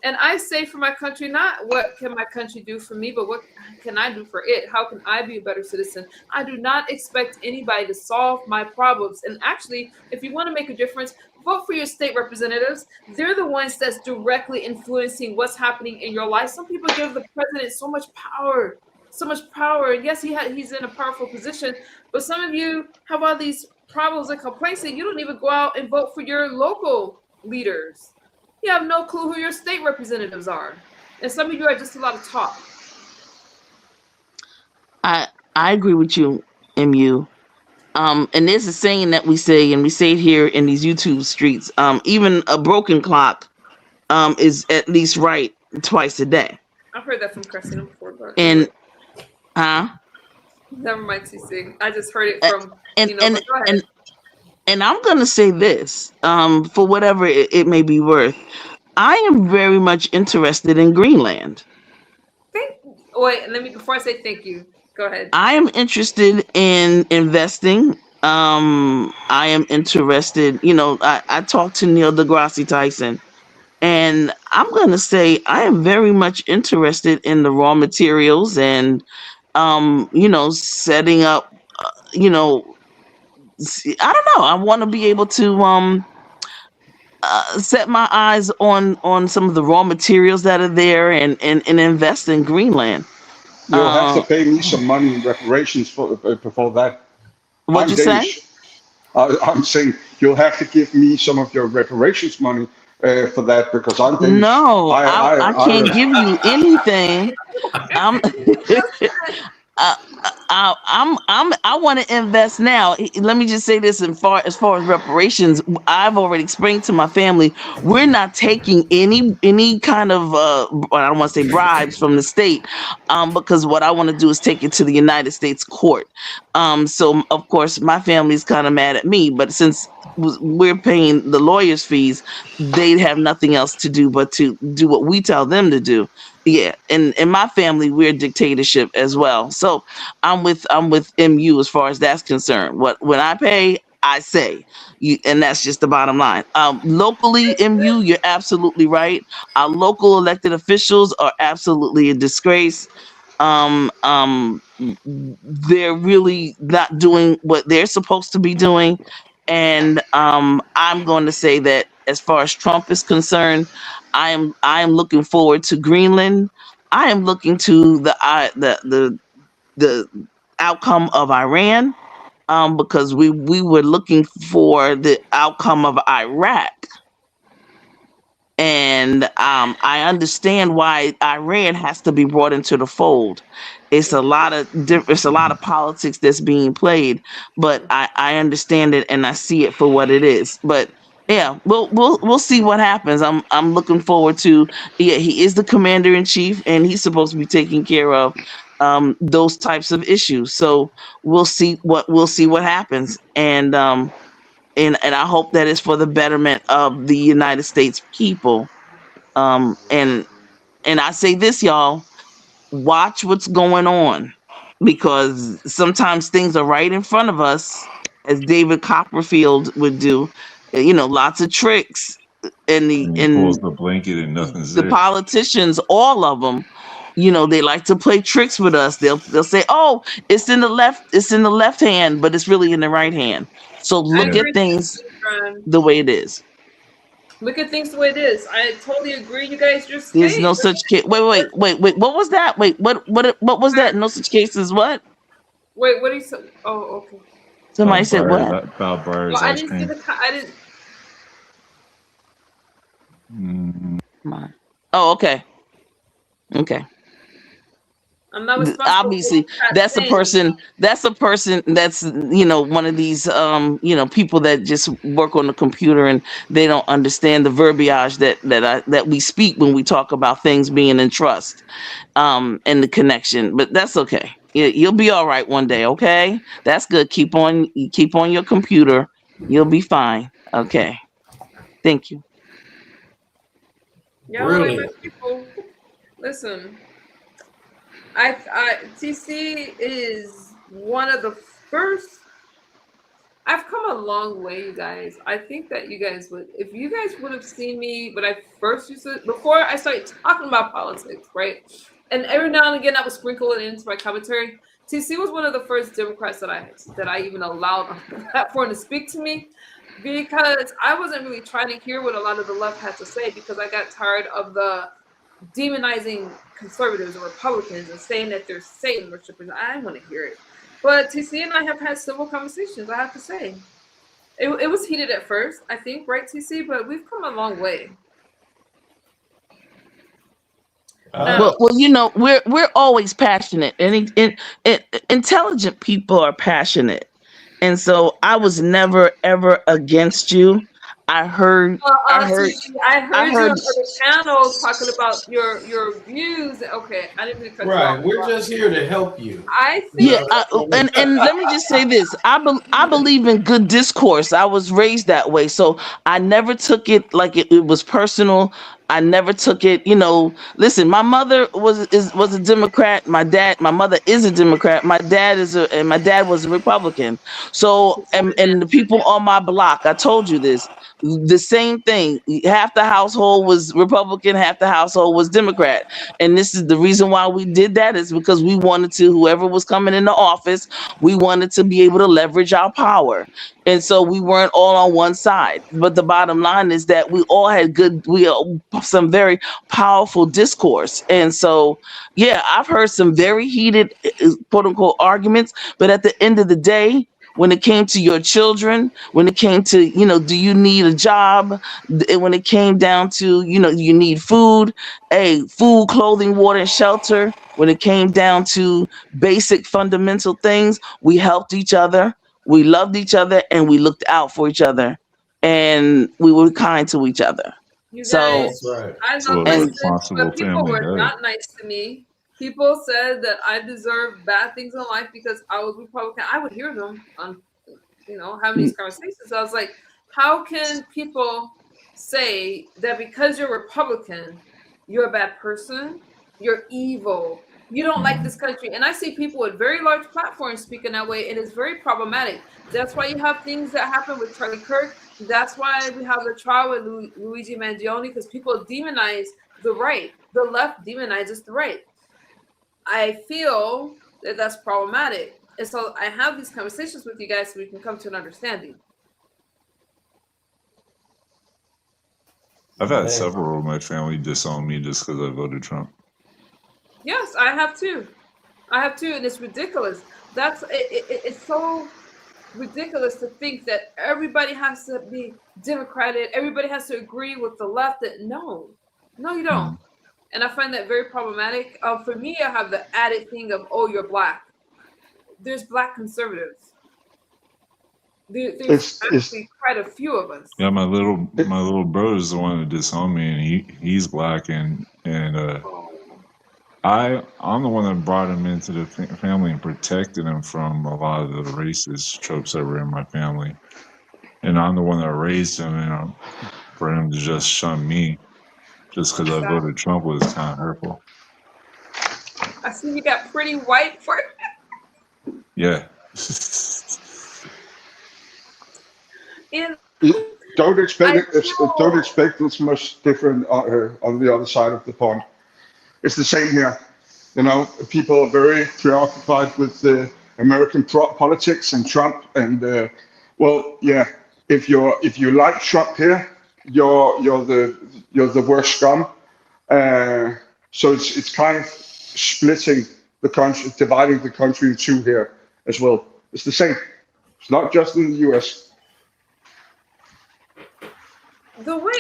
And I say for my country, not what can my country do for me, but what can I do for it? How can I be a better citizen? I do not expect anybody to solve my problems. And actually, if you want to make a difference, vote for your state representatives. They're the ones that's directly influencing what's happening in your life. Some people give the president so much power. And yes, he's in a powerful position, but some of you have all these problems and complaints, and you don't even go out and vote for your local leaders. You have no clue who your state representatives are. And some of you are just a lot of talk. I agree with you, MU. And there's a saying that we say, and we say it here in these YouTube streets. Even a broken clock is at least right twice a day. I've heard that from Christina before, but And never mind, TC. I just heard it from and you know. But go ahead. and I'm gonna say this, for whatever it may be worth. I am very much interested in Greenland. Wait, before I say thank you, go ahead. I am interested in investing. I am interested, I talked to Neil deGrasse Tyson, and I'm going to say I am very much interested in the raw materials and, setting up, I don't know. I want to be able to set my eyes on some of the raw materials that are there and invest in Greenland. You'll have to pay me some money in reparations for that. What'd you Danish. say? I'm saying you'll have to give me some of your reparations money for that because I'm Danish. No, I can't give you anything. I want to invest now. Let me just say this: as far as reparations, I've already explained to my family we're not taking any kind of I don't want to say bribes from the state, because what I want to do is take it to the United States court. So of course my family's kind of mad at me, but since we're paying the lawyers' fees, they have nothing else to do but to do what we tell them to do. Yeah, and in my family, we're a dictatorship as well. So I'm with MU as far as that's concerned. When I pay, I say, and that's just the bottom line. Locally, MU, you're absolutely right. Our local elected officials are absolutely a disgrace. They're really not doing what they're supposed to be doing. And I'm going to say that as far as Trump is concerned, I am looking forward to Greenland. I am looking to the outcome of Iran, because we were looking for the outcome of Iraq. And I understand why Iran has to be brought into the fold. It's a lot of politics that's being played, but I understand it and I see it for what it is. But yeah, we'll see what happens. I'm looking forward to. Yeah, he is the commander in chief, and he's supposed to be taking care of those types of issues. So we'll see what happens, and I hope that it's for the betterment of the United States people. And I say this, y'all, watch what's going on, because sometimes things are right in front of us, as David Copperfield would do. Lots of tricks, and And he pulls the blanket and nothing's the there. politicians, all of them. They like to play tricks with us. They'll say, "Oh, it's in the left hand, but it's really in the right hand." So look at things the way it is. Look at things the way it is. I totally agree. You guys just There's no such case. Wait. What was that? Wait, what was that? No such case as what? Wait, what do you say? Oh, okay. Somebody said what? About Breyer's Well, I ice didn't see cream. I didn't. Come on. Oh, okay. Okay. I'm not responsible. Obviously, that's a person that's one of these people that just work on the computer, and they don't understand the verbiage that we speak when we talk about things being in trust, and the connection. But that's okay. You'll be all right one day. Okay, that's good. Keep on your computer. You'll be fine. Okay. Thank you. Y'all Really? my people. Listen. TC is one of the first. I've come a long way, you guys. I think that you guys would, if you guys would have seen me when I first used to, before I started talking about politics, right? And every now and again, I would sprinkle it into my commentary. TC was one of the first Democrats that I even allowed on the platform to speak to me, because I wasn't really trying to hear what a lot of the left had to say, because I got tired of the demonizing conservatives or Republicans and saying that they're Satan worshippers. I want to hear it. But TC and I have had civil conversations, I have to say. It was heated at first, I think, right, TC? But we've come a long way. Well, we're always passionate, and intelligent people are passionate, and so I was never ever against you. I heard I heard you on other channels talking about your views. Okay, I didn't mean to cut you Right, off. we're just here to help you. I think and let me just say this: I believe in good discourse. I was raised that way, so I never took it like it was personal. I never took it, listen, my mother was a Democrat. My mother is a Democrat. My dad was a Republican. So and the people on my block, I told you this, the same thing. Half the household was Republican, half the household was Democrat. And this is the reason why we did that, is because we wanted to, whoever was coming into office, we wanted to be able to leverage our power. And so we weren't all on one side. But the bottom line is that we all had some very powerful discourse. And so, yeah, I've heard some very heated, quote unquote, arguments. But at the end of the day, when it came to your children, when it came to, do you need a job? When it came down to, you need food, food, clothing, water, and shelter. When it came down to basic fundamental things, we helped each other. We loved each other, and we looked out for each other, and we were kind to each other. You so, guys, right. I know but people were not nice to me. People said that I deserve bad things in life because I was Republican. I would hear them on, having these conversations. I was like, how can people say that because you're Republican, you're a bad person, you're evil, you don't like this country? And I see people with very large platforms speaking that way, and it's very problematic. That's why you have things that happen with Charlie Kirk. That's why we have the trial with Luigi Mangione, because people demonize the right. The left demonizes the right. I feel that that's problematic. And so I have these conversations with you guys so we can come to an understanding. I've had several of my family disown me just because I voted Trump. Yes, I have too. And it's ridiculous. It's so ridiculous to think that everybody has to be Democratic, everybody has to agree with the left. No, you don't. And I find that very problematic. For me, I have the added thing of, you're Black. There's Black conservatives. There's actually quite a few of us. Yeah, my little brother is the one that disowned me, and he's Black, and I'm the one that brought him into the family and protected him from a lot of the racist tropes that were in my family, and I'm the one that raised him, for him to just shun me just because I voted Trump was kind of hurtful. I see you got pretty white for it. Yeah. Don't expect it's much different on the other side of the pond. It's the same here. People are very preoccupied with the American politics and Trump, and if you like Trump here, you're the worst scum. So it's kind of splitting the country, dividing the country in two here as well. It's the same. It's not just in the US.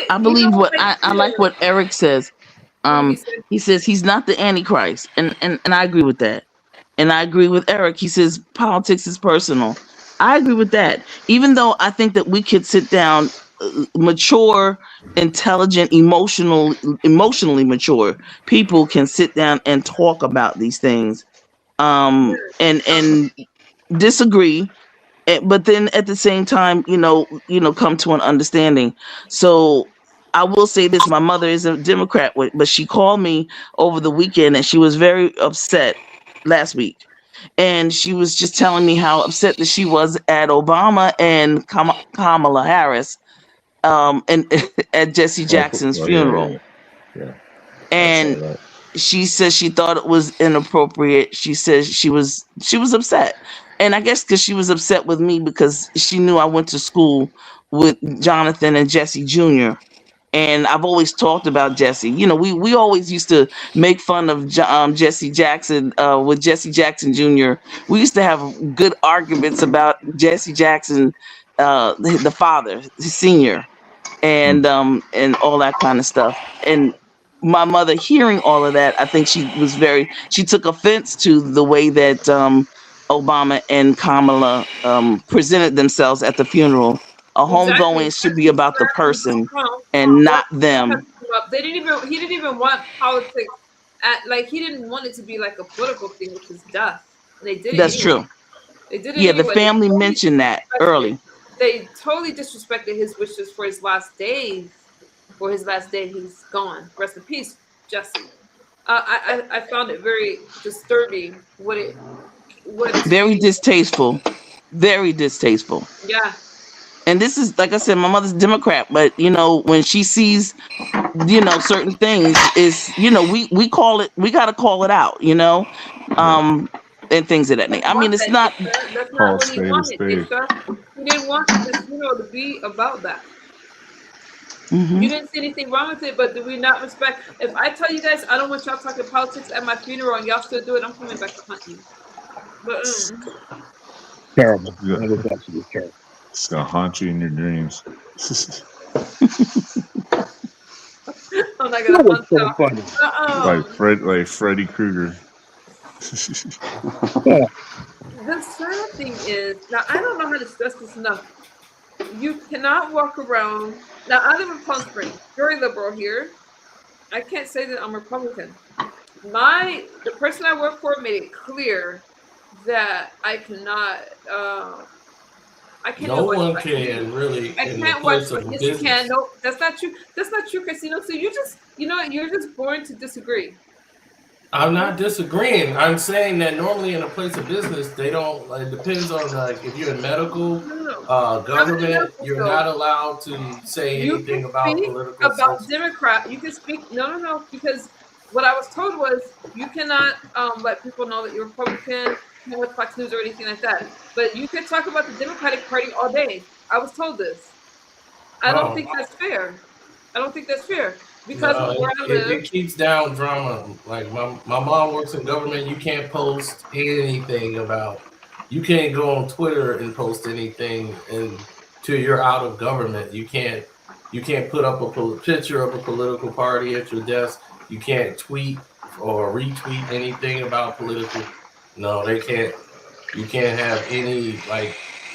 I believe I like what Eric says. He says he's not the Antichrist, and I agree with that. And I agree with Eric. He says politics is personal. I agree with that. Even though I think that we could sit down, mature, intelligent, emotionally mature people can sit down and talk about these things, and disagree, but then at the same time, come to an understanding. So I will say this: my mother is a Democrat, but she called me over the weekend, and she was very upset last week. And she was just telling me how upset that she was at Obama and Kamala Harris, and at Jesse Jackson's funeral. Yeah. And she says she thought it was inappropriate. She says she was upset. And I guess because she was upset with me because she knew I went to school with Jonathan and Jesse Jr. And I've always talked about Jesse. We always used to make fun of Jesse Jackson with Jesse Jackson Jr. We used to have good arguments about Jesse Jackson the father, the senior, and all that kind of stuff. And my mother, hearing all of that, I think she took offense to the way that Obama and Kamala presented themselves at the funeral. A Exactly. homegoing should be about the person and That's not them. They didn't even. He didn't even want politics. He didn't want it to be like a political thing, which is death. And they did it That's anyway. true. They did it Yeah, the anyway. They family totally mentioned that disrespected. early. They totally disrespected his wishes for his last days. For his last day, he's gone. Rest in peace, Jesse. I found it very disturbing. Very distasteful. Very distasteful. Yeah. And this is, like I said, my mother's Democrat, but when she sees certain things, is we call it, we got to call it out, and things of that nature. I mean, it's not. That's not what he wanted. He didn't want this funeral to be about that. You didn't see anything wrong with it, but do we not respect? If I tell you guys I don't want y'all talking politics at my funeral and y'all still do it, I'm coming back to hunt you. But Terrible. That is absolutely terrible. It's gonna haunt you in your dreams. I'm not gonna hunt so y'all. funny. Like Freddy Krueger. The sad thing is, now I don't know how to stress this enough. You cannot walk around. Now I live in Palm Springs, very liberal here. I can't say that I'm Republican. The person I work for made it clear that I cannot. I can't. No one can really. I can't watch. Yes, you can. No, that's not true. That's not true, Christina. So you're just born to disagree. I'm not disagreeing. I'm saying that normally in a place of business, they don't. It depends on if you're in medical, government, you're not allowed to say anything about political. About Democrat, you can speak. No, because what I was told was you cannot let people know that you're Republican, with Fox News or anything like that. But you can talk about the Democratic Party all day. I was told this. I don't think that's fair. Because of where I live. It keeps down drama. Like my mom works in government. You can't post anything about. You can't go on Twitter and post anything until you're out of government. You can't put up a picture of a political party at your desk. You can't tweet or retweet anything about political. No, they can't. You can't have any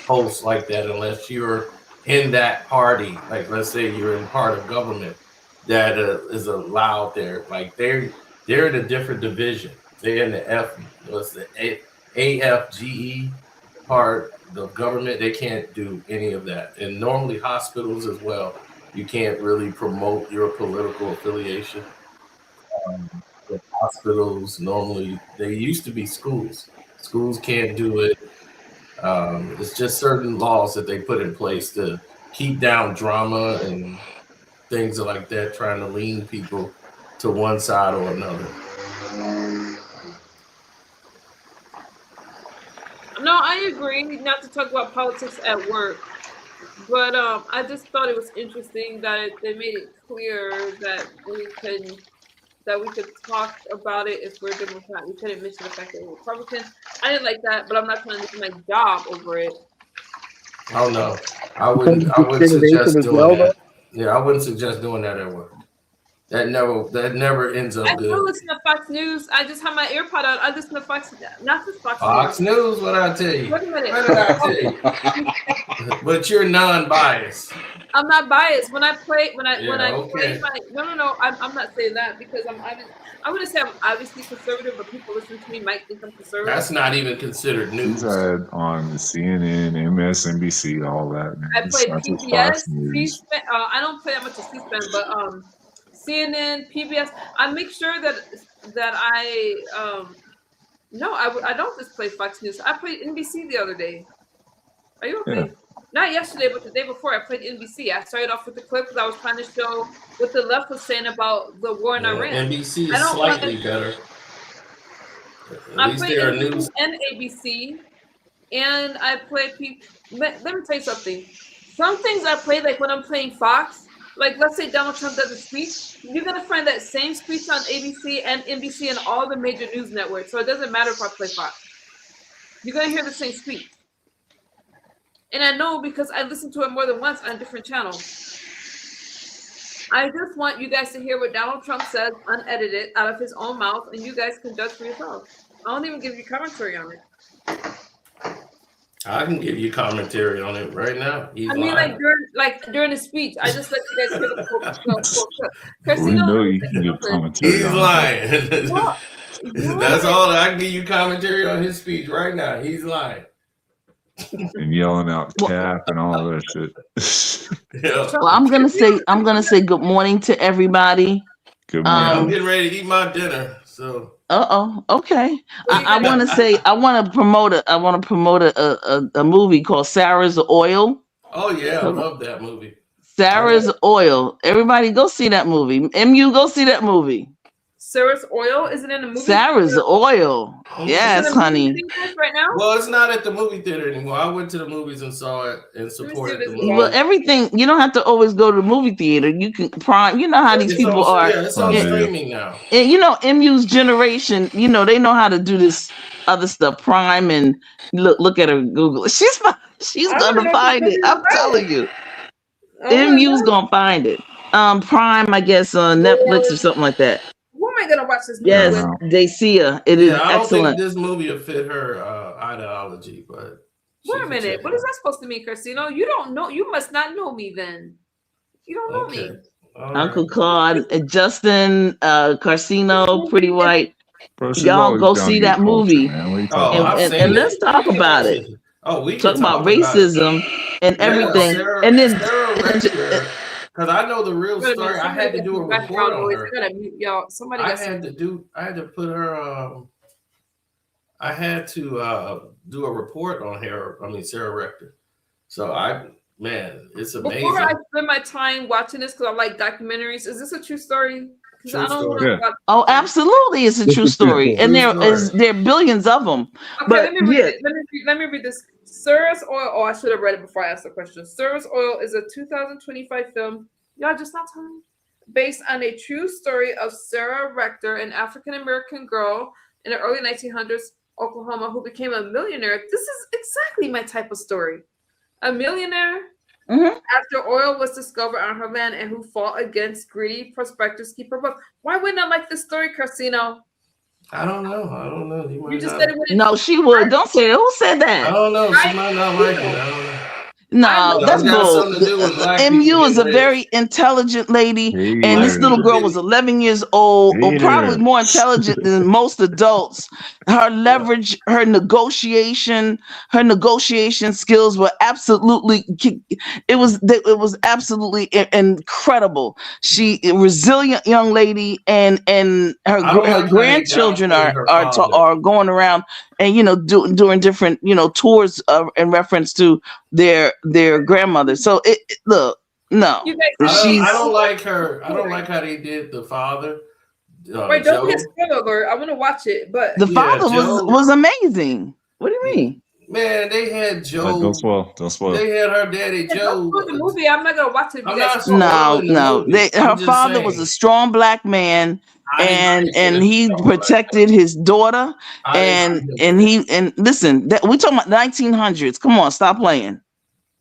posts like that unless you're in that party. Like let's say you're in part of government that is allowed there. Like they're in a different division. They're in the AFGE part of government. They can't do any of that. And normally hospitals as well. You can't really promote your political affiliation. The hospitals normally, they used to be schools. Schools can't do it. It's just certain laws that they put in place to keep down drama and things like that, trying to lean people to one side or another. No, I agree. Not to talk about politics at work, but I just thought it was interesting that they made it clear that we could talk about it if we're Democrat. We couldn't mention the fact that we're Republican. I didn't like that, but I'm not trying to do my job over it. Oh no, I wouldn't suggest doing that. Yeah, I wouldn't suggest doing that at work. That never ends up good. I still listen to Fox News. I just have my AirPod on. I listen to Fox, not just Fox News. What I tell you? Wait a minute. What did I tell you? But you're non-biased. I'm not biased. When I play my no, I'm not saying that because I wouldn't say I'm obviously conservative, but people listening to me might think I'm conservative. That's not even considered news. He's had on the CNN, MSNBC, all that. Man. I play PBS, C-SPAN. I don't play that much of C-SPAN, but CNN, PBS. I make sure that I I don't just play Fox News. I played NBC the other day. Are you okay? Yeah. Not yesterday, but the day before, I played NBC. I started off with the clip because I was trying to show what the left was saying about the war in Iran. NBC is slightly better. I play NBC and ABC, and I play. Let me tell you something. Some things I play, like when I'm playing Fox, like let's say Donald Trump does a speech, you're gonna find that same speech on ABC and NBC and all the major news networks. So it doesn't matter if I play Fox. You're gonna hear the same speech. And I know because I listened to it more than once on different channels. I just want you guys to hear what Donald Trump says unedited out of his own mouth, and you guys can judge for yourselves. I don't even give you commentary on it. I can give you commentary on it right now. He's I mean, lying. during the speech, I just let you guys hear the full clip. We know you can give commentary. He's on lying. What? That's all. I can give you commentary on his speech right now. He's lying. and yelling out cap and all that shit. Yeah. Well, I'm gonna say good morning to everybody. Good morning. I'm getting ready to eat my dinner. So. Okay. I want to promote a movie called Sarah's Oil. Oh yeah, I love that movie. Sarah's Oil. Everybody go see that movie. MU, go see that movie. Sarah's Oil isn't in the movie. Sarah's Oil. Yes, honey. Right now? Well, it's not at the movie theater anymore. I went to the movies and saw it and supported the movie. Well, everything, you don't have to always go to the movie theater. You can Prime. You know how these people are. Yeah, it's on streaming now. And you know, MU's generation, you know, they know how to do this other stuff. Prime and look at her Google. She's gonna find it. I'm telling you. MU's gonna find it. Prime, I guess, on Netflix or something like that. Who am I gonna watch this movie Yes, with? Dacia. It is I don't excellent. think this movie will fit her ideology, but Wait a minute. What is that supposed to mean, Christina? You don't know. You must not know me then. You don't know me. Uncle Claude, Justin, Carcino, Pretty White. Y'all go see that movie. And let's talk about it. Oh, we talk about racism and everything. And then because I know the real story. I had to do a report on her. Y'all, somebody I had to do a report on her. I mean, Sarah Rector. So it's amazing. Before I spend my time watching this, because I like documentaries, is this a true story? True story. Oh, absolutely, it's a true story, and there are billions of them. Okay, but let me read this. Sarah's Oil. Oh, I should have read it before I asked the question. Sarah's Oil is a 2025 film. Y'all just not telling me. Based on a true story of Sarah Rector, an African-American girl in the early 1900s, Oklahoma, who became a millionaire. This is exactly my type of story. A millionaire after oil was discovered on her land and who fought against greedy prospectors to keep her wealth. Why wouldn't I like this story, Carcino? I don't know. You just said it wouldn't. No, she would. Don't say it. Who said that? I don't know. She might not like it. I don't know. No, that's bull. MU is a very intelligent lady, and this little girl was 11 years old, probably more intelligent than most adults. Her leverage, her negotiation skills were absolutely. It was absolutely incredible. She a resilient young lady, and her grandchildren are going around and doing different tours in reference to their grandmother. So look, no, I don't like her. I don't like how they did the father. Wait, don't be a spoiler alert. I want to watch it, but the father was amazing. What do you mean? Man, they had Joe. Don't spoil. They had her daddy Joe. The movie, I'm not gonna watch it. No. Her father was a strong black man, and he protected his daughter, and listen, we talking about 1900s. Come on, stop playing.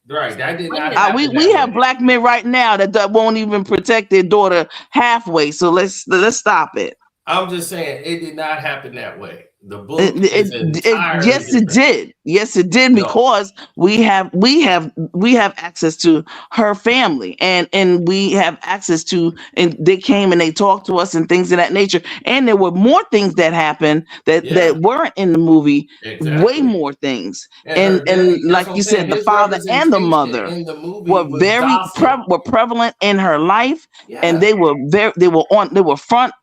Right, that did not happen. We have black men right now that won't even protect their daughter halfway. So let's stop it. I'm just saying it did not happen that way. The book yes, it did. Yes, it did, because we have access to her family, and we have access to, and they came and they talked to us and things of that nature. And there were more things that happened that weren't in the movie. Exactly. Way more things. And like you said, the father and the mother were very prevalent in her life, and they were front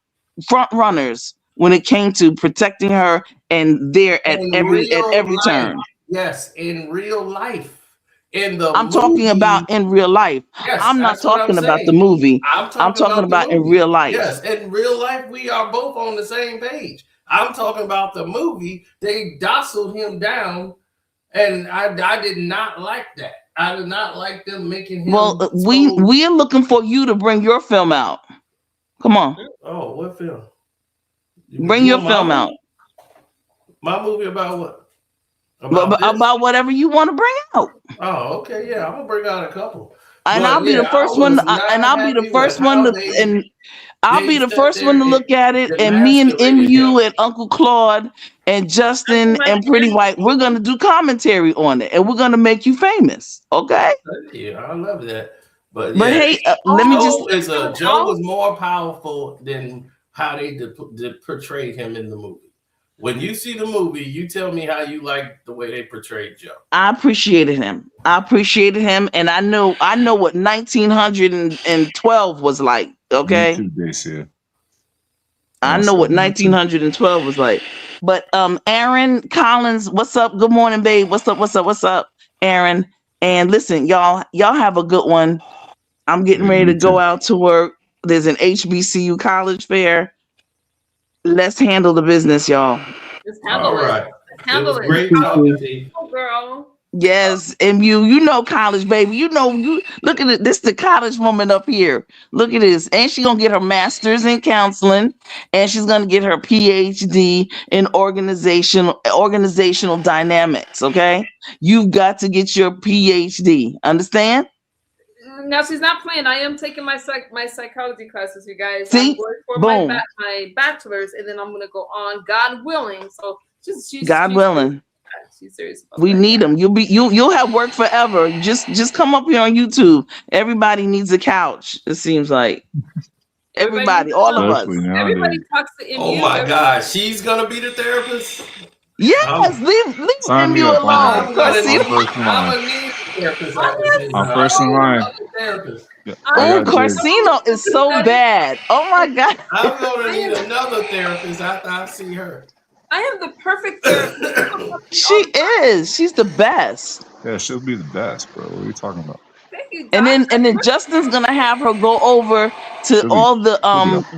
runners when it came to protecting her, and there at every turn. Yes, in real life. I'm talking about in real life. Yes, I'm not talking about the movie. I'm talking about in real life. Yes, in real life, we are both on the same page. I'm talking about the movie. They dociled him down, and I did not like that. I did not like them making him. Well, we are looking for you to bring your film out. Come on. Oh, what film? Bring your film out. My movie about what? about whatever you want to bring out. Oh, okay, yeah, I'm gonna bring out a couple. And But I'll be the yeah, I first one. was not I'll be the happy with first one how to, and I'll be they the sat first one there to and look at it. And me and emasculated MU him. and Uncle Claude and Justin and Pretty White, we're gonna do commentary on it, and we're gonna make you famous. Okay? Yeah, I love that. But But yeah, hey, let me just. Joe was more powerful than how they portrayed him in the movie. When you see the movie, you tell me how you like the way they portrayed Joe. I appreciated him. And I know what 1912 was like. Okay, Me too, Dacia. I know what 1912 was like. But Aaron Collins, what's up? Good morning, babe. What's up, Aaron? And listen, y'all have a good one. I'm getting ready to go out to work. There's an HBCU college fair. Let's handle the business, y'all. Just handle it. Right. Handle it was great talking to you. Oh, girl. Yes, and you know college, baby. You look at it. This the college woman up here. Look at this. And she's gonna get her master's in counseling, and she's gonna get her PhD in organizational dynamics. Okay. You've got to get your PhD. Understand? Now she's not playing. I am taking my psychology classes, you guys. See? I'm going for Boom. my bachelor's, and then I'm gonna go on, God willing. So she's willing. She's serious about We that. need them. You'll have work forever. Just come up here on YouTube. Everybody needs a couch. It seems like everybody, all of us. Everybody talks to MU. Oh my God, she's gonna be the therapist. Yes, leave MU alone. I'm gonna need a therapist. I'm first in line. Oh, Corsino is so bad. Oh my God. I'm gonna need another therapist after I see her. I am the perfect therapist. She is. She's the best. Yeah, she'll be the best, bro. What are you talking about? And then Justin's gonna have her go over to all the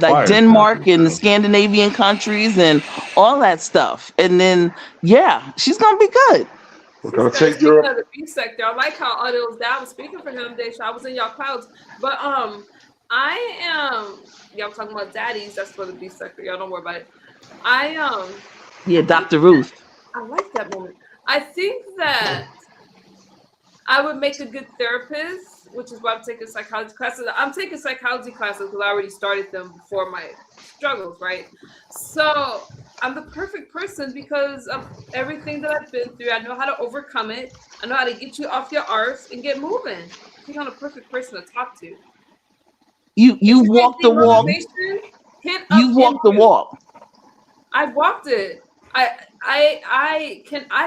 like Denmark and the Scandinavian countries and all that stuff. And then she's gonna be good. We're gonna take Europe. The B sector. I like how all those that was speaking for him. I was in y'all clouds, but I am. Y'all talking about daddies? That's for the B sector. Y'all don't worry about it. Dr. Ruth. I like that moment. I think that I would make a good therapist, which is why I'm taking psychology classes. I'm taking psychology classes because I already started them before my struggles, right? So I'm the perfect person because of everything that I've been through. I know how to overcome it. I know how to get you off your arse and get moving. I think I'm the perfect person to talk to. You walk the walk. You walk the walk. I've walked it. I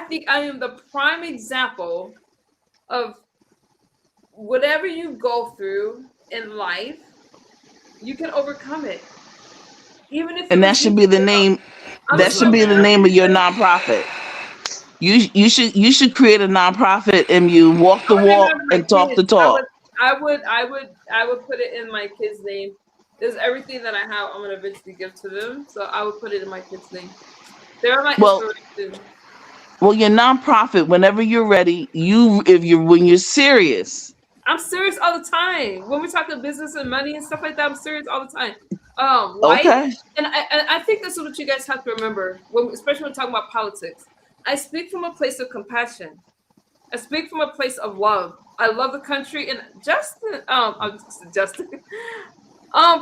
think I am the prime example of whatever you go through in life, you can overcome it. Even if that should be the name. That should be the name of your nonprofit. You should create a nonprofit and you walk the walk and talk the talk. I would put it in my kid's name. There's everything that I have I'm gonna eventually give to them. So I would put it in my kid's name. They're my inspiration. Well, your nonprofit, whenever you're ready, when you're serious. I'm serious all the time. When we're talking business and money and stuff like that, I'm serious all the time. Okay. And I think this is what you guys have to remember, especially when talking about politics. I speak from a place of compassion. I speak from a place of love. I love the country. And Justin,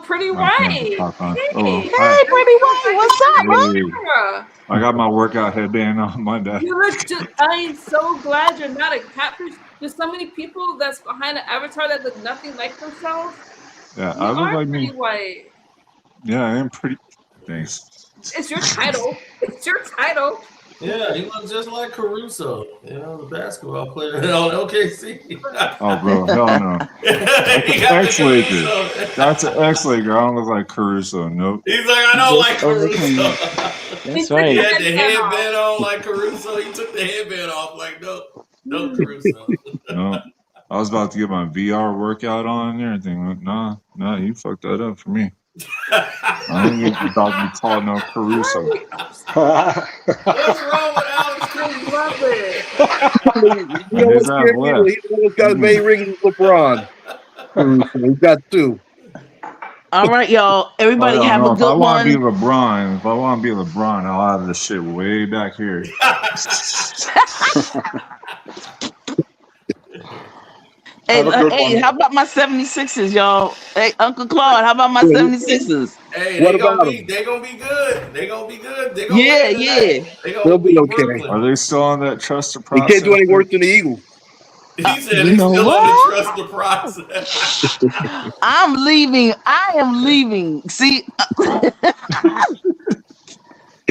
Pretty White. Hey, Pretty White, what's up, bro? I got my workout headband on Monday. You look I am so glad you're not a catfish. There's so many people that's behind an avatar that look nothing like themselves. Yeah, I look like me. White. Yeah, I am pretty. Thanks. It's your title. It's your title. Yeah, he looks just like Caruso, the basketball player on OKC. Oh, bro, hell no. That's an X-Laker. That's an X-Laker. I don't look like Caruso. Nope. He's like, I don't like Caruso. That's right. He had the headband on like Caruso. He took the headband off like, no Caruso. No. I was about to get my VR workout on and everything. Nah, you fucked that up for me. I ain't even about to be tall no Caruso. What's wrong with Alex Cruz? Love it. You know what's scary? He's got his main ring is LeBron. He's got two. All right, y'all. I Everybody don't have know. a If I good want to be one. LeBron, I'll have this shit way back here. Have a good Hey, one. how about my 76ers, y'all? Hey, Uncle Claude, how about my 76ers? Hey, What they about gonna them? be good. They gonna be good. They gonna Yeah, win tonight. yeah. They They'll gonna be beat okay. Are Brooklyn. they still on that trust the He can't do process? any worse than the Eagles. He said You they know still on the what? trust the process. I'm leaving. I am leaving. See?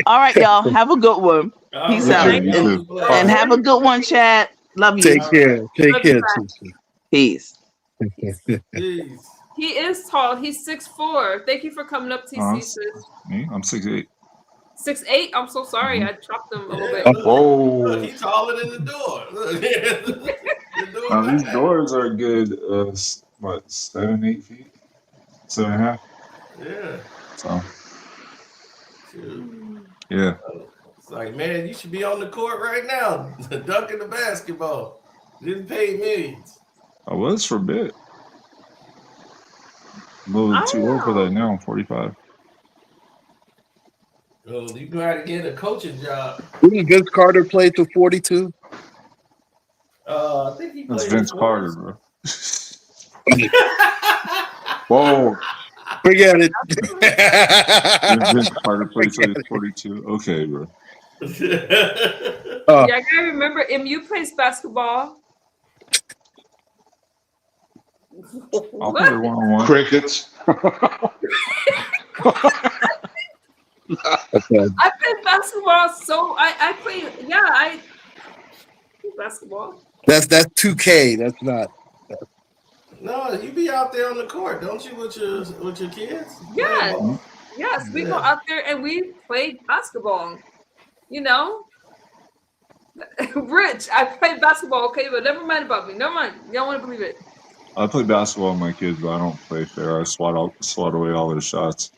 All right, y'all. Have a good one. All Peace You out. too. right, You that And, was too. blessed. and Bye. have a good one, chat. Love you. Take All care. right, Take Love you care, back. sister. Peace. jeez. He is tall. He's 6'4". Thank you for coming up, I'm TC. me. I'm 6'8". 6'8". I'm so sorry. Mhm. I chopped him a little Yeah, bit. look, Whoa. he taller than the door. Look, the door These back. doors are good. What, 7, 8 feet, 7.5. Yeah. So Shoot. yeah. It's like, man, you should be on the court right now, dunking the basketball. Didn't pay millions. I was for a bit. A little I too old for know. that now. I'm 45. Well, you got to get a coaching job. Didn't Vince Carter play to 42? I think he That's played in Vince Carter, sports. bro. Whoa. Forget it. Vince Carter played till he's 42. Okay, bro. Uh, Yeah, I gotta remember MU plays basketball. I'll play What? 1-on-1. Crickets. okay. I played basketball, so I play. Yeah, I play basketball. That's 2K. That's not. No, you be out there on the court, don't you, with your kids? Yes, Playing ball? yes, we go Yeah. out there and we play basketball. You know, Rich, I played basketball. Okay, but never mind about me. Never mind. You don't want to believe it. I play basketball with my kids, but I don't play fair. I swat away all their shots.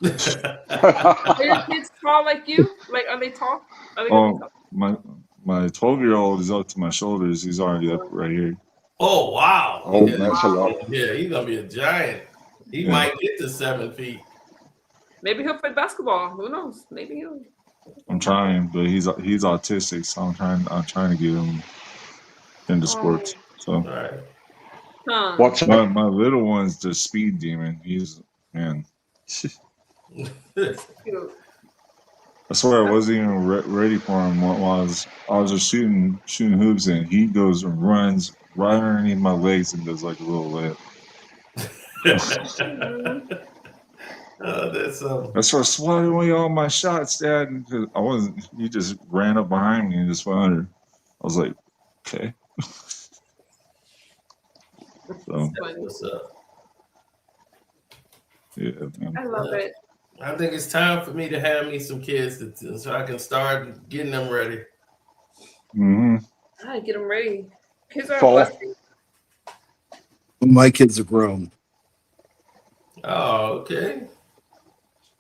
Are your kids tall like you? Like, are they tall? Are they gonna be Oh, tall? my 12-year-old is up to my shoulders. He's already up right here. Oh, wow. Oh, Yeah, that's a lot. yeah, he's going to be a giant. He Yeah. might get to 7 feet. Maybe he'll play basketball. Who knows? Maybe he'll. I'm trying, but he's autistic, so I'm trying to get him into sports. So All right. Huh. What's my little one's the speed demon. He's man. Cute. I swear I wasn't even ready for him while I was just shooting hoops, and he goes and runs right underneath my legs and does like a little layup. That's I started swatting away all my shots, Dad. And I wasn't. He just ran up behind me and just went under. I was like, okay. So what's up. yeah, man. I love it. I think it's time for me to have me some kids so I can start getting them ready. Mm-hmm. I gotta get them ready. Kids are a Fall. blessing. My kids are grown. Oh, okay.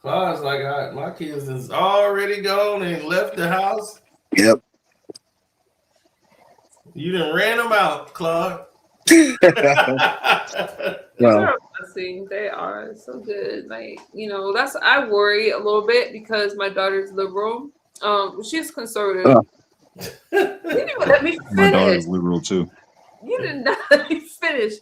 Claude's like, my kids is already gone and left the house. Yep. You done ran them out, Claude. Kids Well, are a blessing. They are so good. Like, that's I worry a little bit because my daughter's liberal. She's conservative. You didn't even let me My finish. daughter's liberal too. You did not let me finish.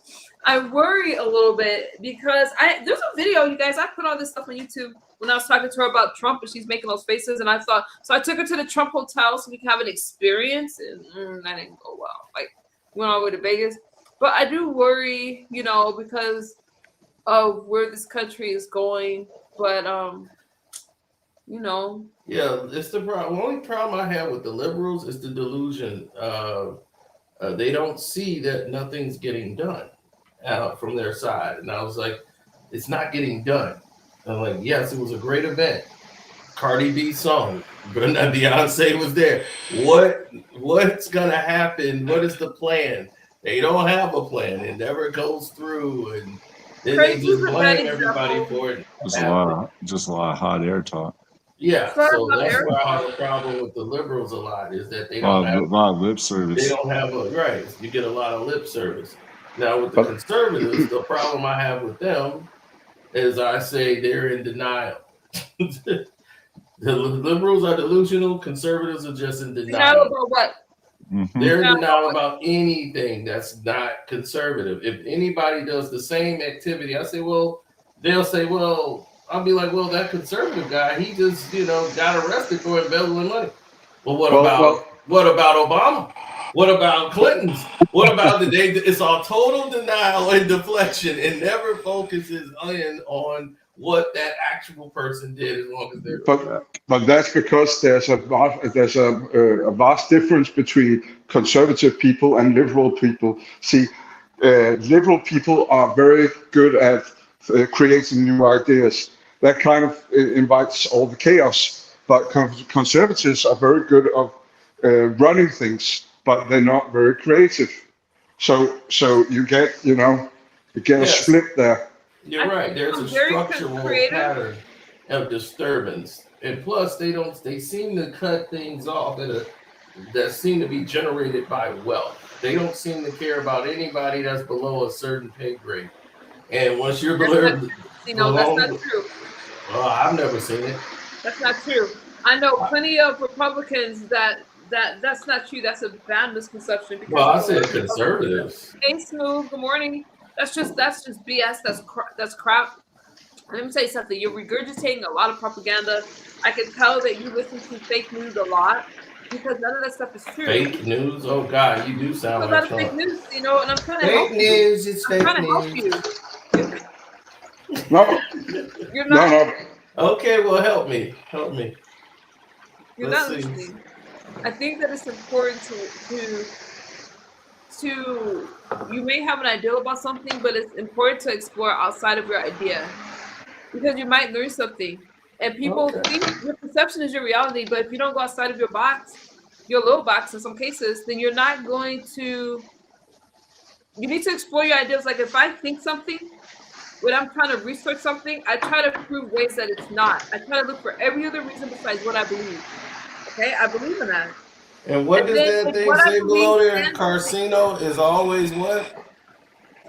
I worry a little bit because there's a video, you guys. I put all this stuff on YouTube when I was talking to her about Trump and she's making those faces, and I thought so. I took her to the Trump hotel so we can have an experience, and that didn't go well. Like, we went all the way to Vegas, but I do worry, because of where this country is going. But Yeah, it's the problem. The only problem I have with the liberals is the delusion. They don't see that nothing's getting done from their side. And I was like, it's not getting done. And I'm like, yes, it was a great event. Cardi B song, but Beyonce was there. What's gonna happen? What is the plan? They don't have a plan. It never goes through, and then they just blame everybody for it. Just a lot of hot air talk. Yeah, so that's where I have a problem with the liberals a lot, is that they don't have A lot of lip service. They don't have right. You get a lot of lip service. Now with the conservatives, the problem I have with them as I say, they're in denial. The liberals are delusional. Conservatives are just in Denial denial. about what? They're in denial about anything that's not conservative. If anybody does the same activity, I say, well, they'll say, well, I'll be like, well, that conservative guy, he just, got arrested for embezzling money. Well, what about Obama? What about Clinton's? What about it's all total denial and deflection, and never focuses in on what that actual person did, as long as they're. But that's because there's a vast difference between conservative people and liberal people. See, liberal people are very good at creating new ideas. That kind of invites all the chaos. But conservatives are very good at running things, but they're not very creative. So you get a split there. You're right. There's a structural pattern of disturbance, and plus they seem to cut things off that seem to be generated by wealth. They don't seem to care about anybody that's below a certain pay grade. And once you're below, that's not true. Well, I've never seen it. That's not true. I know plenty of Republicans that's not true. That's a bad misconception. Well, I said conservatives. Hey, Smooth. Good morning. That's just BS. That's crap. Let me tell you something. You're regurgitating a lot of propaganda. I can tell that you listen to fake news a lot because none of that stuff is true. Fake news? Oh God, you do sound like Trump. Fake news, and I'm trying to help you. Fake news. It's fake news. I'm trying to help you. No. You're not. No. Okay, well, help me. You're not listening. I think that it's important to you may have an idea about something, but it's important to explore outside of your idea because you might learn something. And people think your perception is your reality, but if you don't go outside of your box, your little box in some cases, then you're not going to. You need to explore your ideas. Like if I think something, when I'm trying to research something, I try to prove ways that it's not. I try to look for every other reason besides what I believe. Okay, I believe in that. And what does that thing say below there? Carcino is always what?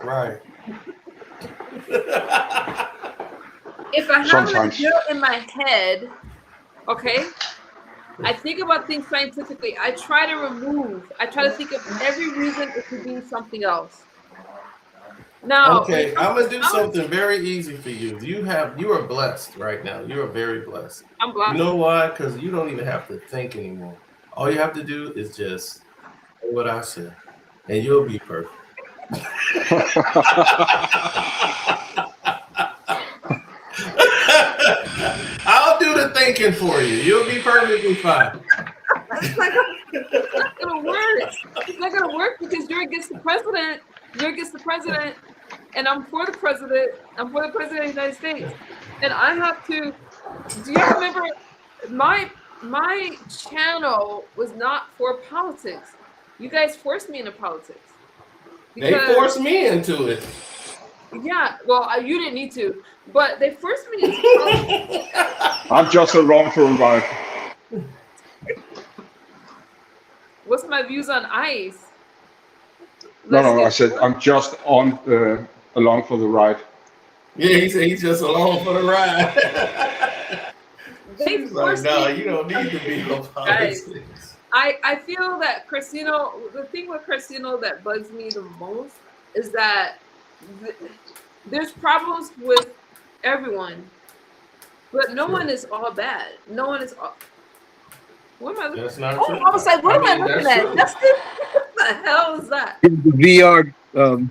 Right. If I have an idea in my head, okay, I think about things scientifically. I try to think of every reason it could be something else. Now, okay, I'm gonna do something very easy for you. You are blessed right now. You are very blessed. I'm blessed. You know why? Because you don't even have to think anymore. All you have to do is just say what I said, and you'll be perfect. I'll do the thinking for you. You'll be perfectly fine. It's not gonna work. It's not gonna work because you're against the president. You're against the president, and I'm for the president. I'm for the president of the United States, and I have to. Do you remember my channel was not for politics. You guys forced me into politics. They forced me into it. Yeah, well, you didn't need to, but they forced me into politics. I'm just along for a ride. What's my views on ICE? No, I said I'm just along for the ride. Yeah, he said he's just along for the ride. They forced me. You don't need to be on politics. Guys, I feel that Carcino, the thing with Carcino that bugs me the most is that there's problems with everyone, but no one is all bad. No one is all. What am I looking That's not at? true. I was like, what am I looking at? That's what the hell is that? The VR, no.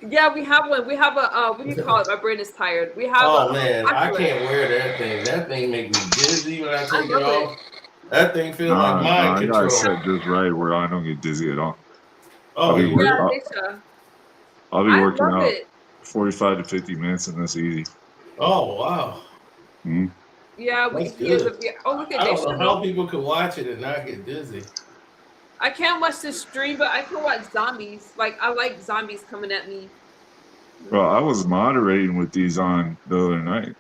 Yeah, we have one. We have a, what do you call it? My brain is tired. We have Oh, man, I can't wear that thing. That thing makes me dizzy when I take it off. That thing feels like mind control. I got set just right where I don't get dizzy at all. Oh, I'll be working out 45 to 50 minutes and that's easy. Oh, wow. Mm-hmm. Yeah, look at I don't know how people can watch it and not get dizzy. I can't watch this stream, but I can watch zombies. Like, I like zombies coming at me. Well, I was moderating with these on the other night.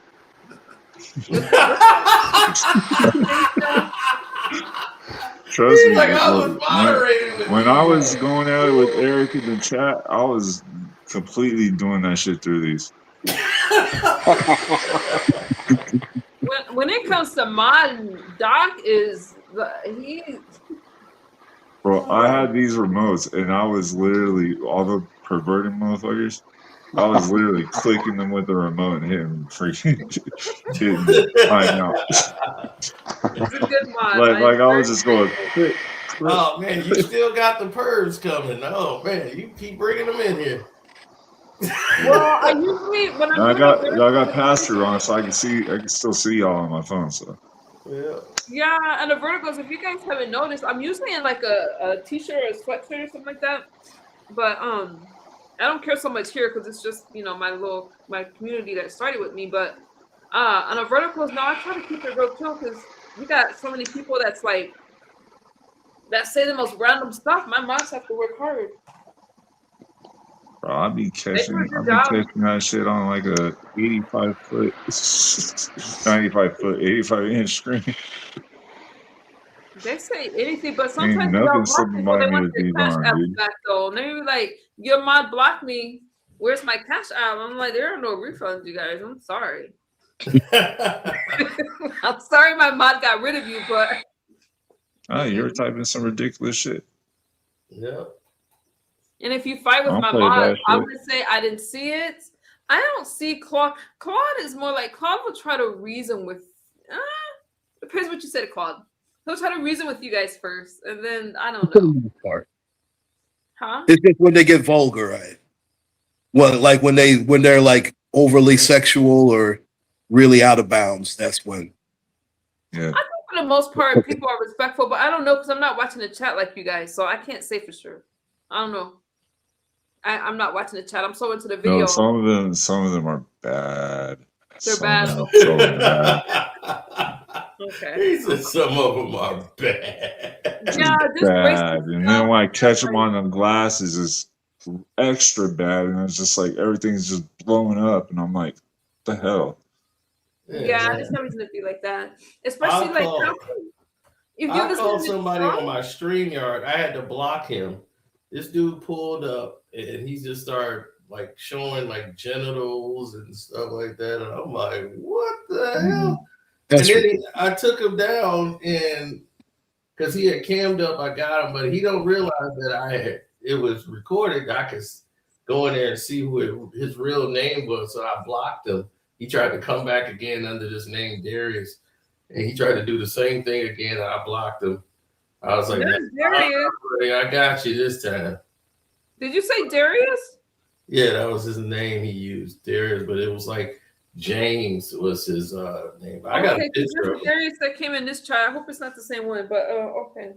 Trust me. Like I was moderating when I was going at it with Eric in the chat, I was completely doing that shit through these. When it comes to mine, Doc is he. Bro, I had these remotes and I was literally all the perverted motherfuckers. I was literally clicking them with the remote and hitting freaking hitting timeout. It's a good mod. like I was just going click. Oh man, you still got the pervs coming. Oh man, you keep bringing them in here. Well, I usually when I'm I doing got pass-through on, so I can still see y'all on my phone. So yeah, and the verticals. If you guys haven't noticed, I'm usually in like a t-shirt or a sweatshirt or something like that. But I don't care so much here because it's just my community that started with me. But on the verticals, no, I try to keep it real chill because we got so many people that's like that say the most random stuff. My moms have to work hard. bro, I'll be catching that shit on like a 85-foot, 95-foot, 85-inch screen. They say anything, but Ain't sometimes nothing they'll block slipping people. by They me want with their these cash on, app dude. back though. And they be like, "Your mod blocked me. Where's my cash app?" I'm like, "There are no refunds, you guys. I'm sorry. I'm sorry, my mod got rid of you, but." You were typing some ridiculous shit. Yeah. And if you fight with I'll my play mod, that I'm shit. gonna say I didn't see it. I don't see Claude. Claude is more like Claude will try to reason with. Depends what you said, Claude. He'll try to reason with you guys first, and then I don't know. Huh? It's just when they get vulgar, right? Well, like when they're like overly sexual or really out of bounds. That's when. Yeah. I think for the most part, people are respectful, but I don't know because I'm not watching the chat like you guys, so I can't say for sure. I don't know. I'm not watching the chat. I'm so into the video. No, some of them are bad. They're bad. So bad. Okay. He said some of them are bad. Yeah, just bad. And then when I catch them on them glasses, it's extra bad, and it's just like everything's just blowing up, and I'm like, what the hell? Yeah, there's no reason to be like that. Especially if I called somebody on my StreamYard. I had to block him. This dude pulled up and he just started like showing like genitals and stuff like that. And I'm like, what the hell? That's and then I took him down, and because he had cammed up, I got him, but he don't realize that it was recorded. I could go in there and see who his real name was. So I blocked him. He tried to come back again under this name Darius, and he tried to do the same thing again. And I blocked him. I was like, Darius. I got you this time. Did you say Darius? Yeah, that was his name he used, Darius, but it was like James was his name. I got a picture of him. Darius that came in this chat. I hope it's not the same one, but okay.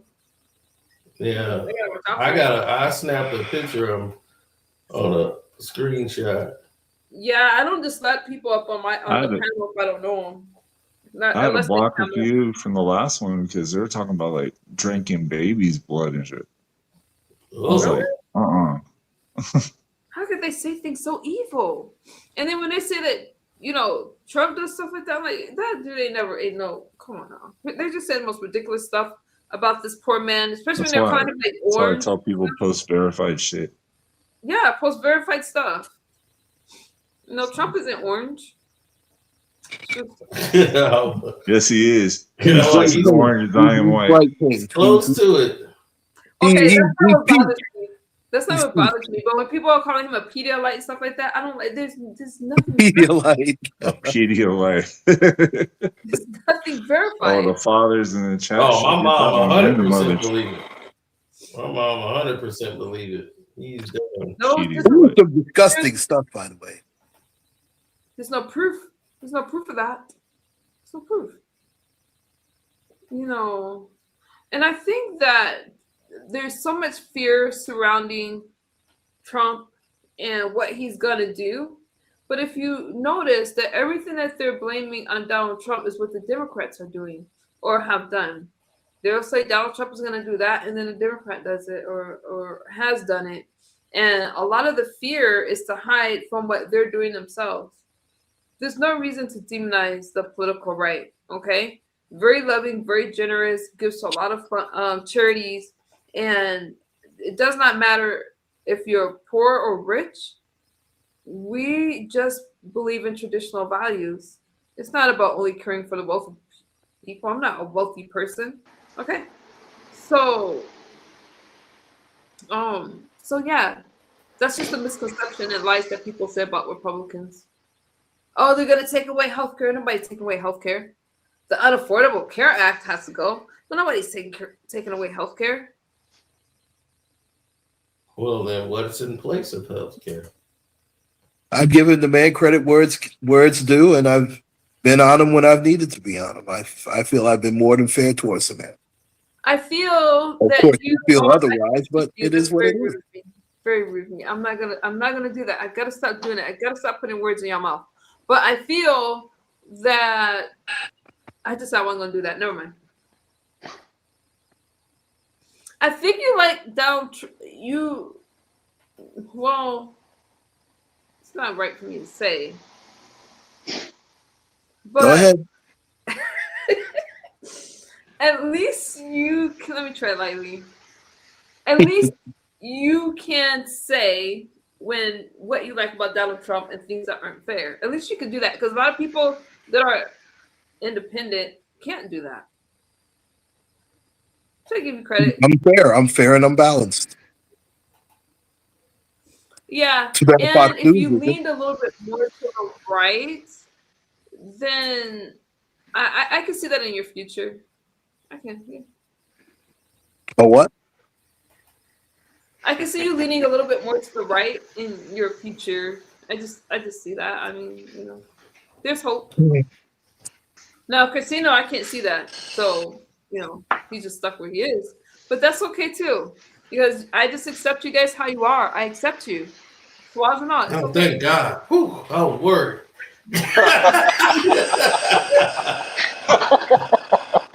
Yeah, I snapped a picture of him on a screenshot. Yeah, I don't just let people up on the panel if I don't know them. I had to block a few from the last one because they were talking about like drinking babies' blood and shit. I was like, How could they say things so evil? And then when they say that, Trump does stuff like that, I'm like, that dude ain't never ate no. Come on now. They just said the most ridiculous stuff about this poor man, especially when they're calling him like that's orange. why I tell people post verified shit. Yeah, post verified stuff. Trump isn't orange. Yes, he is. He's orange, I am white. Close to it. Okay, that's not what bothers me. But when people are calling him a Pedialyte and stuff like that, I don't like. There's nothing. Pedialyte. Pedialyte. There's nothing verified. Oh, the fathers in the chat. Oh, my mom 100% believe it. My mom 100% believe it. He's done. Some disgusting stuff, by the way. There's no proof. There's no proof of that. There's no proof. And I think that there's so much fear surrounding Trump and what he's gonna do. But if you notice that everything that they're blaming on Donald Trump is what the Democrats are doing or have done. They'll say Donald Trump is gonna do that, and then the Democrat does it or has done it. And a lot of the fear is to hide from what they're doing themselves. There's no reason to demonize the political right, okay? Very loving, very generous, gives to a lot of charities. And it does not matter if you're poor or rich. we just believe in traditional values. It's not about only caring for the wealthy people. I'm not a wealthy person. Okay. So, so yeah, that's just a misconception and lies that people say about Republicans. Oh, they're gonna take away healthcare. Nobody's taking away healthcare. The Unaffordable Care Act has to go, but nobody's taking away healthcare. Well, then what's in place of healthcare? I've given the man credit where it's due, and I've been on him when I've needed to be on him. I feel I've been more than fair towards the man. I feel Of that course, you feel otherwise, but it that's is what it very rude is. of me. Very rude of me. I'm not gonna do that. I gotta stop doing it. I gotta stop putting words in your mouth. But I feel that I just I wasn't gonna do that. Never mind. I think you like well, it's not right for me to say. But Go ahead. at least you can, let me try lightly. At least you can say what you like about Donald Trump and things that aren't fair. At least you can do that, because a lot of people that are independent can't do that. So I give you credit. I'm fair and I'm balanced. Yeah, Too bad and Fox if News you isn't. leaned a little bit more to the right, then I can see that in your future. I can. Yeah. A what? I can see you leaning a little bit more to the right in your future. I just see that. I mean, there's hope. Now, Casino, I can't see that. So, he's just stuck where he is. But that's okay too. Because I just accept you guys how you are. I accept you. Flaws or not. It's Oh, okay. thank God. Whew, oh, word.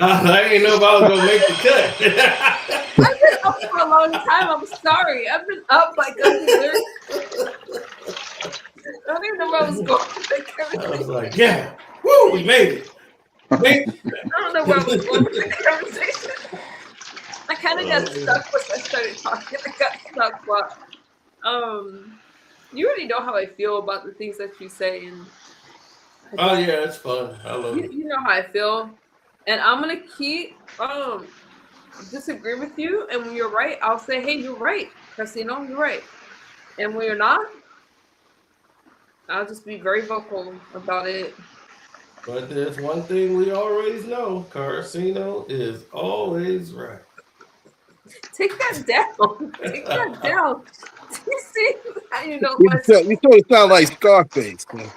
I didn't know if I was going to make the cut. I've been up for a long time. I'm sorry. I've been up like a year. I don't even know where I was going. I was like, yeah. Woo, we made it. I don't know where I was going with the conversation. I kind of got stuck once I started talking. I got stuck, but you already know how I feel about the things that you say, and oh yeah, it's fun. I love it. You know how I feel, and I'm gonna keep disagree with you. And when you're right, I'll say, "Hey, you're right, Casino, you're right." And when you're not, I'll just be very vocal about it. But there's one thing we always know: Carcino is always right. Take that down. Take that down. You see how you know You sort of sound like Scarface. Man.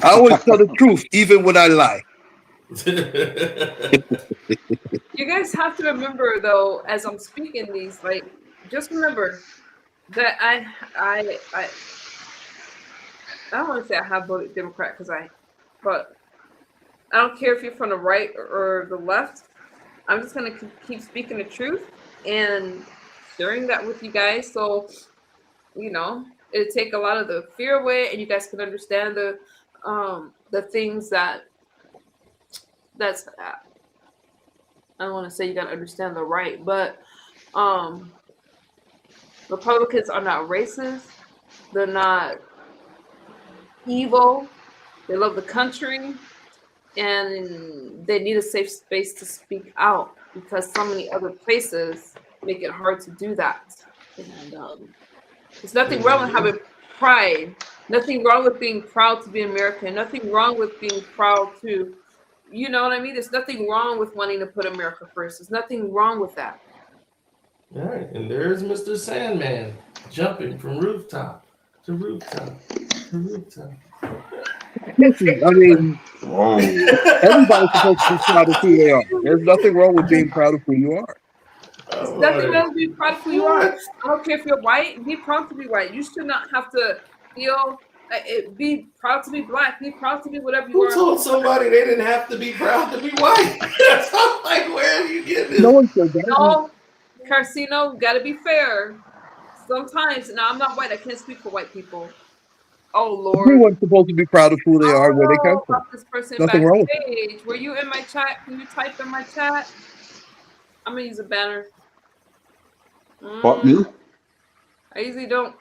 I always tell the truth, even when I lie. You guys have to remember, though, as I'm speaking these, like, just remember that I don't want to say I have voted Democrat but I don't care if you're from the right or the left. I'm just gonna keep speaking the truth and sharing that with you guys. So, it'll take a lot of the fear away, and you guys can understand the things that's. I don't want to say you gotta understand the right, but Republicans are not racist. They're not evil. They love the country, and they need a safe space to speak out, because so many other places make it hard to do that. And there's nothing wrong with having pride. Nothing wrong with being proud to be American. Nothing wrong with being proud to, you know what I mean? There's nothing wrong with wanting to put America first. There's nothing wrong with that. All right, and there's Mr. Sandman jumping from rooftop to rooftop to rooftop. Listen, I mean, everybody's supposed to be proud of who they are. There's nothing wrong with being proud of who you are. There's nothing wrong with being proud of who you are. I don't care if you're white. Be proud to be white. You should not have to feel. Be proud to be black. Be proud to be whatever you are. Who told somebody they didn't have to be proud to be white? I'm like, where are you getting this? No one said that. No, Carcino, gotta be fair. Sometimes, now I'm not white. I can't speak for white people. Oh Lord. Everyone's supposed to be proud of who they are, where they come from. This person Nothing wrong with backstage. Were you in my chat? Can you type in my chat? I'm gonna use a banner. What, me? I usually don't.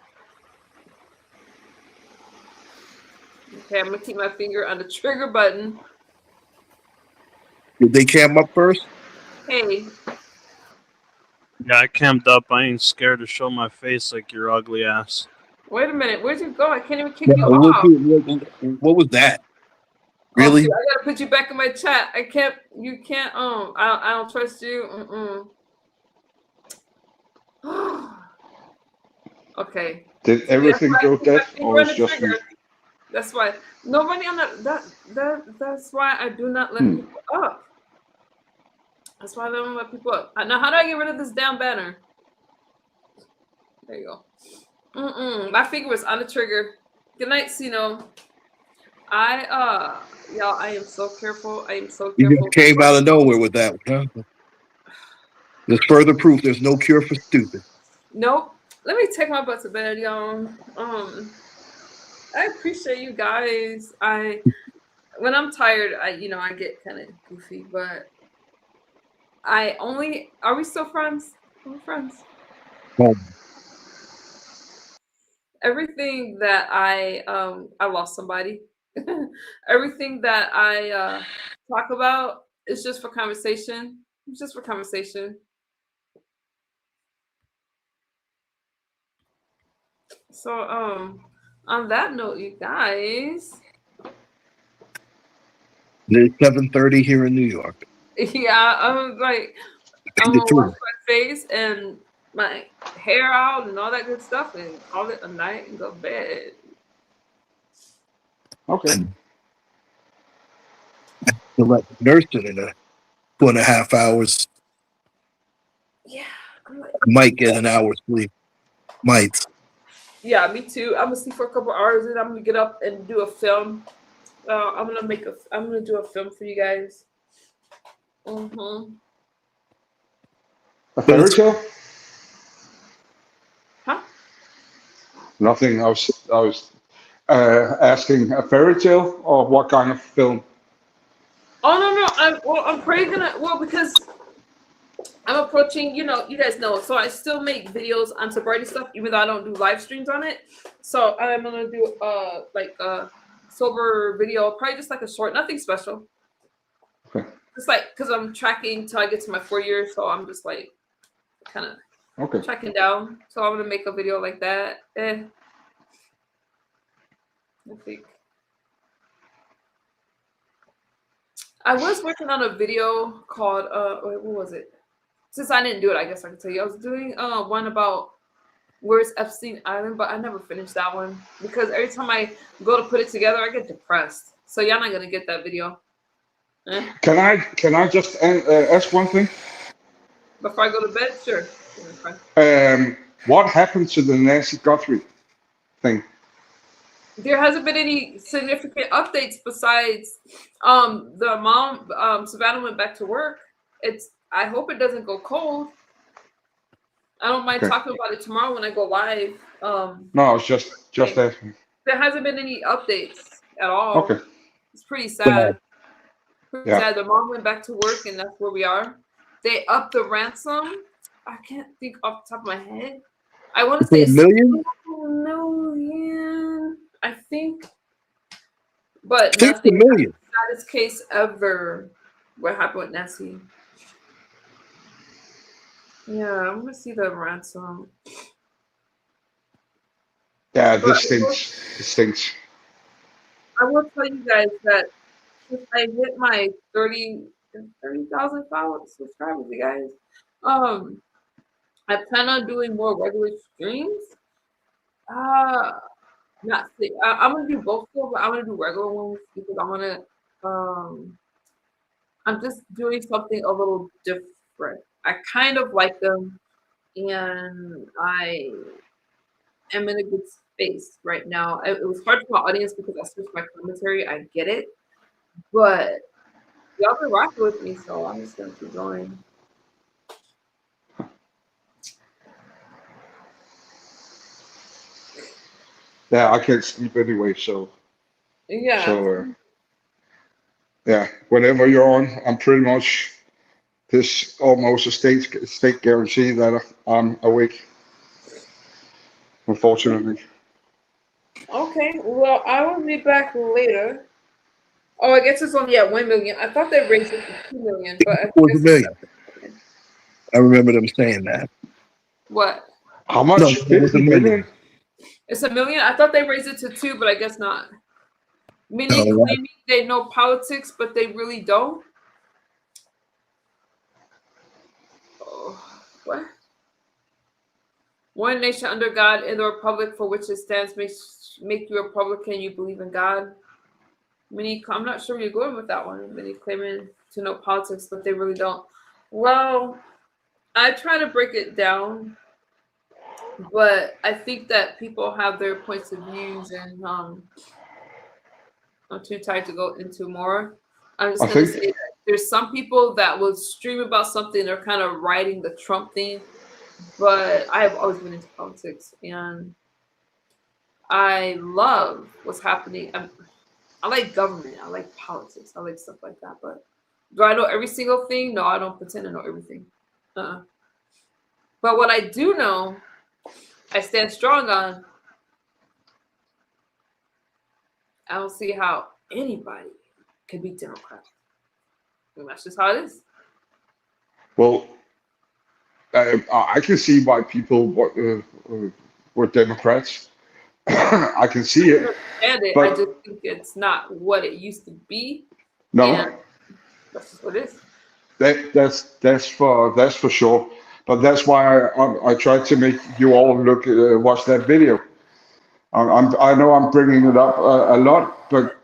Okay, I'm gonna keep my finger on the trigger button. Did they cam up first? Hey, Yeah, I camped up. I ain't scared to show my face like your ugly ass. wait a minute. Where'd you go? I can't even kick Yeah, you off. what was that? Oh, Really? shoot, I gotta put you back in my chat. I can't. You can't. I don't trust you. Okay. Did See, that's everything why I go put my dead, finger or on is the just me? trigger. That's why nobody on that's why I do not let people up. That's why I don't let people up. Now, how do I get rid of this damn banner? There you go. My finger was on the trigger. Good night, Sino. Y'all, I am so careful. I am so You careful. just came out of nowhere with that one, huh? There's further proof there's no cure for stupid. Nope. Let me take my butt to bed, y'all. I appreciate you guys. When I'm tired, I get kind of goofy, but are we still friends? We're friends. Oh, Everything that I lost somebody. Everything that I talk about is just for conversation. It's just for conversation. So on that note, you guys. it's 7:30 here in New York. Yeah, I'm gonna wash my face and my hair out and all that good stuff and call it a night and go to bed. Okay. To let the nurse in 2.5 hours. Yeah, I might get an hour's sleep. Might. Yeah, me too. I'm gonna sleep for a couple hours and I'm gonna get up and do a film. I'm gonna do a film for you guys. A fairy tale? Huh? Nothing. I was asking, a fairy tale or what kind of film? Oh no, I'm probably gonna because I'm approaching, you guys know, so I still make videos on sobriety stuff, even though I don't do live streams on it. So I'm gonna do like a sober video, probably just like a short, nothing special. Okay. Just like because I'm tracking till I get to my 4 years, so I'm just like kind of tracking down. So I'm gonna make a video like that. I think I was working on a video called wait, what was it? Since I didn't do it, I guess I can tell you. I was doing one about where's Epstein Island, but I never finished that one because every time I go to put it together, I get depressed. So y'all not gonna get that video. Can I just ask one thing? Before I go to bed, sure. What happened to the Nancy Guthrie thing? There hasn't been any significant updates besides the mom Savannah went back to work. I hope it doesn't go cold. I don't mind talking about it tomorrow when I go live. No, I was just asking. There hasn't been any updates at all. Okay. It's pretty sad. Yeah. Sad. The mom went back to work, and that's where we are. They upped the ransom. I can't think off the top of my head. I want to say $1 million? $2 million, I think. But $6 million. Saddest case ever. What happened with Nessie? Yeah, I'm gonna see the ransom. Yeah, this stinks. I will tell you guys that if I hit my 30,000 subscribers, you guys, I plan on doing more regular streams. I'm gonna do both still, but I'm gonna do regular ones because I wanna I'm just doing something a little different. I kind of like them and I am in a good space right now. It was hard for my audience because I switched my commentary. I get it, but y'all been rocking with me, so I'm just gonna keep going. Yeah, I can't sleep anyway, so Yeah. So yeah, whenever you're on, I'm pretty much this almost a state guarantee that I'm awake. Unfortunately. Okay, well, I will be back later. Oh, I guess it's only at 1 million. I thought they raised it to 2 million, but I It was guess a it's million. at 1 million. I remember them saying that. What? How No, much? it was a 50 million. million? It's 1 million? I thought they raised it to 2, but I guess not. Meaning No, claiming they know politics, but they really don't? Oh, what? One nation under God, in the republic for which it stands makes make you a Republican. You believe in God. Many, I'm not sure where you're going with that one. Many claiming to know politics, but they really don't. Well, I try to break it down, but I think that people have their points of views, and I'm too tired to go into more. I'm just I gonna think say that there's some people that will stream about something. They're kind of riding the Trump thing, but I have always been into politics, and I love what's happening. I like government. I like politics. I like stuff like that. But do I know every single thing? No, I don't pretend to know everything. But what I do know, I stand strong on. I don't see how anybody can be Democrat. And that's just how it is. well, I can see why people were Democrats. I can see I it, understand it. I but just think it's not what it used to be. no, And that's just what it is. that's for sure. But that's why I tried to make you all watch that video. I know I'm bringing it up a lot, but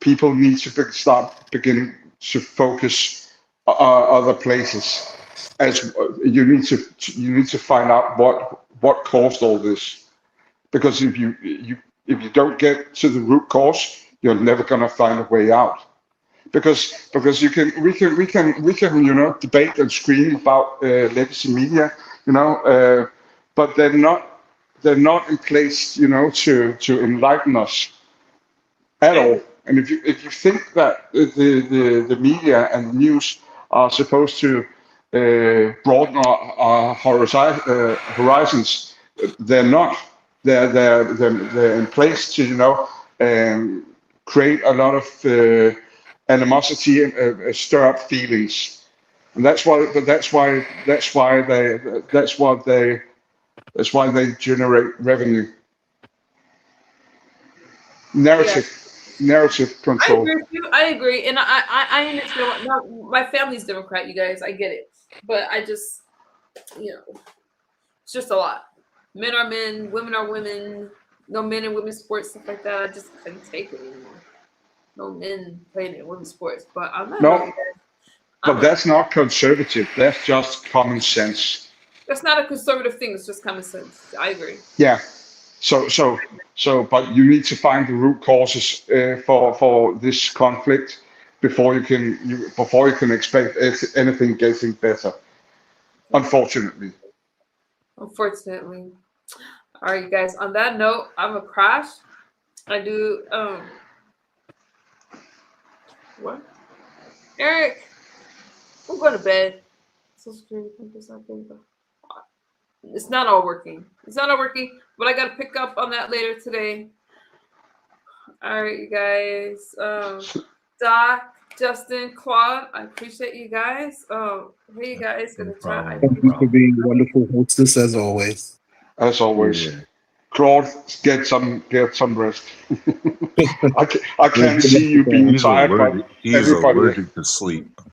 people need to start beginning to focus other places. As you need to find out what caused all this, because if you don't get to the root cause, you're never gonna find a way out. Because we can debate and scream about legacy media, but they're not in place, to enlighten us at I all. agree. And if you think that the media and the news are supposed to broaden our horizons, they're not. They're in place to create a lot of animosity and stir up feelings. And that's why they generate revenue. Yeah. Narrative I control. agree with you. I agree. And I understand what no, my family's Democrat, you guys. I get it. But I just, it's just a lot. Men are men, women are women, no men in women's sports, stuff like that. I just couldn't take it anymore. No men playing in women's sports. But on that note, No, you guys, but that's not conservative. That's just common sense. that's not a conservative thing. It's just common sense. I agree. Yeah. But you need to find the root causes for this conflict before you can expect anything getting better. Unfortunately. Unfortunately. All right, you guys. On that note, I'm a crash. I do what? Eric, I'm going to bed. Social Security numbers, I think. It's not all working. It's not all working, but I got to pick up on that later today. All right, you guys. Doc, Justin, Claude, I appreciate you guys. Hey, you guys. Gonna try. Thank you for being wonderful hostess as always. As always. Yeah. Claude, get some rest. I can't see you being He's tired, but allergic. He's everybody. allergic to sleep.